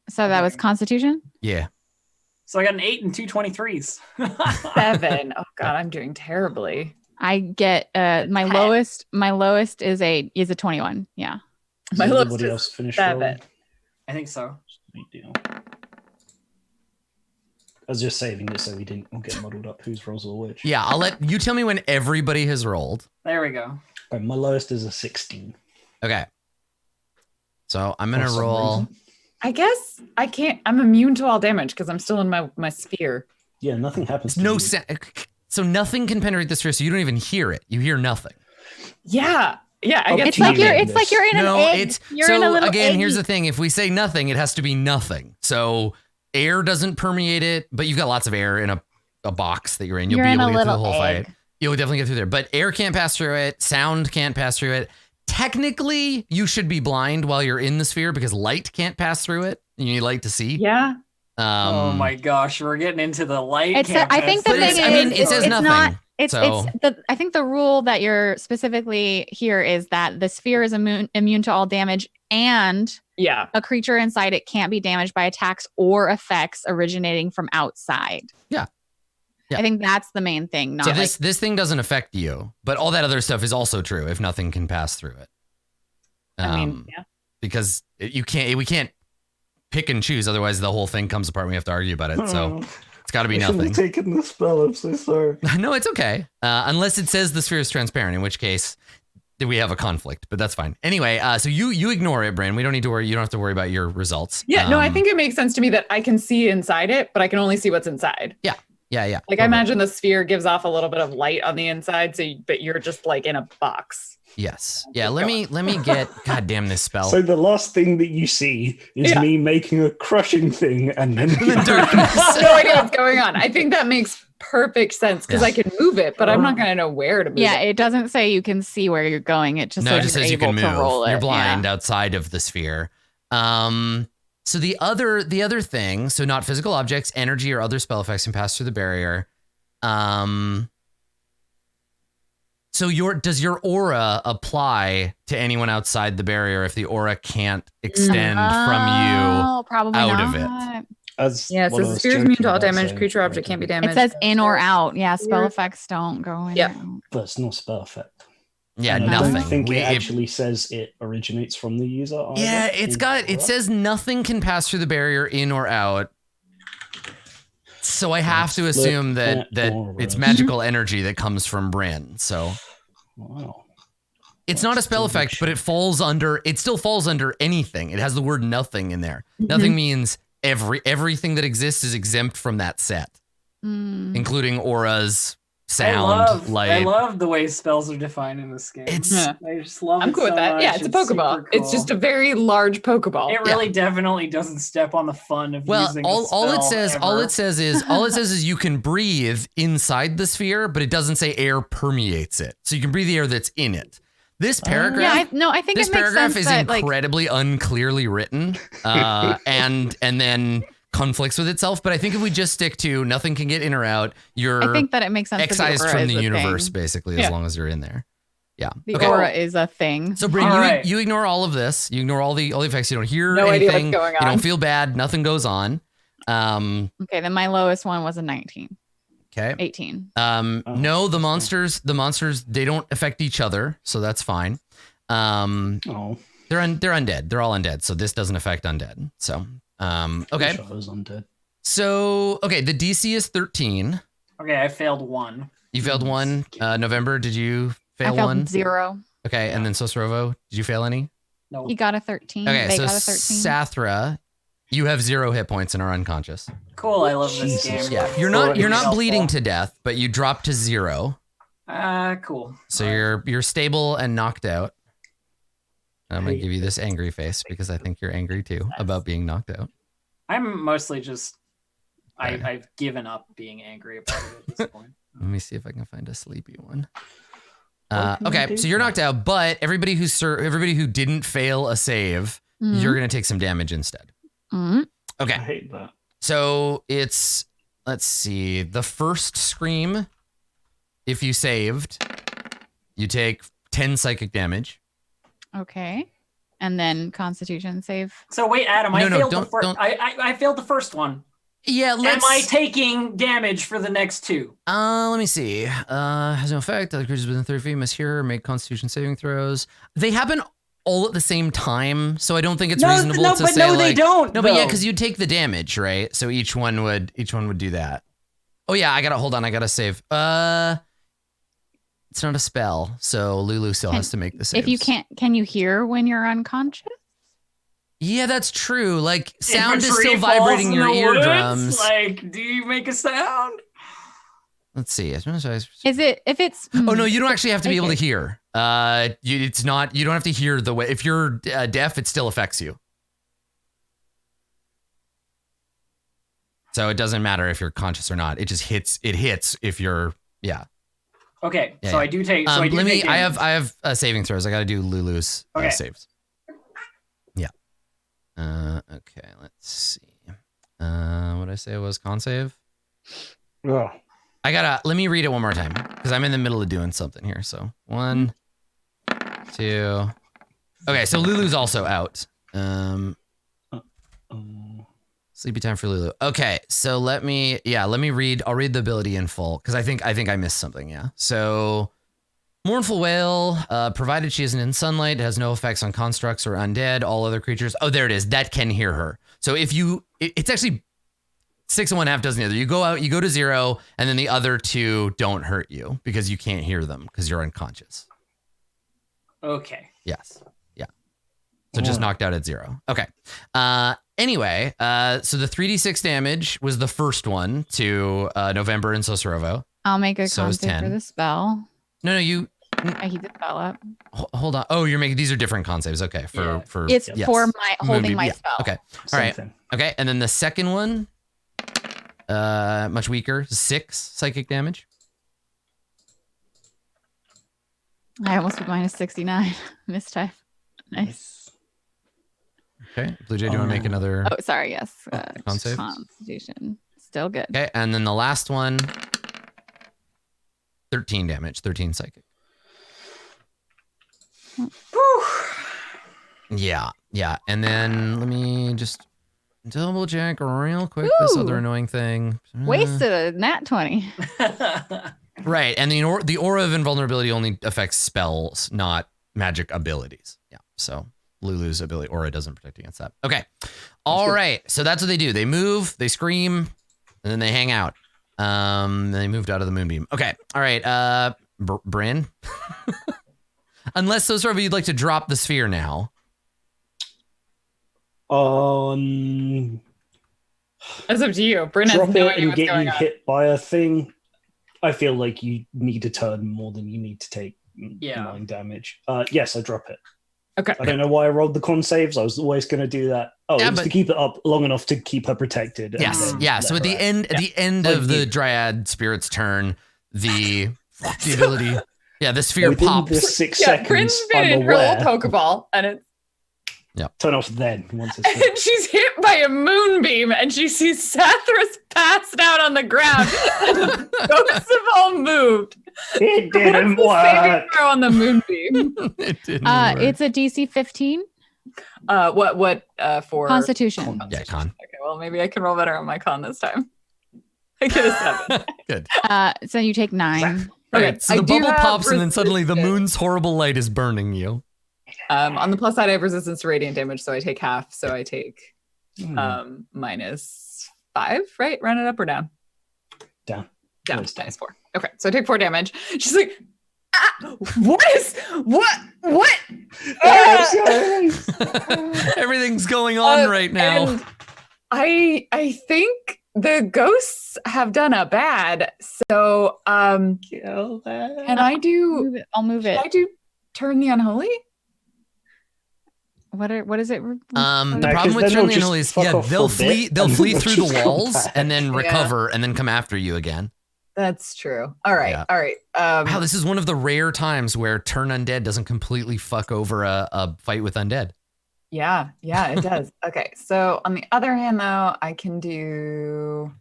So that was Constitution?
Yeah.
So I got an 8 and 2 23s.
7. Oh God, I'm doing terribly.
I get my lowest is a 21. Yeah.
My
Did
lowest
everybody
is
else finish
7.
rolling?
I think so.
Sweet deal. I was just saving it so we didn't all get muddled up whose rolls were which.
Yeah, I'll let you tell me when everybody has rolled.
There we go.
Right, my lowest is a 16.
Okay. So I'm going
For
to
some
roll.
reason.
I guess I can't. I'm immune to all damage because I'm still in my sphere.
Yeah, nothing happens to
No
you.
So nothing can penetrate the sphere, so you don't even hear it. You hear nothing.
Yeah. Yeah. I
Oh,
get
It's
to
like
you
you're
in
it's like
this.
you're in
No,
an egg.
it's
You're
so
in a little
again.
egg.
Here's the thing: if we say nothing, it has to be nothing. So air doesn't permeate it, but you've got lots of air in a box that you're in. You'll
You're
be
in
able
a
to get through the
little
whole
egg.
fight. You'll definitely get through there, but air can't pass through it. Sound can't pass through it. Technically, you should be blind while you're in the sphere because light can't pass through it. You need light to see.
Yeah.
Oh my gosh, we're getting into the light.
It's I think the
But
thing
it's-
is,
I mean, it says
it's
nothing,
not. It's
so-
I think the rule that you're specifically here is that the sphere is immune to all damage, and
Yeah.
a creature inside it can't be damaged by attacks or effects originating from outside.
Yeah.
I think that's the main thing. Not
So
like
this thing doesn't affect you, but all that other stuff is also true if nothing can pass through it.
I mean, yeah.
Because we can't pick and choose, otherwise the whole thing comes apart and we have to argue about it. So it's got to be
I shouldn't
nothing.
have taken the spell. I'm so sorry.
No, it's okay. Unless it says the sphere is transparent, in which case we have a conflict, but that's fine. Anyway, so you ignore it, Bryn. We don't need to worry. You don't have to worry about your results.
Yeah. No, I think it makes sense to me that I can see inside it, but I can only see what's inside.
Yeah.
Like I imagine the sphere gives off a little bit of light on the inside, but you're just like in a box.
Yes. Yeah. Let me get. God damn this spell.
So the last thing that you see is me making a crushing thing and then
Darkness.
I have no idea what's going on. I think that makes perfect sense because I can move it, but I'm not going to know where to move
yeah,
it.
it doesn't say you can see where you're going. It just
No, it
says
just
you're
says you
able
can
to
move.
roll it.
You're blind
Yeah.
outside of the sphere. So the other thing, so not physical objects, energy or other spell effects can pass through the barrier. So does your aura apply to anyone outside the barrier if the aura can't extend from
probably
out
not.
of it?
As
Yeah, it
what I
says
was
spheres immune
joking
to all
about
damage.
saying,
Creature object can't be damaged.
It says in or out. Yeah, spell
Weird.
effects don't go in.
Yep.
or out.
but it's not spell effect.
Yeah,
And
nothing.
I don't think
We-
it actually says it originates from the user. Either.
Yeah, it says nothing can pass through the barrier in or out. So I have to
Let's
assume
flip
that
that aura.
it's magical energy that comes from Bryn. So
Wow.
it's not a spell effect, but it still falls under anything. It has the word nothing in there. Nothing means everything that exists is exempt from that set,
Mm.
including auras, sound,
I
light.
love the way spells are defined in this game.
It's
Yeah.
I just love
I'm
it
cool with
so
that.
much.
Yeah, it's a Pokeball.
super
It's
cool.
just a very large Pokeball.
It really definitely doesn't step on the fun of
well,
using
all it says
ever.
is you can breathe inside the sphere, but it doesn't say air permeates it. So you can breathe the air that's in it. This paragraph,
I think
this
it makes
paragraph
sense
is
that,
incredibly unclearly written, and then conflicts with itself. But I think if we just stick to nothing can get in or out, you're
I think that it makes sense.
excised
that
from
aura
the
is a
universe,
thing.
basically,
Yeah.
as long as you're in there. Yeah.
The
Okay.
aura is a thing.
So Bryn,
All right.
you ignore all of this. You ignore all the effects. You don't hear
No idea
anything.
what's going
You
on.
don't feel bad. Nothing goes on.
Okay, then my lowest one was a 19,
Okay.
18.
No, the monsters, they don't affect each other, so that's fine.
Oh,
They're undead. They're all undead, so this doesn't affect undead. So, okay.
wish I was undead.
So, okay, the DC is 13.
Okay, I failed one.
You failed one. November, did you
I
fail
felt
one?
0.
Okay, and then Sosrovo, did you fail any?
No.
He got a 13.
Okay,
They
so
got a 13.
Sathra, you have 0 hit points and are unconscious.
Cool, I love this
Jesus.
game.
Yeah, you're not bleeding to death, but you dropped to 0.
Cool.
So you're stable and knocked out. I'm gonna give you this angry face because I think you're angry too about being knocked out.
I'm mostly just
Okay.
I've given up being angry about it at this point.
Let me see if I can find a sleepy one.
What can I
Okay,
do?
so you're knocked out, but everybody who didn't fail a save,
Mhm.
you're gonna take some damage instead.
Mhm.
I
Okay,
hate that.
so let's see, the first scream. If you saved, you take 10 psychic damage.
Okay. And then Constitution save.
So wait, Adam,
No,
I failed the
don't-
first.
don't-
I failed the first one.
Yeah,
Am I taking damage for the next two?
let me see. Has no effect. Other creatures within 30 feet must hear or make Constitution saving throws. They happen all at the same time, so I don't think it's reasonable to say
they
like,
don't.
no, but yeah,
though.
because you take the damage, right? So each one would do that. Oh yeah, I gotta save. It's not a spell, so Lulu still has to make the save.
If you can you hear when you're unconscious?
Yeah, that's true. Like sound
If a
is
tree
still
falls
vibrating
in
your
the woods,
eardrums.
like, do you make a sound?
Let's see.
Is it if it's
Oh no, you don't actually have to be able to
Okay.
hear. It's not. You don't have to hear the way. If you're deaf, it still affects you. So it doesn't matter if you're conscious or not. It just hits. It hits if you're. Yeah.
Okay,
Yeah,
so
yeah.
I do take. So I do
Let me.
take
I
damage.
have saving throws. I got to do Lulu's
Okay.
saves. Yeah. Okay. Let's see. What did I say it was con save?
Ugh.
Let me read it one more time because I'm in the middle of doing something here. So 1, 2. Okay, so Lulu's also out. Sleepy time for Lulu. Okay, so let me read. I'll read the ability in full because I think I missed something. Yeah. So Mournful Wail, provided she isn't in sunlight, it has no effects on constructs or undead. All other creatures. Oh, there it is. That can hear her. So if it's actually 6 and 1/2 dozen the other. You go out, you go to 0, and then the other 2 don't hurt you because you can't hear them because you're unconscious.
Okay.
Yes. Yeah. So just knocked out at 0. Okay. Anyway, so the 3d6 damage was the first one to November and Sosrovo.
I'll make a
So is
con save
10.
for the spell.
No, you
I keep the spell up.
hold on. Oh, you're making these are different con saves. Okay.
Yeah.
For
It's
yes.
for my holding my
Yeah.
spell.
Okay.
Same
right.
thing.
Okay. And then the second one, much weaker, 6 psychic damage.
I almost put minus 69 this time. Nice.
Okay. Blue Jay, do you want to make another?
Oh, sorry. Yes.
Con save?
Constitution. Still good.
Okay, and then the last one, 13 damage, 13 psychic.
Whew.
Yeah. And then let me just double check real quick this
Ooh.
other annoying thing.
Wasted a nat 20.
Right, and the aura of invulnerability only affects spells, not magic abilities. Yeah, so Lulu's ability aura doesn't protect against that. Okay, all right. So that's what they do. They move, they scream, and then they hang out. They moved out of the moonbeam. Okay, all right. Bryn, unless those of you'd like to drop the sphere now.
That's up to you. Bryn has
Drop
no
it
idea
and
what's
get
going
you
on.
hit by a thing. I feel like you need to turn more than you need to take
Yeah.
9 damage. Yes, I drop it.
Okay.
I don't know why I rolled the con saves. I was always going to do that. Oh,
Yeah,
it was
but-
to keep it up long enough to keep her protected. and
Yes,
then
yeah.
let
So at
her
the
out.
end, at the end
Like
of the
you.
Dryad Spirit's turn, the ability, the sphere
Within
pops.
the 6
Yeah,
seconds,
Bryn's been
I'm
in her little
aware.
Pokeball, and it's
Turn off then once it's
and
finished.
she's hit by a moonbeam, and she sees Sathras passed out on the ground. Ghosts have all moved.
It didn't
What's the saving
work.
throw on the moonbeam?
It didn't work.
It's a DC 15
What for
Constitution.
Yeah, con.
Okay, well maybe I can roll better on my con this time. I get a 7.
Good.
So you take 9.
Right.
Okay,
So
I
the
do
bubble
have
pops, and then suddenly the
resistance.
moon's horrible light is burning you.
On the plus side, I have resistance to radiant damage, so I take half. So I take
Hmm.
-5, right? Round it up or down?
Down.
Down.
It's down.
-4. Okay, so I take 4 damage. She's like, what?
Everything's going on right now.
And I think the ghosts have done a bad. So
Kill that.
can I do?
I'll move
Can
it.
I do turn the unholy?
What is it?
The
No,
problem
'cause
with
then
Turn the
they'll just
Unholy is,
fuck off
they'll
for a bit,
flee. They'll
and
flee
then
through
just
the
come
walls
back.
and then
Yeah.
recover and then come after you again.
That's true. All right.
Yeah.
All right.
Wow, this is one of the rare times where Turn Undead doesn't completely fuck over a fight with undead.
Yeah, it does. Okay, so on the other hand, though, I can do.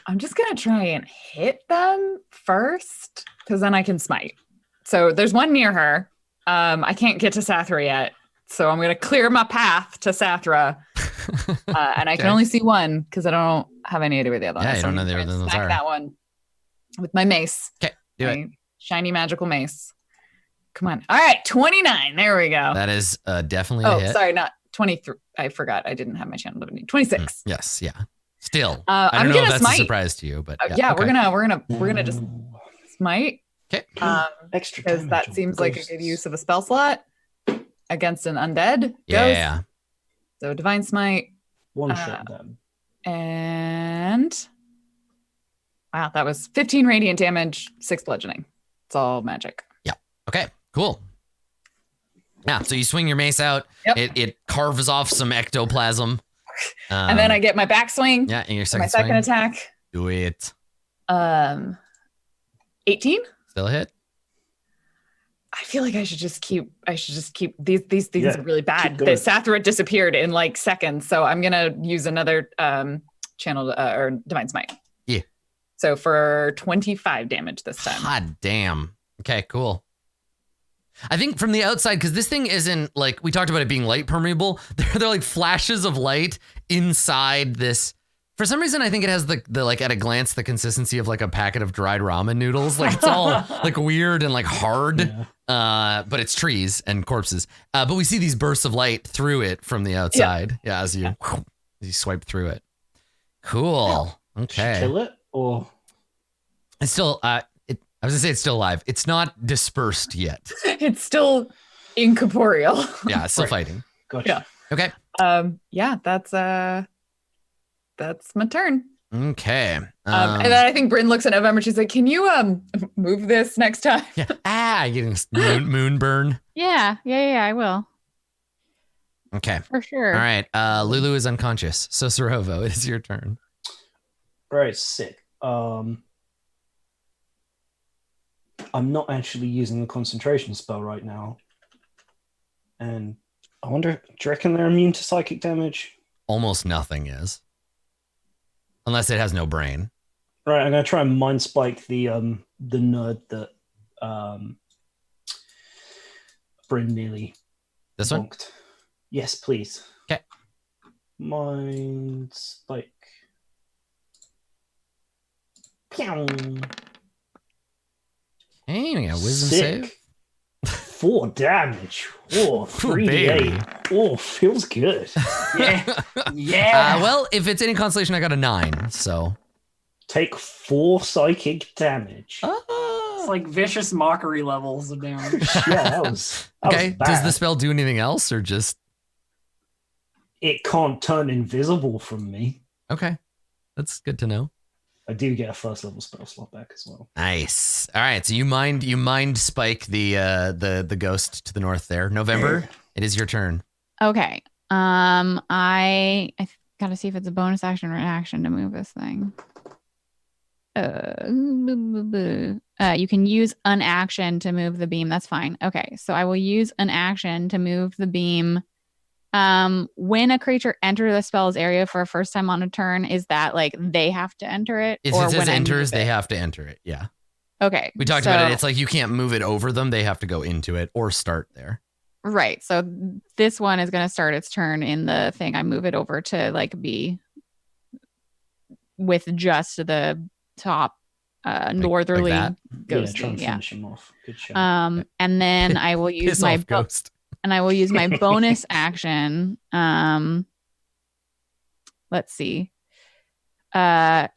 I'm just gonna try and hit them first, because then I can smite. So there's one near her. I can't get to Sathra yet, so I'm gonna clear my path to Sathra, and I can
Okay.
only see one because I don't have any idea where the other one
Yeah,
is.
you
So
don't
I'm
know
gonna
the
try
other
and
ones
smack
are.
that one with my mace.
Okay, do it.
My shiny magical mace. Come on. All right, 29. There we go.
That is definitely a
Oh,
hit.
sorry, not 23. I forgot. I didn't have my channel divinity. 26.
Yes, yeah. Still, I
I'm
don't know if
gonna
that's a
smite.
surprise to you, but
Yeah,
okay.
we're gonna just smite.
Okay.
Extra
Because
damage
that
on
seems like a
ghosts.
good use of a spell slot against an undead
Yeah,
ghost. So divine smite
One shot them.
and wow, that was 15 radiant damage, 6 bludgeoning. It's all magic.
Okay, cool. Yeah, so you swing your mace out.
Yep.
It carves off some ectoplasm.
And then I get my backswing.
yeah, and your
For my
second
second
swing.
attack.
Do it.
18.
Still a hit.
I feel like I should just keep these things
Yeah,
are really bad.
keep
The
going.
Sathra disappeared in like seconds, so I'm gonna use another channel or divine smite.
Yeah.
So for 25 damage this time.
God damn. Okay, cool. I think from the outside, because this thing isn't like, we talked about it being light permeable. They're like flashes of light inside this. For some reason, I think it has the like at a glance the consistency of like a packet of dried ramen noodles. Like it's all like weird and like hard.
Yeah.
But it's trees and corpses. But we see these bursts of light through it from the outside. Yeah, as you swipe through it. Cool. Okay.
Kill it or
It's still. I was gonna say it's still alive. It's not dispersed yet.
It's still incorporeal.
Yeah, it's still
Right.
fighting.
gotcha.
Okay.
Yeah, that's my turn.
Okay.
And then I think Bryn looks at November. She's like, "Can you move this next time?"
yeah. You're getting moon burn.
Yeah, I will.
Okay.
For sure.
All right. Lulu is unconscious. So Sorovo, it is your turn.
Right, sick. I'm not actually using the concentration spell right now. And I wonder, do you reckon they're immune to psychic damage?
Almost nothing is, unless it has no brain.
Right, I'm gonna try and mind spike the nerd that Bryn nearly
This one.
bonked. Yes, please.
'Kay.
Mind spike. Pew.
Hey, we got a wisdom
Sick.
save.
4 damage. Oh,
baby.
3d8. Oh, feels good.
Yeah. Yeah.
Well, if it's any consolation, I got a 9. So.
Take 4 psychic damage.
It's like vicious mockery levels of damage.
Yeah, that was
Okay.
bad.
Does the spell do anything else, or just
It can't turn invisible from me.
okay? That's good to know.
I do get a first level spell slot back as well.
Nice. All right, so you mind Spike the ghost to the north there. November, it is your turn.
Okay. Gotta see if it's a bonus action or an action to move this thing. You can use an action to move the beam. That's fine. Okay, so I will use an action to move the beam. When a creature enters the spell's area for a first time on a turn, is that like they have to enter it?
If it says enters, they have to enter it. Yeah.
Okay.
We talked about it. It's like you can't move it over them. They have to go into it or start there.
Right. So this one is going to start its turn in the thing. I move it over to like be with just the top northerly
like
ghosty.
Try and
Yeah.
finish him off. Good shot.
And then I will use
Piss
my
off, ghost.
and I will use my bonus action. Let's see. To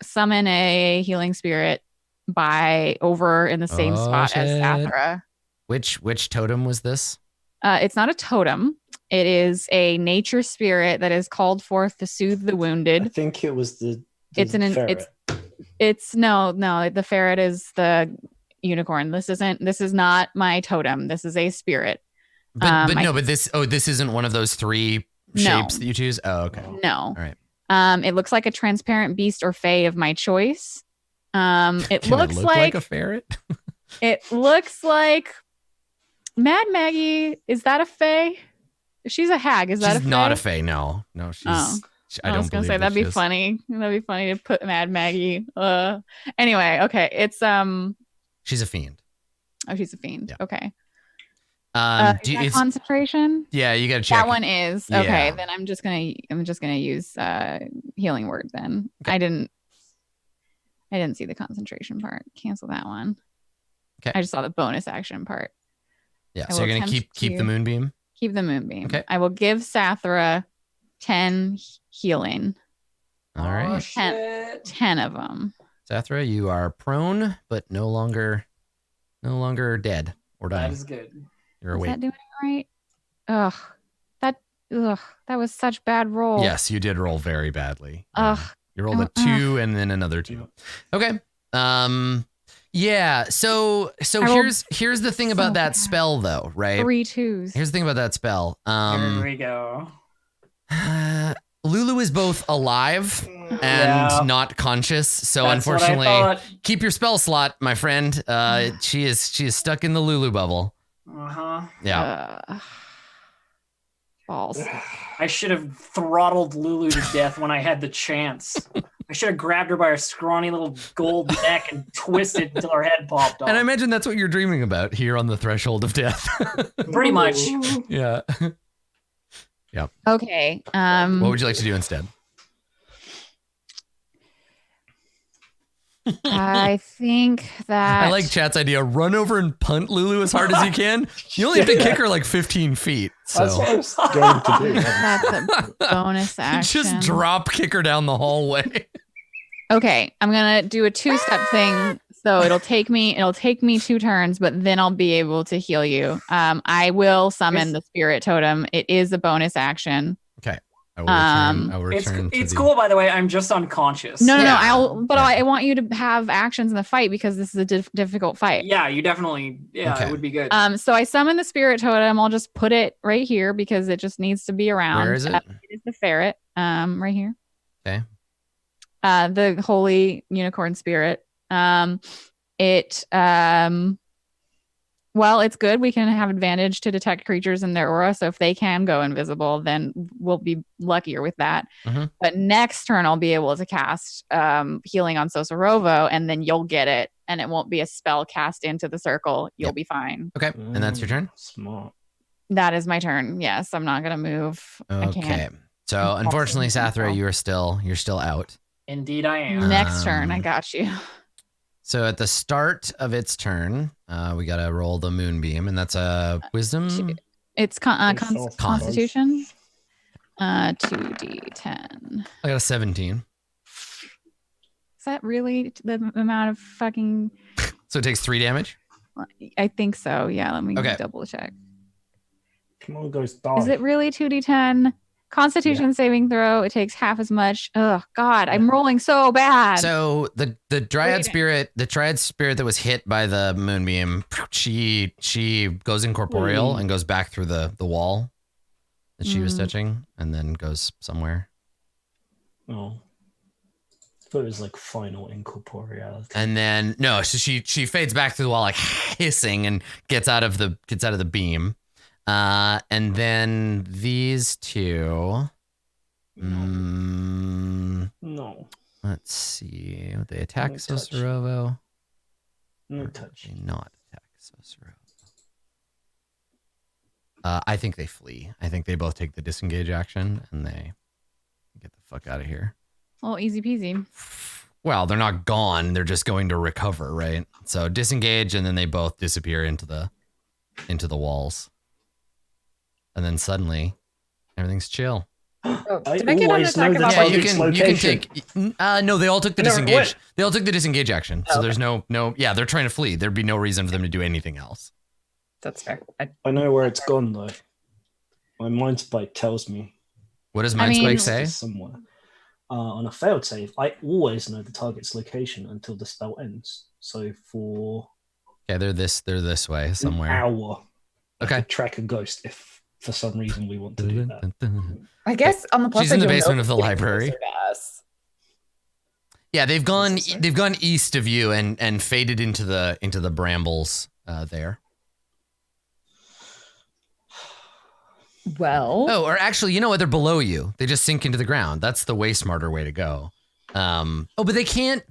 summon a healing spirit over in the same spot as
shit.
Sathra.
Which totem was this?
It's not a totem. It is a nature spirit that is called forth to soothe the
I
wounded.
think it was the
It's no. The ferret is the unicorn. This is not my totem. This is a spirit.
But this isn't one of those three shapes that you choose. Oh, okay.
No.
All right.
It looks like a transparent beast or fae of my choice. It
Can
looks
it look
like
a ferret.
it looks like Mad Maggie. Is that a fae? She's a hag. Is that
She's
a fae?
not a fae. No, she's.
Oh.
I
was gonna say that'd be funny. That'd be funny to put Mad Maggie. Anyway, okay. It's
She's a fiend.
Oh, she's a fiend.
Yeah.
Okay.
Do
is that concentration?
Yeah, you gotta check.
That one is okay.
Yeah.
Then I'm just gonna use healing word. Then
Okay.
I didn't see the concentration part. Cancel that one.
Okay.
I just saw the bonus action part.
Yeah.
I
So
will
you're gonna
attempt
keep
to-
the moonbeam.
Keep the moonbeam.
Okay.
I will give Sathra 10 healing.
All right.
Oh, shit.
10 of them.
Sathra, you are prone, but no longer dead or
That
dying.
is good.
You're
Is
awake.
that doing it right? That was such bad roll.
Yes, you did roll very badly.
Ugh.
You rolled a 2 and then another 2. Okay. Yeah. So here's the thing about that spell though, right?
3 2s.
Here's the thing about that spell.
Here we go.
Lulu is both alive and
Yeah.
not conscious. So
That's what I
unfortunately,
thought.
keep your spell slot, my friend. She is stuck in the Lulu bubble.
Uh-huh.
Yeah.
Balls.
I should have throttled Lulu to death when I had the chance. I should have grabbed her by her scrawny little gold neck and twisted until her head popped off.
And I imagine that's what you're dreaming about here on the threshold of death.
Pretty much.
Yeah.
Okay.
What would you like to do instead?
I think that
I like Chat's idea. Run over and punt Lulu as hard as you can. You only have to kick her like 15 feet.
That's
So
what I was going to do.
that's a bonus action.
just drop kick her down the hallway.
Okay, I'm gonna do a 2-step thing. So it'll take me 2 turns, but then I'll be able to heal you. I will summon the spirit totem. It is a bonus action.
Okay. I will return
It's
to
cool, by the way. I'm just unconscious.
No,
Yeah.
I want you to have actions in the fight because this is a difficult fight.
Yeah, you definitely. Yeah,
Okay.
it would be good.
So I summon the spirit totem. I'll just put it right here because it just needs to be around.
Where is it?
It is the ferret. Right here.
Okay.
The holy unicorn spirit. Well, it's good. We can have advantage to detect creatures in their aura. So if they can go invisible, then we'll be luckier with that.
Mhm.
But next turn, I'll be able to cast healing on Sosorovo, and then you'll get it. And it won't be a spell cast into the circle. You'll
Yep.
be fine.
Okay. And that's your turn?
Smart.
That is my turn. Yes, I'm not going to move. I
Okay.
can't.
So unfortunately, Sathra, you're still out.
Indeed, I am.
Next turn, I
Um,
got you.
So at the start of its turn, we got to roll the moonbeam, and that's a wisdom.
It's
Constitution.
Constitution. 2d10.
I got a 17.
Is that really the amount of fucking?
So it takes 3 damage.
I think so. Yeah, let me
Okay.
double check.
Come on, guys, die.
Is it really 2d10? Constitution saving throw. It takes half as much. Oh God, I'm rolling so bad.
So the triad spirit that was hit by the moonbeam, she goes incorporeal and goes back through the wall that she was touching, and then goes somewhere.
Oh, I thought it was like final incorporeality.
And then no, so she fades back through the wall like hissing and gets out of the beam. And then these two.
No.
Let's see. Would they attack
No touch.
Sosorovo?
No
Or
touch.
would they not attack Sosorovo? I think they flee. I think they both take the disengage action and they get the fuck out of here.
Oh, easy peasy.
Well, they're not gone. They're just going to recover, right? So disengage, and then they both disappear into the walls. And then suddenly, everything's chill.
Oh,
I
did I get an
always
attack
know
of
the
Yeah, you
target's
can
location.
take. No, they all took the
No,
disengage.
what?
They all took the disengage action. So
Okay.
there's no. Yeah, they're trying to flee. There'd be no reason for them to do anything else.
That's fair.
I know where it's gone though. My mind spike tells me
What does
I mean-
Mindspike
it's
say?
somewhere. On a failed save, I always know the target's location until the spell ends. So for
Okay, they're this way
an
somewhere.
hour, I
Okay.
could track a ghost if for some reason we want to do that.
I guess on the plus
She's
side,
in the
you'll know
basement of the
it's getting
library.
closer to us.
Yeah, they've gone.
What's that?
They've gone east of you and faded into the brambles there.
Well,
Oh, or actually, you know what? They're below you. They just sink into the ground. That's the way smarter way to go. But they can't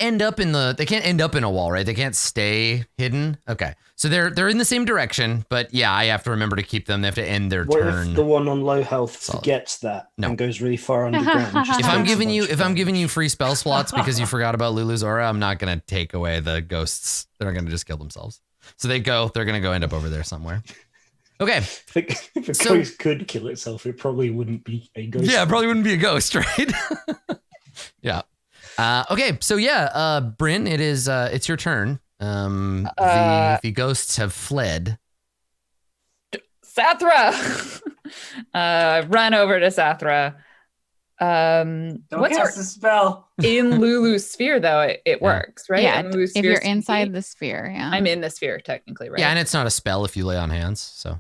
end up in a wall, right? They can't stay hidden. Okay, so they're in the same direction, but yeah, I have to remember to keep them. They have to end their
What
turn.
if the one on low health
Solid.
forgets that
No.
and goes really far underground? just
If I'm
takes a
giving you
bunch of damage?
free spell slots because you forgot about Lulu's aura, I'm not gonna take away the ghosts. They're gonna just kill themselves. So they're gonna go end up over there somewhere. Okay.
If a
So-
ghost could kill itself, it probably wouldn't be a ghost.
Yeah, it probably wouldn't be a ghost, right? Yeah. Okay, so yeah, Bryn, it's your turn. The ghosts have fled.
Sathra. Run over to Sathra.
Don't
What's
cast the spell.
in Lulu's sphere though? It works, right?
Yeah,
In Lulu's
if you're
sphere,
inside the sphere, yeah.
I'm in the sphere technically, right?
Yeah, and it's not a spell if you lay on hands. So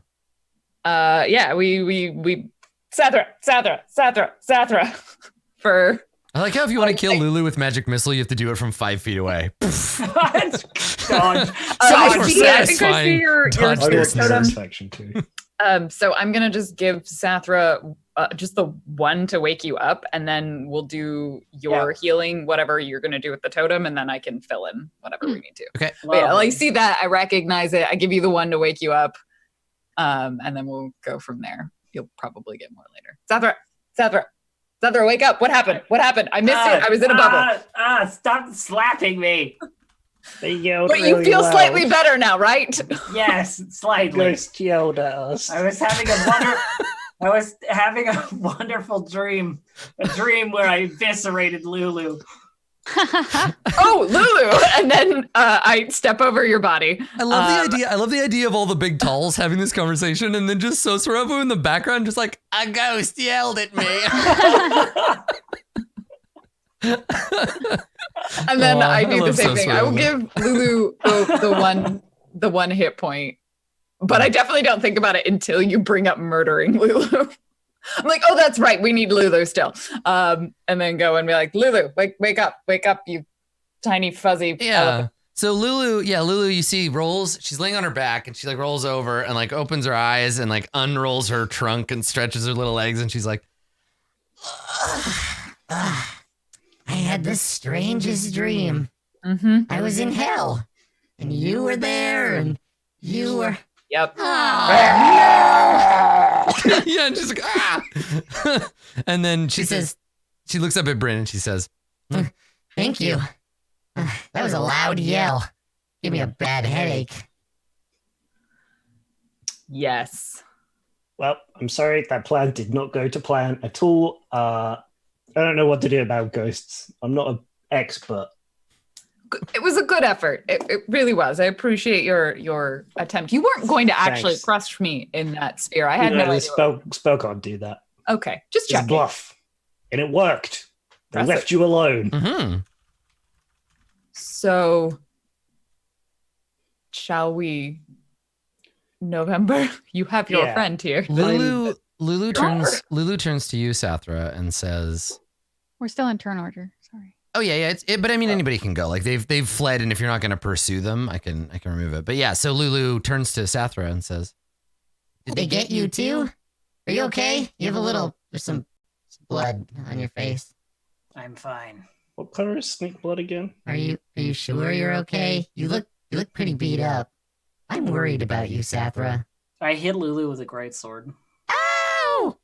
yeah, we Sathra for
I like how if you want to kill Lulu with magic missile, you have to do it from 5 feet away.
Dodge.
So much more
gee, I think I see
satisfying.
your
Dodge
I want
spirit
this.
totem.
satisfaction too.
So I'm gonna just give Sathra just the one to wake you up, and then we'll do your healing, whatever you're gonna do with the totem, and then I can fill in whatever we need to.
Okay.
But yeah, like see that, I recognize it. I give you the one to wake you up, and then we'll go from there. You'll probably get more later. Sathra, wake up! What happened? I missed it. I was in a bubble.
Stop slapping me.
They yelled
But you
really
feel
loud.
slightly better now, right?
Yes, slightly.
Ghost yelled at us.
I was having a wonderful dream. A dream where I eviscerated Lulu.
Oh, Lulu! And then I step over your body.
I love the idea. I love the idea of all the big talls having this conversation, and then just Sosorovo in the background, just like a ghost yelled at me.
And then
Aw,
I do the
love
same thing. I will
Sosorovo.
give Lulu the one hit point, but I definitely don't think about it until you bring up murdering Lulu. I'm like, oh, that's right. We need Lulu still. And then go and be like, Lulu, wake up, you tiny fuzzy.
Yeah. So Lulu, you see rolls. She's laying on her back, and she like rolls over and like opens her eyes and like unrolls her trunk and stretches her little legs, and she's like,
I had the strangest dream.
Mm-hmm.
I was in hell, and you were there, and you were.
Yep.
yeah, and she's like, ah. And then she says, she looks up at Bryn and she says,
Thank you. That was a loud yell. Give me a bad headache.
Yes.
Well, I'm sorry, that plan did not go to plan at all. I don't know what to do about ghosts. I'm not an expert.
It was a good effort. It really was. I appreciate your attempt. You weren't going to actually
Thanks.
crush me in that sphere. I had
You know,
no
the
idea.
spell can't do that.
Okay, just
It's a
checking.
bluff. And it worked. They
Impressive.
left you alone.
Mm-hmm.
So, shall we? November, you have your
Yeah.
friend here.
Lulu turns to you, Sathra, and says,
We're still in turn order. Sorry.
"Oh yeah. But I mean, anybody can go. Like they've fled, and if you're not going to pursue them, I can remove it. But yeah, so Lulu turns to Sathra and says,
Did they get you too? Are you okay? You have there's some blood on your face.
I'm fine.
What color is snake blood again?
Are you sure you're okay? You look pretty beat up. I'm worried about you, Sathra.
I hit Lulu with a great sword.
Ow!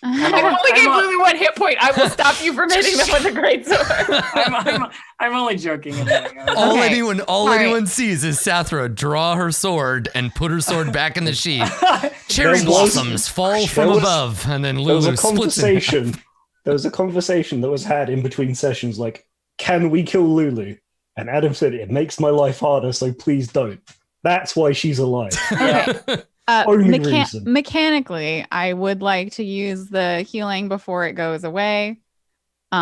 I only gave Lily 1 hit point. I will stop you from hitting them with a great sword.
I'm only joking.
All
Okay.
anyone sees is Sathra draw her sword and put her sword back in the sheath. Cherry
There was-
blossoms fall from
there was-
above, and then
There was
Lulu
a
splits in half.
conversation. There was a conversation that was had in between sessions, like, can we kill Lulu? And Adam said, it makes my life harder, so please don't. That's why she's alive.
Okay.
Only reason.
Mechanically, I would like to use the healing before it goes away. So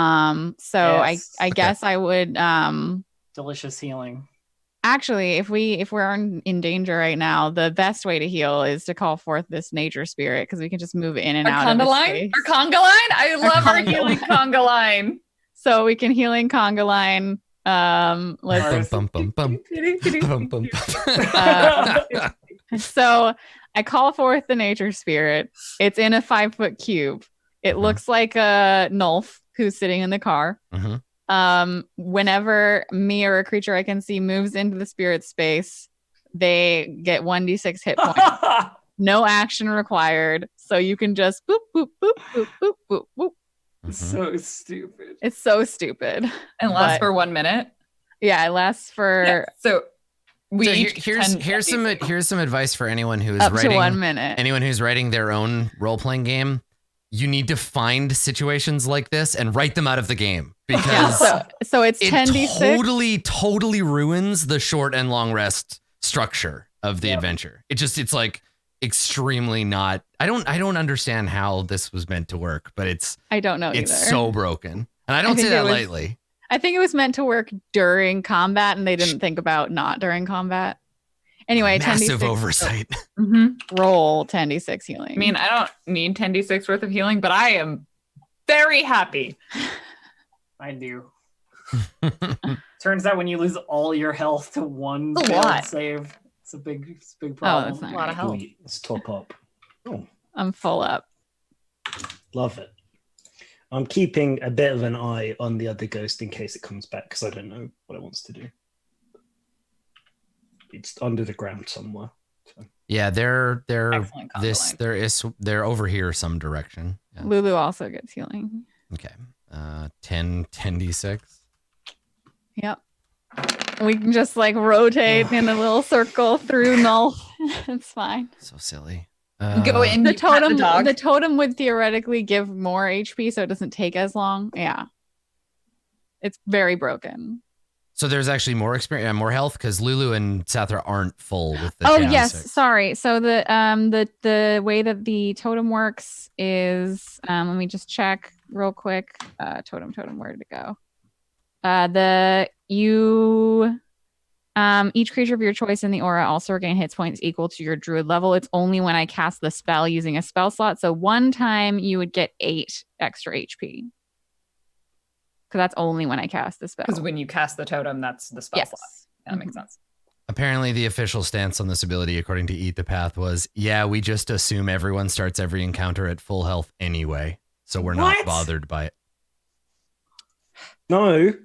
Yes.
I guess I would
Delicious healing.
actually, if we're in danger right now, the best way to heal is to call forth this nature spirit because we can just move in and
Our
out of
conga
the
line?
space.
Our conga line? I love our
conga
healing
line.
conga line.
So we can healing conga line. Let's
Bum, bum, bum, bum, bum, bum.
So I call forth the nature spirit. It's in a 5-foot cube. It looks like a Nulf who's sitting in the car.
Mhm.
Whenever me or a creature I can see moves into the spirit space, they get 1d6 hit points. No action required. So you can just boop, boop, boop, boop, boop, boop, boop.
Mhm.
So stupid.
It's so stupid.
And lasts
But-
for 1 minute.
Yeah, it lasts for
Yeah, so we
So
each
here's some advice for anyone who is
up to
writing
1 minute.
anyone who's writing their own role-playing game. You need to find situations like this and write them out of the game
Yeah,
because
so it's
it
10d6.
totally ruins the short and long rest structure of the
Yep.
adventure. It's like extremely not. I don't understand how this was meant to work, but it's
I don't know
it's
either.
so broken, and I don't
think
say that
it was-
lightly.
I think it was meant to work during combat, and they didn't think about not during combat. Anyway,
Massive
10d6
oversight.
roll 10d6 healing.
I mean, I don't need 10d6 worth of healing, but I am very happy.
I do. Turns out when you lose all your health to one
It's a
failed
lot.
save, it's a big
oh,
problem.
that's not
A lot of
right.
health.
Wait, let's top up. Oh,
I'm full up.
love it. I'm keeping a bit of an eye on the other ghost in case it comes back because I don't know what it wants to do. It's under the ground somewhere.
Yeah, they're
Excellent conga line.
they're over here some direction. Yeah.
Lulu also gets healing.
Okay. 10d6.
Yep. We can just like rotate in a little circle through null. It's fine.
So silly.
Go in.
The
you pet
totem,
dog.
the totem would theoretically give more HP, so it doesn't take as long. Yeah. It's very broken.
So there's actually more experience, more health because Lulu and Sathra aren't full with the.
Oh
10d6.
yes, sorry. So the way that the totem works is let me just check real quick. Totem, where did it go? Each creature of your choice in the aura also regain hit points equal to your druid level. It's only when I cast the spell using a spell slot. So one time you would get 8 extra HP. Because that's only when I cast the spell.
Because when you cast the totem, that's the spell
Yes.
slot. That makes sense.
Apparently, the official stance on this ability, according to Eat the Path, was yeah, we just assume everyone starts every encounter at full health anyway, so we're not
What?
bothered by it.
No,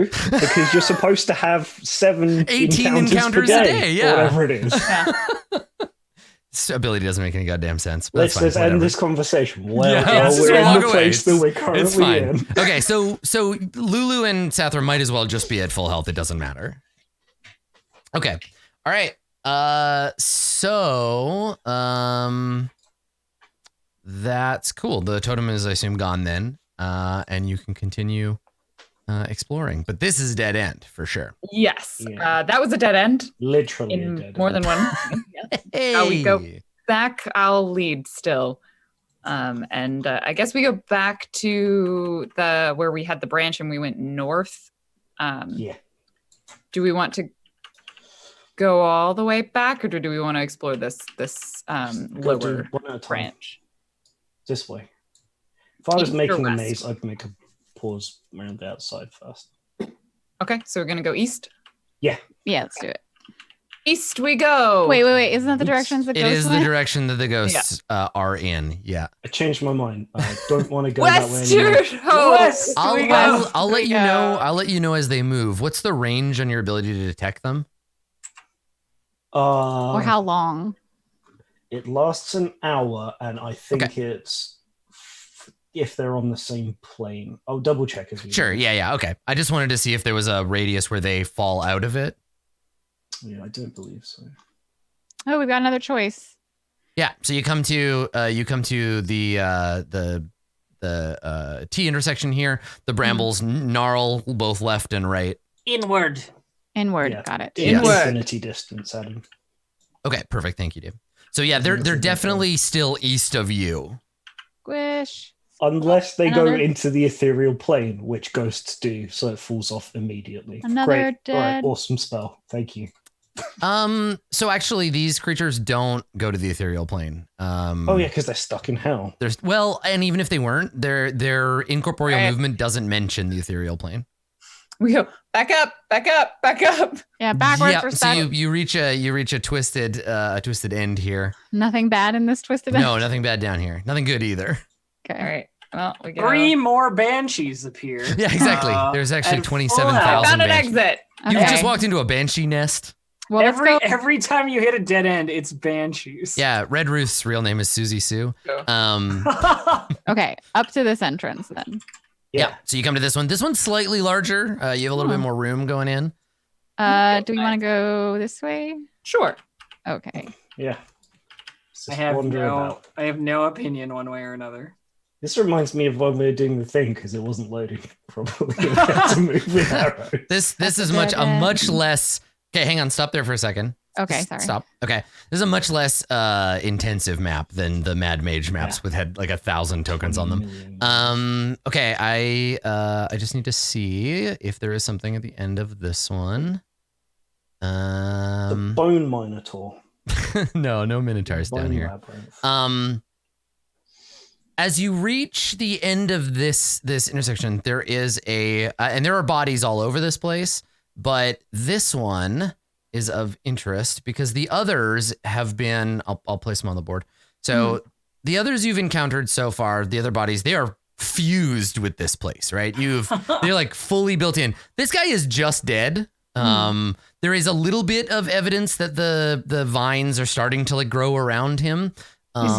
because you're supposed to have 7
18
encounters
encounters
per
a
day,
day, yeah.
or whatever it is.
Yeah.
This ability doesn't make any goddamn sense. But
Let's
that's fine,
end
whatever.
this conversation. Well,
Yeah,
while
let's
we're
just
in
walk
the
away.
place that we're
It's
currently
fine.
in.
Okay, so Lulu and Sathra might as well just be at full health. It doesn't matter. Okay. All right. That's cool. The totem is, I assume, gone then. And you can continue exploring. But this is a dead end for sure.
Yes.
Yeah.
That was a dead end
Literally
in
dead
more
end.
than one.
Hey.
Shall we go? Back, I'll lead still. And I guess we go back to where we had the branch and we went north.
Yeah.
Do we want to go all the way back, or do we want to explore this
Go do
lower
one at a time.
branch?
This way. If I was
East or
making a
west?
maze, I'd make a pause around the outside first.
Okay, so we're gonna go east.
Yeah, let's do it.
East we go.
Wait. Isn't that the directions the
It
ghosts
is the
went?
direction that the ghosts are in. Yeah.
I changed my mind. I don't want to go that way anymore.
Western hope.
West we go.
I'll let you
go.
know. I'll let you know as they move. What's the range on your ability to detect them?
Or how long?
It lasts an hour, and I think it's if they're on the same plane. I'll double check as we
Sure.
go.
Yeah. Okay. I just wanted to see if there was a radius where they fall out of it.
Yeah, I don't believe so.
Oh, we've got another choice.
Yeah. So you come to the T intersection here. The brambles gnarl both left and right.
Inward.
Inward.
Yeah.
Got it.
In
Inward.
infinity distance, Adam.
Okay. Perfect. Thank you, Dave. So yeah, they're definitely still east of you.
Squish.
Unless they go
Another-
into the ethereal plane, which ghosts do, so it falls off immediately.
Another
Great. All
dead-
right, awesome spell. Thank you.
So actually these creatures don't go to the ethereal plane.
Oh yeah, because they're stuck in hell.
And even if they weren't, their incorporeal
Right.
movement doesn't mention the ethereal plane.
We go back up.
Yeah, backwards
Yeah,
for
so
stuck.
you reach a twisted end here.
Nothing bad in this twisted.
No, nothing bad down here. Nothing good either.
Okay.
All right. Well, we go.
3 more banshees appear.
Yeah, exactly. There's actually
at full
27,000
health.
Found an
banshees.
exit.
You
Okay.
just walked into a banshee nest.
Well, let's go.
Every time you hit a dead end, it's banshees.
Yeah, Red Ruth's real name is Susie Sue.
Okay, up to this entrance then.
Yeah. So you come to this one. This one's slightly larger. You have a little bit more room going in.
Do we want to go this way?
Sure.
Okay.
Yeah.
I have
wander
no,
about.
I have no opinion one way or another.
This reminds me of when we were doing the thing because it wasn't loading properly. We had to move with arrows.
This is
a
much
dead end.
less. Okay, hang on. Stop there for a second.
Okay, sorry.
Stop. Okay. This is a much less intensive map than the Mad Mage maps with had like 1,000 tokens on them. Okay, I just need to see if there is something at the end of this one.
The Bone Minotaur.
No minotaurs down
Bone
here.
Labyrinth.
As you reach the end of this intersection, there is and there are bodies all over this place, but this one is of interest because the others have been. I'll place them on the board. So the others you've encountered so far, the other bodies, they are fused with this place, right? They're like fully built in. This guy is just dead. There is a little bit of evidence that the vines are starting to like grow around him.
Is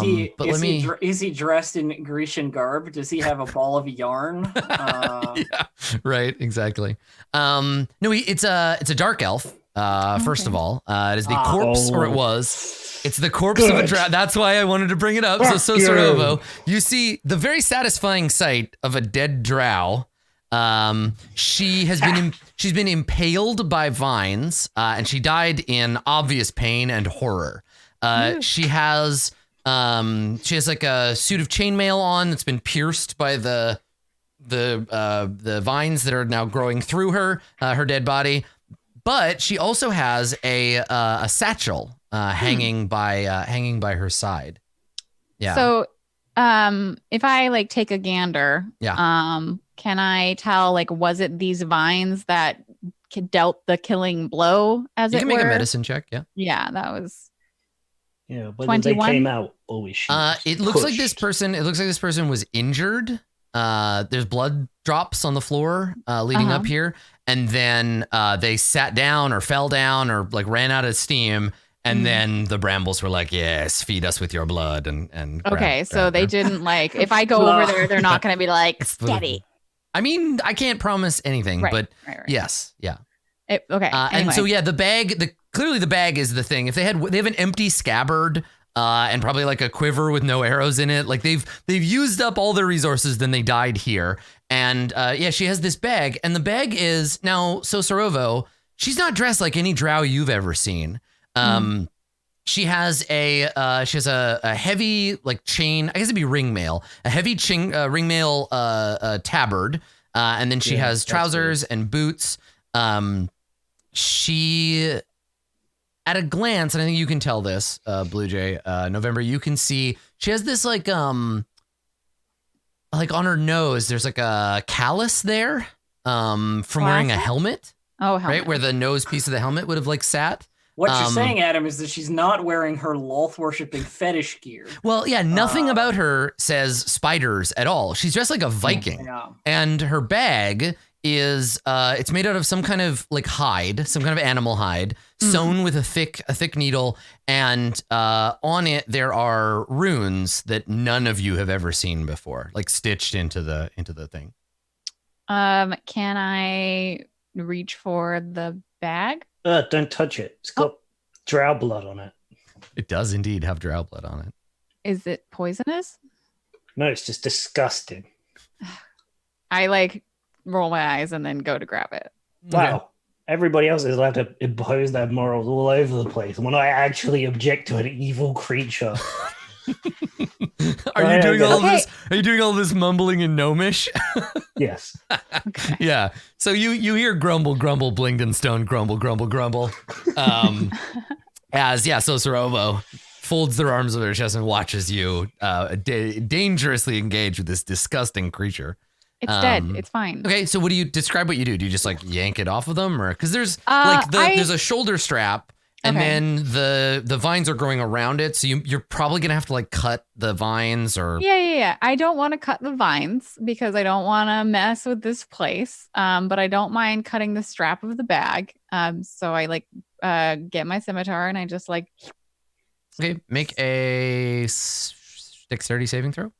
he dressed in Grecian garb? Does he have a ball of yarn?
Yeah, right, exactly. No, it's a dark elf. First of all, it is the corpse, or it was. It's the corpse of a drow. That's why I wanted to bring it up. So Sorovo, you see the very satisfying sight of a dead drow. She's been impaled by vines, and she died in obvious pain and horror. She has like a suit of chainmail on that's been pierced by the vines that are now growing through her dead body. But she also has a satchel hanging by her side. Yeah.
So, if I like take a gander, can I tell like was it these vines that dealt the killing blow? As
you
it
can
were?
make a medicine check. Yeah.
Yeah, that was.
Yeah, whether they
21?
came out or we
It looks like this person was injured. There's blood drops on the floor leading up here, and then they sat down or fell down or like ran out of steam, and then the brambles were like, "Yes, feed us with your blood." And
Okay, so
grabbed
they
her.
didn't like. If I go over there, they're not going to be like steady.
I mean, I can't promise anything, but
Right.
yes, yeah.
Okay.
And
anyway.
so yeah, the bag. Clearly the bag is the thing. If they have an empty scabbard and probably like a quiver with no arrows in it. Like they've used up all their resources. Then they died here. And she has this bag, and the bag is now. So Sorovo, she's not dressed like any drow you've ever seen. She has a heavy like chain. I guess it'd be ringmail. A heavy ringmail tabard, and then she has trousers and boots. She, at a glance, and I think you can tell this, Blue Jay, November. You can see she has this like on her nose. There's like a callus there, from wearing a helmet.
Oh, helmet.
Right where the nose piece of the helmet would have like sat.
What you're saying, Adam, is that she's not wearing her Loth-worshipping fetish gear.
Well, yeah, nothing about her says spiders at all. She's dressed like a Viking.
Yeah.
And her bag is, it's made out of some kind of like hide, some kind of animal hide, sewn with a thick needle. And on it, there are runes that none of you have ever seen before, like stitched into the thing.
Can I reach for the bag?
Don't touch it. It's got drow blood on it.
It does indeed have drow blood on it.
Is it poisonous?
No, it's just disgusting.
I like roll my eyes and then go to grab it.
Wow.
Okay.
Everybody else is allowed to impose their morals all over the place. When I actually object to an evil creature.
Are you doing all this? Are you doing all this mumbling in Gnomish?
Yes.
Okay.
Yeah. So you hear grumble, grumble, Blingden Stone, grumble, grumble, grumble. So Sorovo folds their arms over their chest and watches you dangerously engage with this disgusting creature.
It's dead. It's fine.
Okay, so what do you describe what you do? Do you just like yank it off of them, or because there's there's a shoulder strap, and then the vines are growing around it, so you're probably gonna have to like cut the vines or
Yeah. I don't want to cut the vines because I don't want to mess with this place. But I don't mind cutting the strap of the bag. So I like get my scimitar and I just like.
Okay, make a dexterity saving throw.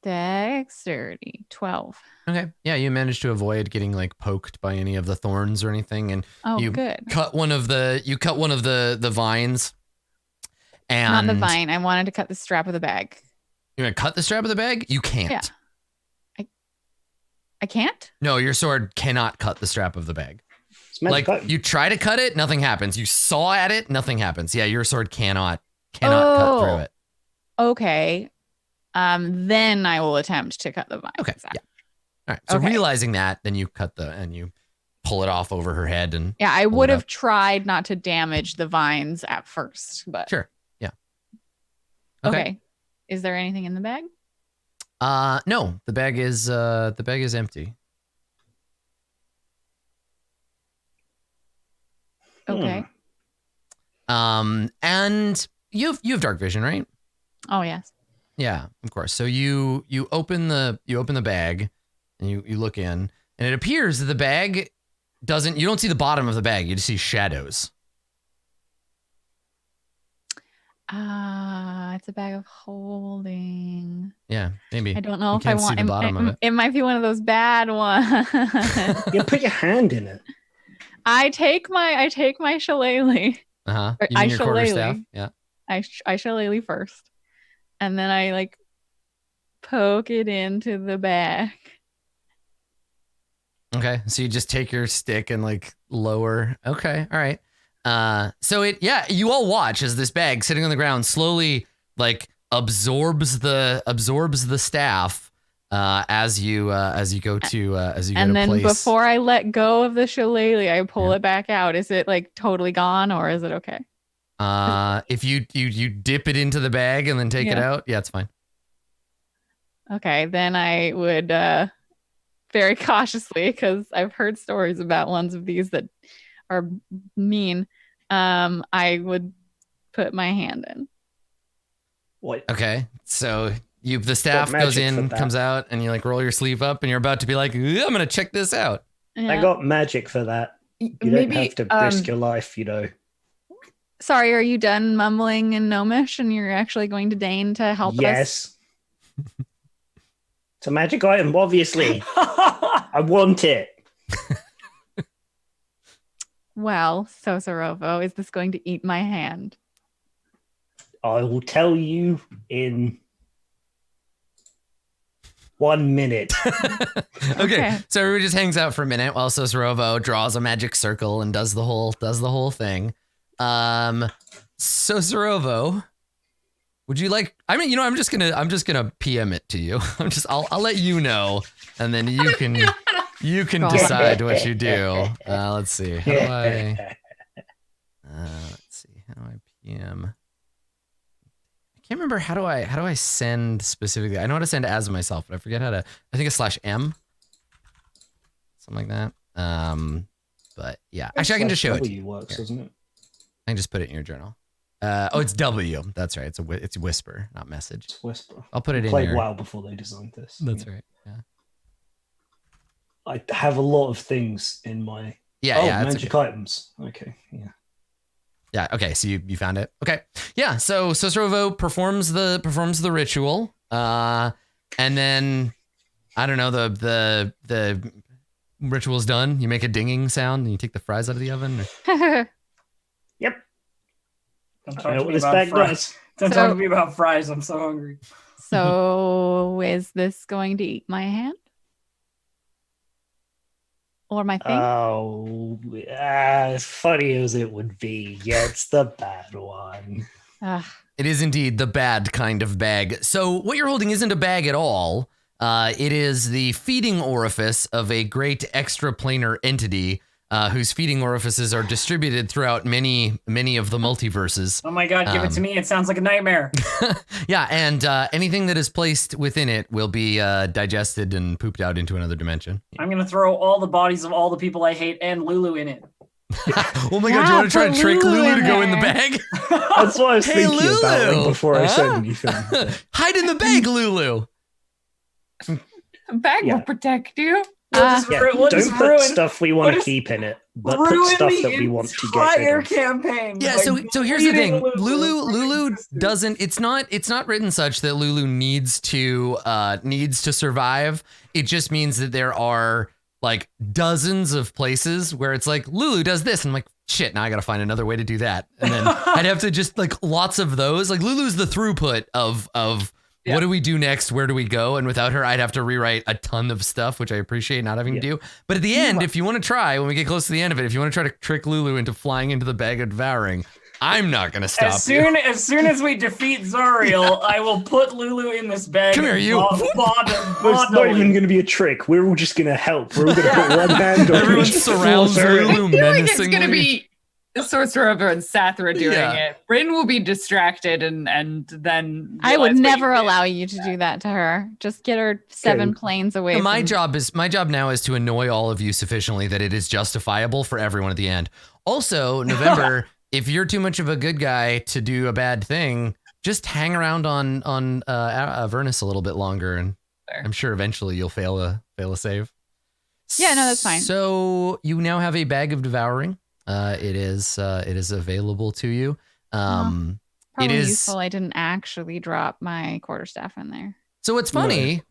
Dexterity 12.
Okay, yeah, you managed to avoid getting like poked by any of the thorns or anything, and you
good.
cut one of the vines. And
Not the vine. I wanted to cut the strap of the bag.
You're gonna cut the strap of the bag? You can't.
Yeah. I can't?
No, your sword cannot cut the strap of the bag.
Like
you try to cut it, nothing happens. You saw at it, nothing happens. Yeah, your sword cannot cut through it.
Okay. Then I will attempt to cut the vine.
Okay. Yeah. All right. So realizing that, then you and you pull it off over her head and
I would have tried not to damage the vines at first, but
sure. Yeah.
Okay. Is there anything in the bag?
No. The bag is empty.
Okay.
And you have dark vision, right?
Oh yes.
Yeah, of course. So you open the bag and you look in, and it appears that the bag you don't see the bottom of the bag, you just see shadows.
It's a bag of holding.
Yeah, maybe.
I don't know if I
can't see
want
the bottom of it.
It might be one of those bad ones.
You put your hand in it.
I take my shillelagh.
Uh-huh. You mean your quarterstaff? Yeah.
I shillelagh first. And then I like poke it into the bag.
Okay. So you just take your stick and like lower. Okay. All right. So you all watch as this bag sitting on the ground slowly like absorbs the staff as you go to
and then
place.
Before I let go of the shillelagh, I pull it back out. Is it like totally gone or is it okay?
If you dip it into the bag and then take it out, it's fine.
Okay, then I would very cautiously, because I've heard stories about ones of these that are mean. I would put my hand in.
What?
Okay, so the staff goes in, comes out, and you like roll your sleeve up, and you're about to be like, I'm gonna check this out.
Yeah.
I got magic for that. You don't have to risk your life,
Sorry, are you done mumbling in Gnomish and you're actually going to deign to help us?
Yes. It's a magic item, obviously. I want it.
Well, Sorovo, is this going to eat my hand?
I will tell you in 1 minute.
Okay. So everybody just hangs out for a minute while Sorovo draws a magic circle and does the whole thing. Sorovo, would you like? I mean, I'm just gonna PM it to you. I'll let you know, and then you can decide what you do. Let's see. How do I? Let's see. How do I PM? I can't remember how do I send specifically. I know how to send as myself, but I forget how to. I think it's /M, something like that. But yeah, actually, I can just show it.
W works, doesn't it?
I can just put it in your journal. It's W. That's right. It's whisper, not message.
It's whisper.
I'll put it in
Played
here.
WoW before they designed this.
That's right. Yeah.
I have a lot of things in my magic items. Okay, yeah.
Yeah. Okay. So you found it. Okay. Yeah. So Sorovo performs the ritual. And then I don't know, the ritual's done. You make a dinging sound and you take the fries out of the oven.
Yep.
Don't
I
talk
know
to
what
me
this
about
bag
fries.
does.
Don't talk to me about fries. I'm so hungry.
So is this going to eat my hand? Or my thing?
Oh, as funny as it would be, yeah, it's the bad one.
It is indeed the bad kind of bag. So what you're holding isn't a bag at all. It is the feeding orifice of a great extraplanar entity whose feeding orifices are distributed throughout many of the multiverses.
Oh my god, give it to me. It sounds like a nightmare.
Yeah, and anything that is placed within it will be digested and pooped out into another dimension.
I'm going to throw all the bodies of all the people I hate and Lulu in it.
Oh my god, do you want to try to trick Lulu to go in the bag?
That's what I was thinking
Lulu.
about like, before I said anything.
Hide in the bag, Lulu.
The bag will protect you.
Don't put stuff we want to keep in it, but put stuff that we want to get rid of.
Campaign.
Yeah, so here's the thing. Lulu doesn't. It's not written such that Lulu needs to survive. It just means that there are like dozens of places where it's like Lulu does this, and I'm like, shit, now I gotta find another way to do that, and then I'd have to just like lots of those. Like Lulu's the throughput of what do we do next? Where do we go? And without her, I'd have to rewrite a ton of stuff, which I appreciate not having to do. But at the end, if you want to try, when we get close to the end of it, if you want to try to trick Lulu into flying into the bag of devouring, I'm not going to stop you.
As soon as we defeat Zariel, I will put Lulu in this bag.
Come here, you.
It's not even going to be a trick. We're all just going to help. We're all going to put one hand on
Everyone
each
surrounds
shoulder.
Lulu
I feel like it's
menacingly.
going to be the Sorcerer and Sathra doing it. Bryn will be distracted and then
I would
realize what
never
you did.
allow you to do that to her. Just get her 7 planes away.
My
from-
job now is to annoy all of you sufficiently that it is justifiable for everyone at the end. Also, November, if you're too much of a good guy to do a bad thing, just hang around on Avernus a little bit longer, and I'm sure eventually you'll fail a save.
Yeah, no, that's fine.
So you now have a bag of devouring. It is available to you.
Probably
it is
useful. I didn't actually drop my quarterstaff in there.
So what's funny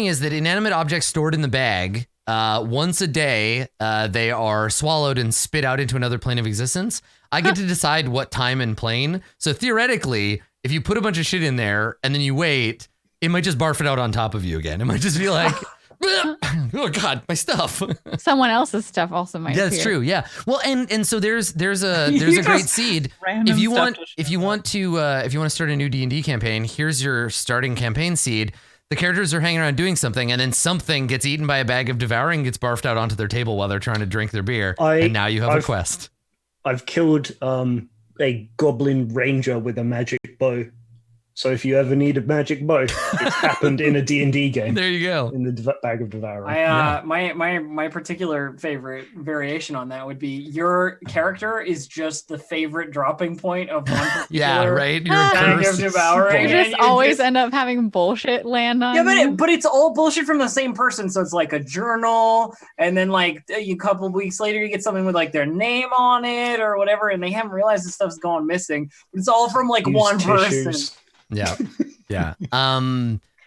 is that inanimate objects stored in the bag, once a day, they are swallowed and spit out into another plane of existence. I get to decide what time and plane. So theoretically, if you put a bunch of shit in there and then you wait, it might just barf it out on top of you again. It might just be like, oh God, my stuff.
Someone else's stuff also might.
Yeah, that's
appear.
true. Yeah. Well, and so there's a great seed. If you want to start a new D&D campaign, here's your starting campaign seed. The characters are hanging around doing something, and then something gets eaten by a bag of devouring, gets barfed out onto their table while they're trying to drink their beer, and now you have a quest.
I've killed a goblin ranger with a magic bow. So if you ever need a magic bow, it's happened in a D&D game.
There you go.
In the bag of devouring.
My particular favorite variation on that would be your character is just the favorite dropping point of one particular
Yeah, right. You're
bag
cursed.
of devouring.
You
and
just always end up having bullshit land on.
Yeah,
you.
but it's all bullshit from the same person. So it's like a journal, and then like a couple of weeks later, you get something with like their name on it or whatever, and they haven't realized this stuff's gone missing. It's all from like
Use
one
tissues.
person.
Yeah. Yeah.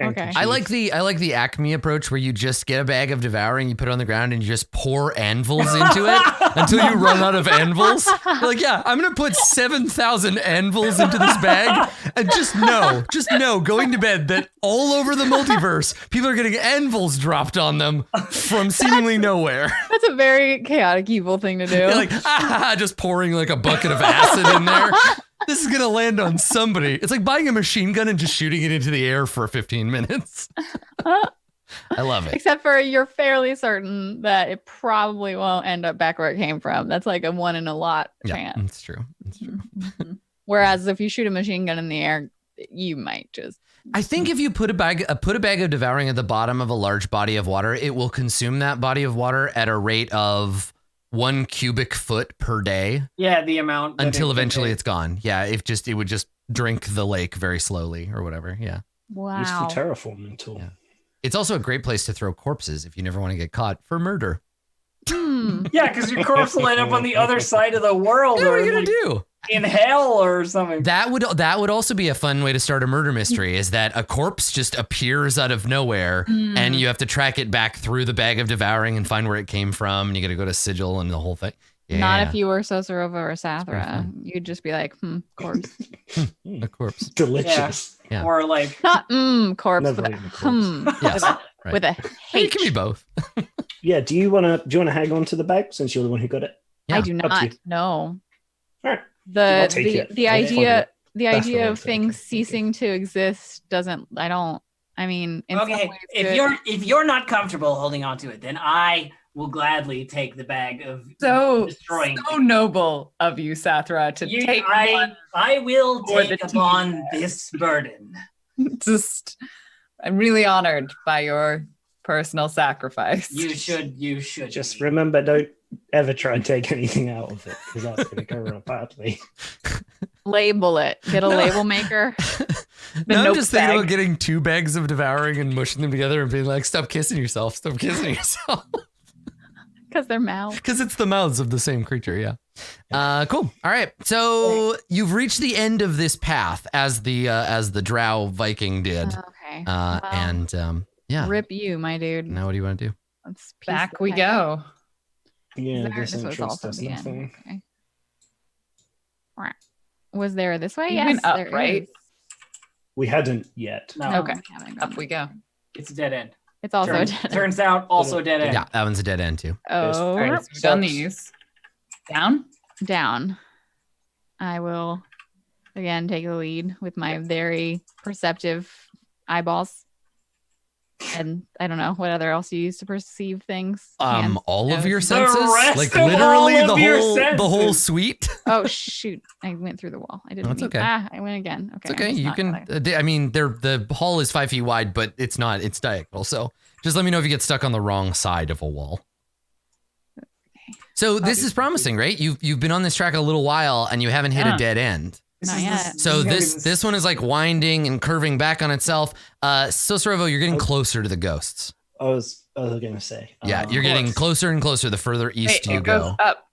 Okay.
I like the Acme approach where you just get a bag of devouring, you put it on the ground, and you just pour anvils into it until you run out of anvils. You're like, yeah, I'm gonna put 7,000 anvils into this bag, and just know, going to bed, that all over the multiverse, people are getting anvils dropped on them from seemingly nowhere.
That's a very chaotic, evil thing to do.
You're like, just pouring like a bucket of acid in there. This is gonna land on somebody. It's like buying a machine gun and just shooting it into the air for 15 minutes. I love it.
Except for you're fairly certain that it probably won't end up back where it came from. That's like a 1 in a lot
Yeah,
chance.
that's true. That's true.
Mhm. Whereas if you shoot a machine gun in the air, you might just.
I think if you put a bag of devouring at the bottom of a large body of water, it will consume that body of water at a rate of 1 cubic foot per day
Yeah, the amount that
until
it can
eventually
take.
it's gone. Yeah, it would just drink the lake very slowly or whatever. Yeah.
Wow.
Useful terraforming tool.
Yeah. It's also a great place to throw corpses if you never want to get caught for murder.
Yeah, because your corpse will end up on the other side of the world,
Yeah, what
or
are you gonna
like,
do?
in hell or something.
That would also be a fun way to start a murder mystery. Is that a corpse just appears out of nowhere, and you have to track it back through the bag of devouring and find where it came from, and you got to go to sigil and the whole thing. Yeah.
Not if you were Sosurova or
pretty
Sathra.
fun.
You'd just be like, corpse.
A corpse.
Delicious.
Yeah.
Or like,
Not corpse,
Never
but
eaten a corpse.
Yes. Right.
with a
It can be
H.
both.
Yeah. Do you wanna hang on to the bag since you're the one who got it?
Yeah,
I do
up to you.
not know.
All right.
The
I'll take it.
the
I'll find
idea
it.
the
That's
idea
what
of
I'm thinking.
things ceasing to exist doesn't. I mean, in some
okay,
ways
if you're not comfortable holding on to it, then I will gladly take the bag of
So
destroying.
noble of you, Sathra, to take one.
I will
for
take
the
upon
team.
this burden.
Just, I'm really honored by your personal sacrifice.
You should
Just
be.
remember, don't ever try and take anything out of it because that's going to go real badly.
label it. Get a
No.
label maker.
Now I'm
note
just thinking
bag.
about getting 2 bags of devouring and mushing them together and being like, stop kissing yourself. Stop kissing yourself.
Because they're mouths.
Because it's the mouths of the same creature, yeah. Cool. All right. So you've reached the end of this path as the Drow Viking did.
Okay.
Yeah.
Rip you, my dude.
Now what do you want to do?
Let's piece
Back
the
we
heck
go.
Yeah,
This
this
was
entrance
also
does
the end.
nothing.
Okay. Right. Was there this way?
You
Yes,
went up,
there
right?
is.
We hadn't yet.
No,
Okay.
we haven't
Up
gone
we
there.
go.
it's a dead end.
It's also a
Turns,
dead end.
turns out also a dead end.
Yeah, that one's a dead end too.
Oh,
All right, so we've done
Sucks.
these. Down.
down. I will again take the lead with my very perceptive eyeballs. And I don't know what other else you use to perceive things. Hands,
All of
nose.
your
The
senses,
rest
like
of
literally
all of your
the whole
senses.
suite.
Oh shoot! I went through the wall. I didn't.
That's
mean-
okay.
I went again. Okay.
It's okay.
I'm just
You
not
can.
gonna-
I mean, the hall is 5 feet wide, but it's not. It's diagonal. So just let me know if you get stuck on the wrong side of a wall. So this is promising, right? You've been on this track a little while and you haven't hit a
Yeah.
dead end.
Not yet.
So
is gonna be
this one is like winding and curving back on itself. Sosorovo, you're getting closer to the ghosts.
I was going to say.
Yeah, you're getting closer and closer the further east
Wait,
you
it goes
go.
up.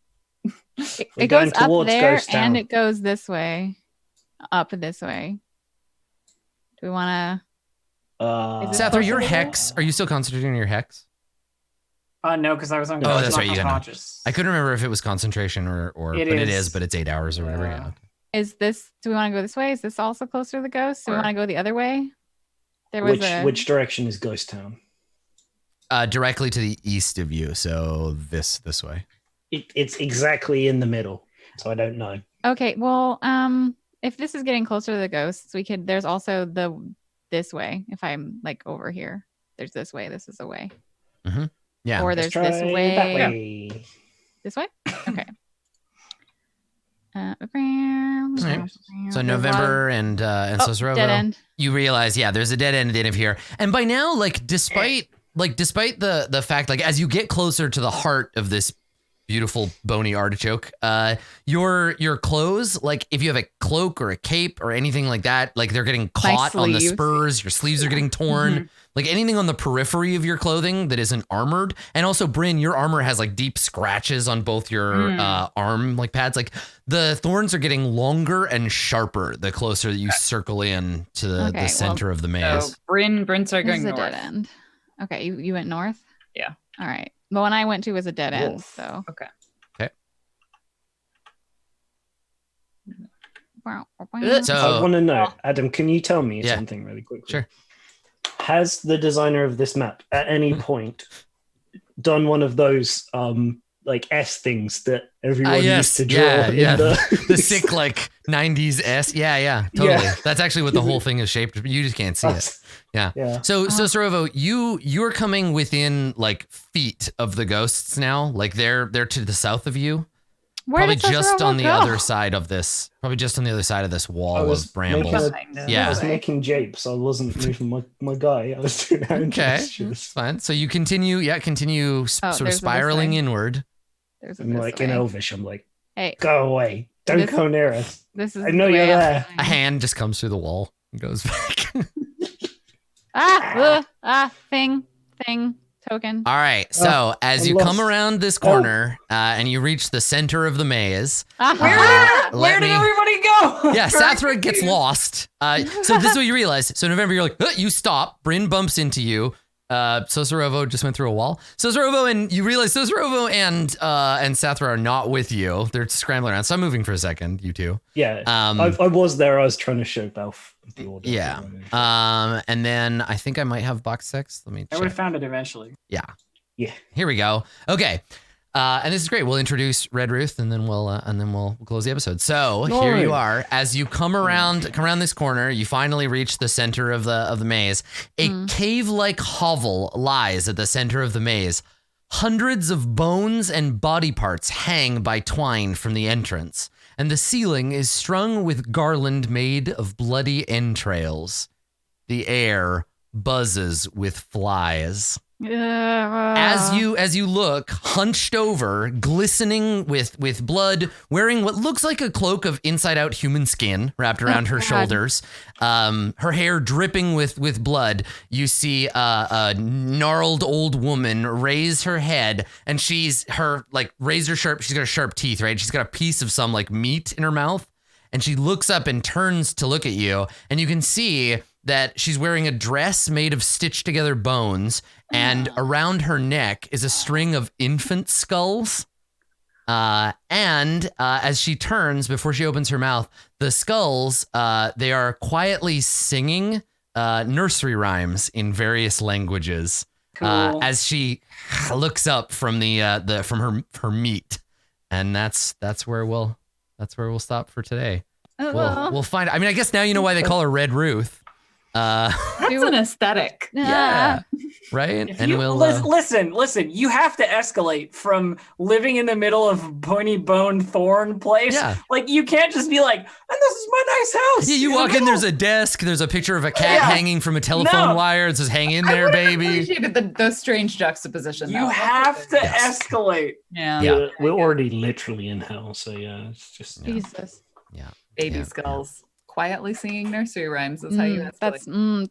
It
We're
goes
going
up
towards
there
Ghost Town.
and it goes this way. Up this way. Do we want Is it
Sather, your
possible?
hex. Are you still concentrating on your hex?
No, because I was
Oh, that's right, you got no-
unconscious.
I couldn't remember if it was concentration or
It
but it
is.
is, but it's 8 hours or whatever.
Yeah.
Yeah.
to? Is this? Do we want to go this way? Is this also closer to the ghost? Do we want to go the other way? There was
which direction is Ghost Town?
Directly to the east of you, so this way.
It's exactly in the middle, so I don't know.
Okay. Well, if this is getting closer to the ghosts, we could. There's also this way. If I'm like over here, there's this way. This is a way.
Yeah.
Or
Let's
there's this
try
way.
that way.
This way. Okay.
right. So November and
Oh,
Sosorovo,
dead end.
you realize, yeah, there's a dead end at the end of here. And by now, despite the fact, as you get closer to the heart of this beautiful bony artichoke, your clothes, if you have a cloak or a cape or anything like that, they're getting caught on the
sleeves.
spurs, your sleeves are getting torn. Anything on the periphery of your clothing that isn't armored. And also, Bryn, your armor has deep scratches on both your arm pads. The thorns are getting longer and sharper the closer that you circle in to the
Okay, well,
center of the maze.
So Bryn started
This is
going
a
north.
dead end. Okay, you went north?
Yeah.
All right. The one I went to was a dead end,
Wolf.
so.
Okay.
So-
I want to know, Adam, can you tell me
Yeah.
something really quickly?
Sure.
Has the designer of this map at any point done one of those S things that everyone
yes,
used to draw
yeah.
in the
The sick 90s S. Yeah, totally.
Yeah.
That's actually what the whole thing is shaped. You just can't see it. Yeah. So Sorovo, you're coming within like feet of the ghosts now. Like they're to the south of you.
Where
Probably
did
just
Sorovo
on the
go?
other side of this. Probably just on the other side of this wall of brambles.
Behind us.
Yeah.
I was making japes. I wasn't moving my guy. I was doing hand
Okay, that's
gestures.
fine. So you continue sort of
there's a
spiraling
this way.
inward.
There's a
I'm
this
like in
way.
Elvish. I'm like,
Hey,
go away. Don't
This-
go near us.
this is
I know
the
you're
way I'm
there.
going.
A hand just comes through the wall and goes back.
Thing, token.
All right. So as
I'm
you come
lost.
around this corner and you reach the center of the maze,
Where
let
did
me-
everybody go?
yeah, Sathra gets lost. So this is what you realize. So November, you're like, you stop. Bryn bumps into you. Sorovo just went through a wall. Sorovo, and you realize Sorovo and Sathra are not with you. They're scrambling around. So I'm moving for a second, you two.
Yeah,
Um,
I was there. I was trying to show Belf the order.
Yeah. And then I think I might have box 6. Let me
I would have
check.
found it eventually.
Yeah.
Here we go. Okay. And this is great. We'll introduce Red Ruth and then we'll close the episode. So here you are. As you come around this corner, you finally reach the center of the maze. A cave-like hovel lies at the center of the maze. Hundreds of bones and body parts hang by twine from the entrance, and the ceiling is strung with garland made of bloody entrails. The air buzzes with flies. As you look, hunched over, glistening with blood, wearing what looks like a cloak of inside-out human skin wrapped around her shoulders, her hair dripping with blood, you see a gnarled old woman raise her head, and she's got sharp teeth, right? She's got a piece of some like meat in her mouth, and she looks up and turns to look at you, and you can see that she's wearing a dress made of stitched together bones, and around her neck is a string of infant skulls. And as she turns, before she opens her mouth, the skulls, they are quietly singing nursery rhymes in various languages.
Cool.
As she looks up from from her meat, and that's where we'll stop for today. We'll find. I mean, I guess now you know why they call her Red Ruth.
That's an aesthetic.
Yeah, right.
If
And
you,
we'll
listen. You have to escalate from living in the middle of pointy bone thorn place.
Yeah.
Like you can't just be like, and this is my nice house.
Yeah, you
the
walk in.
middle."
There's a desk. There's a picture of a cat
Yeah.
hanging from a telephone
No.
wire. It says, "Hang in
I
there,
would've
baby."
appreciated the strange juxtaposition.
You
though.
have to
Yes.
escalate.
Yeah.
Yeah.
We're already literally in hell, so yeah, it's just
Jesus.
Baby
Yeah.
skulls quietly singing nursery rhymes is how you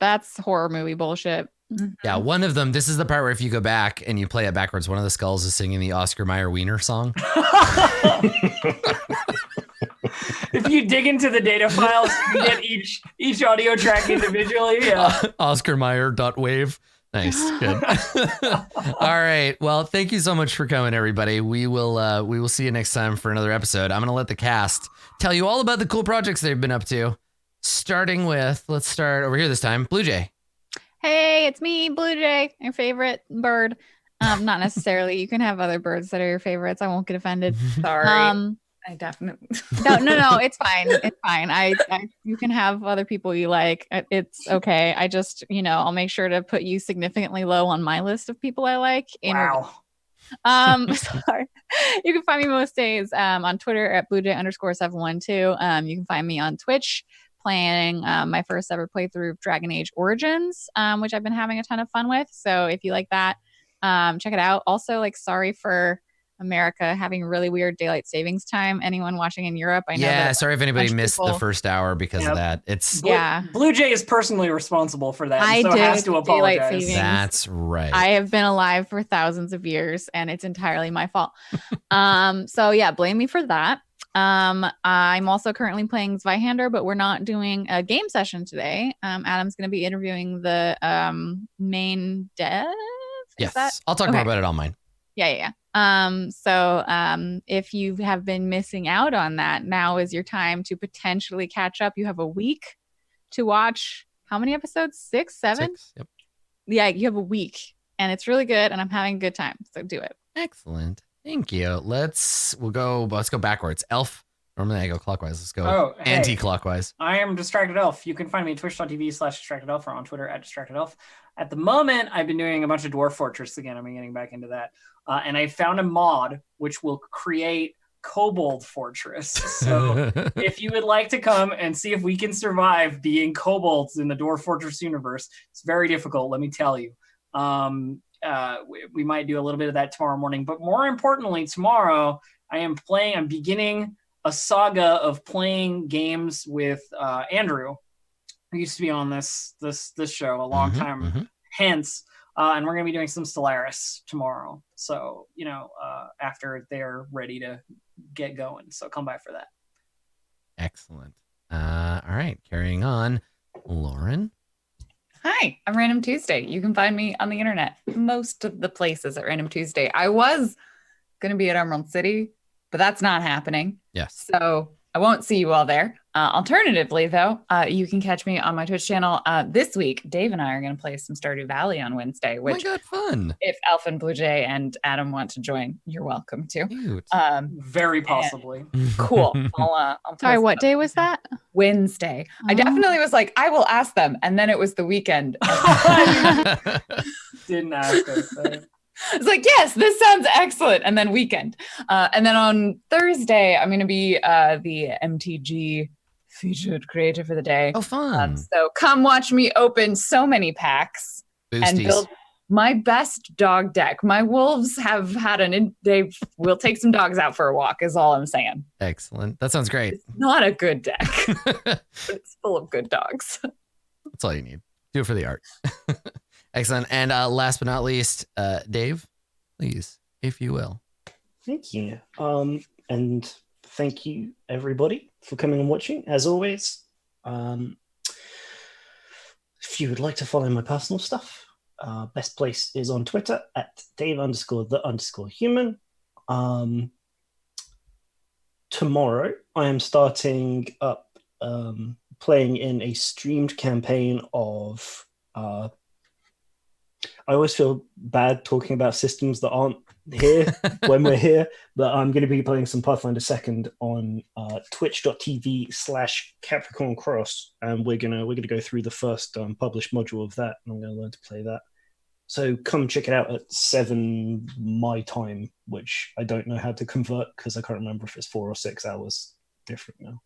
That's horror movie bullshit.
Yeah, one of them. This is the part where if you go back and you play it backwards, one of the skulls is singing the Oscar Mayer Wiener song.
If you dig into the data files, you get each audio track individually. Yeah.
OscarMayer.wave. Nice, good. All right. Well, thank you so much for coming, everybody. We will see you next time for another episode. I'm gonna let the cast tell you all about the cool projects they've been up to. Starting with, let's start over here this time. Blue Jay.
Hey, it's me, Blue Jay, your favorite bird. Not necessarily. You can have other birds that are your favorites. I won't get offended.
Sorry. I definitely.
No, it's fine. It's fine. You can have other people you like. It's okay. I just, I'll make sure to put you significantly low on my list of people I like.
Wow.
Sorry. You can find me most days on Twitter at BlueJay_712. You can find me on Twitch playing my first ever playthrough of Dragon Age Origins, which I've been having a ton of fun with. So if you like that, check it out. Also, sorry for America having really weird daylight savings time. Anyone watching in Europe, I know.
Yeah, sorry if anybody
bunch of
missed the
people-
first hour because of that. It's
Blue Jay is personally responsible for that.
I
so
did
has to
daylight
apologize.
savings.
that's right.
I have been alive for thousands of years and it's entirely my fault. So yeah, blame me for that. I'm also currently playing Zweihander, but we're not doing a game session today. Adam's going to be interviewing the main dev.
Yes, I'll talk more about it on mine.
Yeah. So if you have been missing out on that, now is your time to potentially catch up. You have a week to watch how many episodes? 6, 7?
6, yep.
Yeah, you have a week and it's really good and I'm having a good time. So do it.
Excellent. Thank you. Let's go backwards. Elf, Normally I go clockwise. Let's go
Oh, hey.
anti-clockwise.
I am Distracted Elf. You can find me at twitch.tv/Distracted Elf or on Twitter at Distracted Elf. At the moment, I've been doing a bunch of Dwarf Fortress again. I'm getting back into that. And I found a mod which will create Kobold Fortress. So if you would like to come and see if we can survive being kobolds in the Dwarf Fortress universe, it's very difficult, let me tell you. We might do a little bit of that tomorrow morning. But more importantly, tomorrow, I'm beginning a saga of playing games with Andrew, who used to be on this show a long time hence, and we're going to be doing some Stellaris tomorrow. So, after they're ready to get going. So come by for that.
Excellent. All right, carrying on. Lauren?
Hi, I'm Random Tuesday. You can find me on the internet, most of the places at Random Tuesday. I was going to be at Emerald City, but that's not happening.
Yes.
So I won't see you all there. Alternatively, though, you can catch me on my Twitch channel. This week, Dave and I are going to play some Stardew Valley on Wednesday, which,
oh my God, fun.
if Alpha and Blue Jay and Adam want to join, you're welcome to.
Cute.
Very possibly.
Cool. I'll
Sorry,
post
what day was that?
Wednesday. I
Oh.
definitely was like, I will ask them. And then it was the weekend.
Didn't ask us.
It's like, yes, this sounds excellent. And then weekend. And then on Thursday, I'm going to be the MTG featured creator for the day.
Oh, fun.
So come watch me open so many packs and
Boosties.
build my best dog deck. My wolves have had they will take some dogs out for a walk is all I'm saying.
Excellent. That sounds great.
It's not a good deck, but it's full of good dogs.
That's all you need. Do it for the art. Excellent. And last but not least, Dave, please, if you will.
Thank you. And thank you, everybody, for coming and watching. As always, if you would like to follow my personal stuff, best place is on Twitter at Dave_the_human. Tomorrow, I am starting up playing in a streamed campaign of... I always feel bad talking about systems that aren't here when we're here, but I'm going to be playing some Pathfinder 2nd on twitch.tv/Capricorn Cross, and we're gonna go through the first published module of that, and I'm going to learn to play that. So come check it out at 7 my time, which I don't know how to convert because I can't remember if it's 4 or 6 hours different now.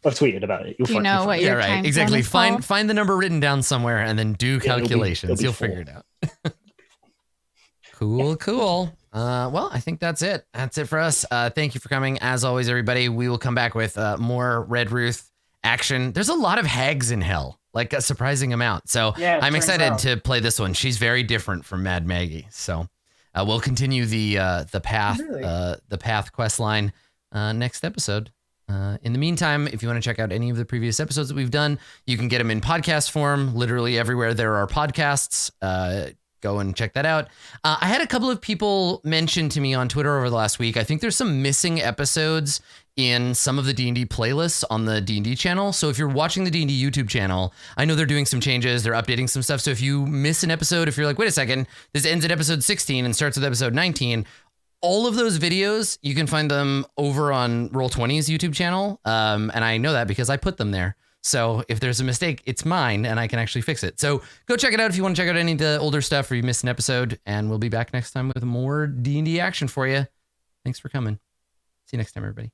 I've tweeted about it.
Do you know what
Yeah,
your
right.
time
Exactly.
zone is
Find the number written down somewhere and then do calculations.
it'll be
You'll
4.
figure it out. Cool. Well, I think that's it. That's it for us. Thank you for coming. As always, everybody, we will come back with more Red Ruth action. There's a lot of hags in hell, like a surprising amount. So
Yeah, it
I'm
turns
excited
out.
to play this one. She's very different from Mad Maggie. So we'll continue the path
Really?
the path quest line next episode. In the meantime, if you want to check out any of the previous episodes that we've done, you can get them in podcast form, literally everywhere there are podcasts. Go and check that out. I had a couple of people mention to me on Twitter over the last week, I think there's some missing episodes in some of the D&D playlists on the D&D channel. So if you're watching the D&D YouTube channel, I know they're doing some changes, they're updating some stuff. So if you miss an episode, if you're like, wait a second, this ends at episode 16 and starts with episode 19, all of those videos, you can find them over on Roll20's YouTube channel. And I know that because I put them there. So if there's a mistake, it's mine and I can actually fix it. So go check it out if you want to check out any of the older stuff or you missed an episode. And we'll be back next time with more D&D action for you. Thanks for coming. See you next time, everybody.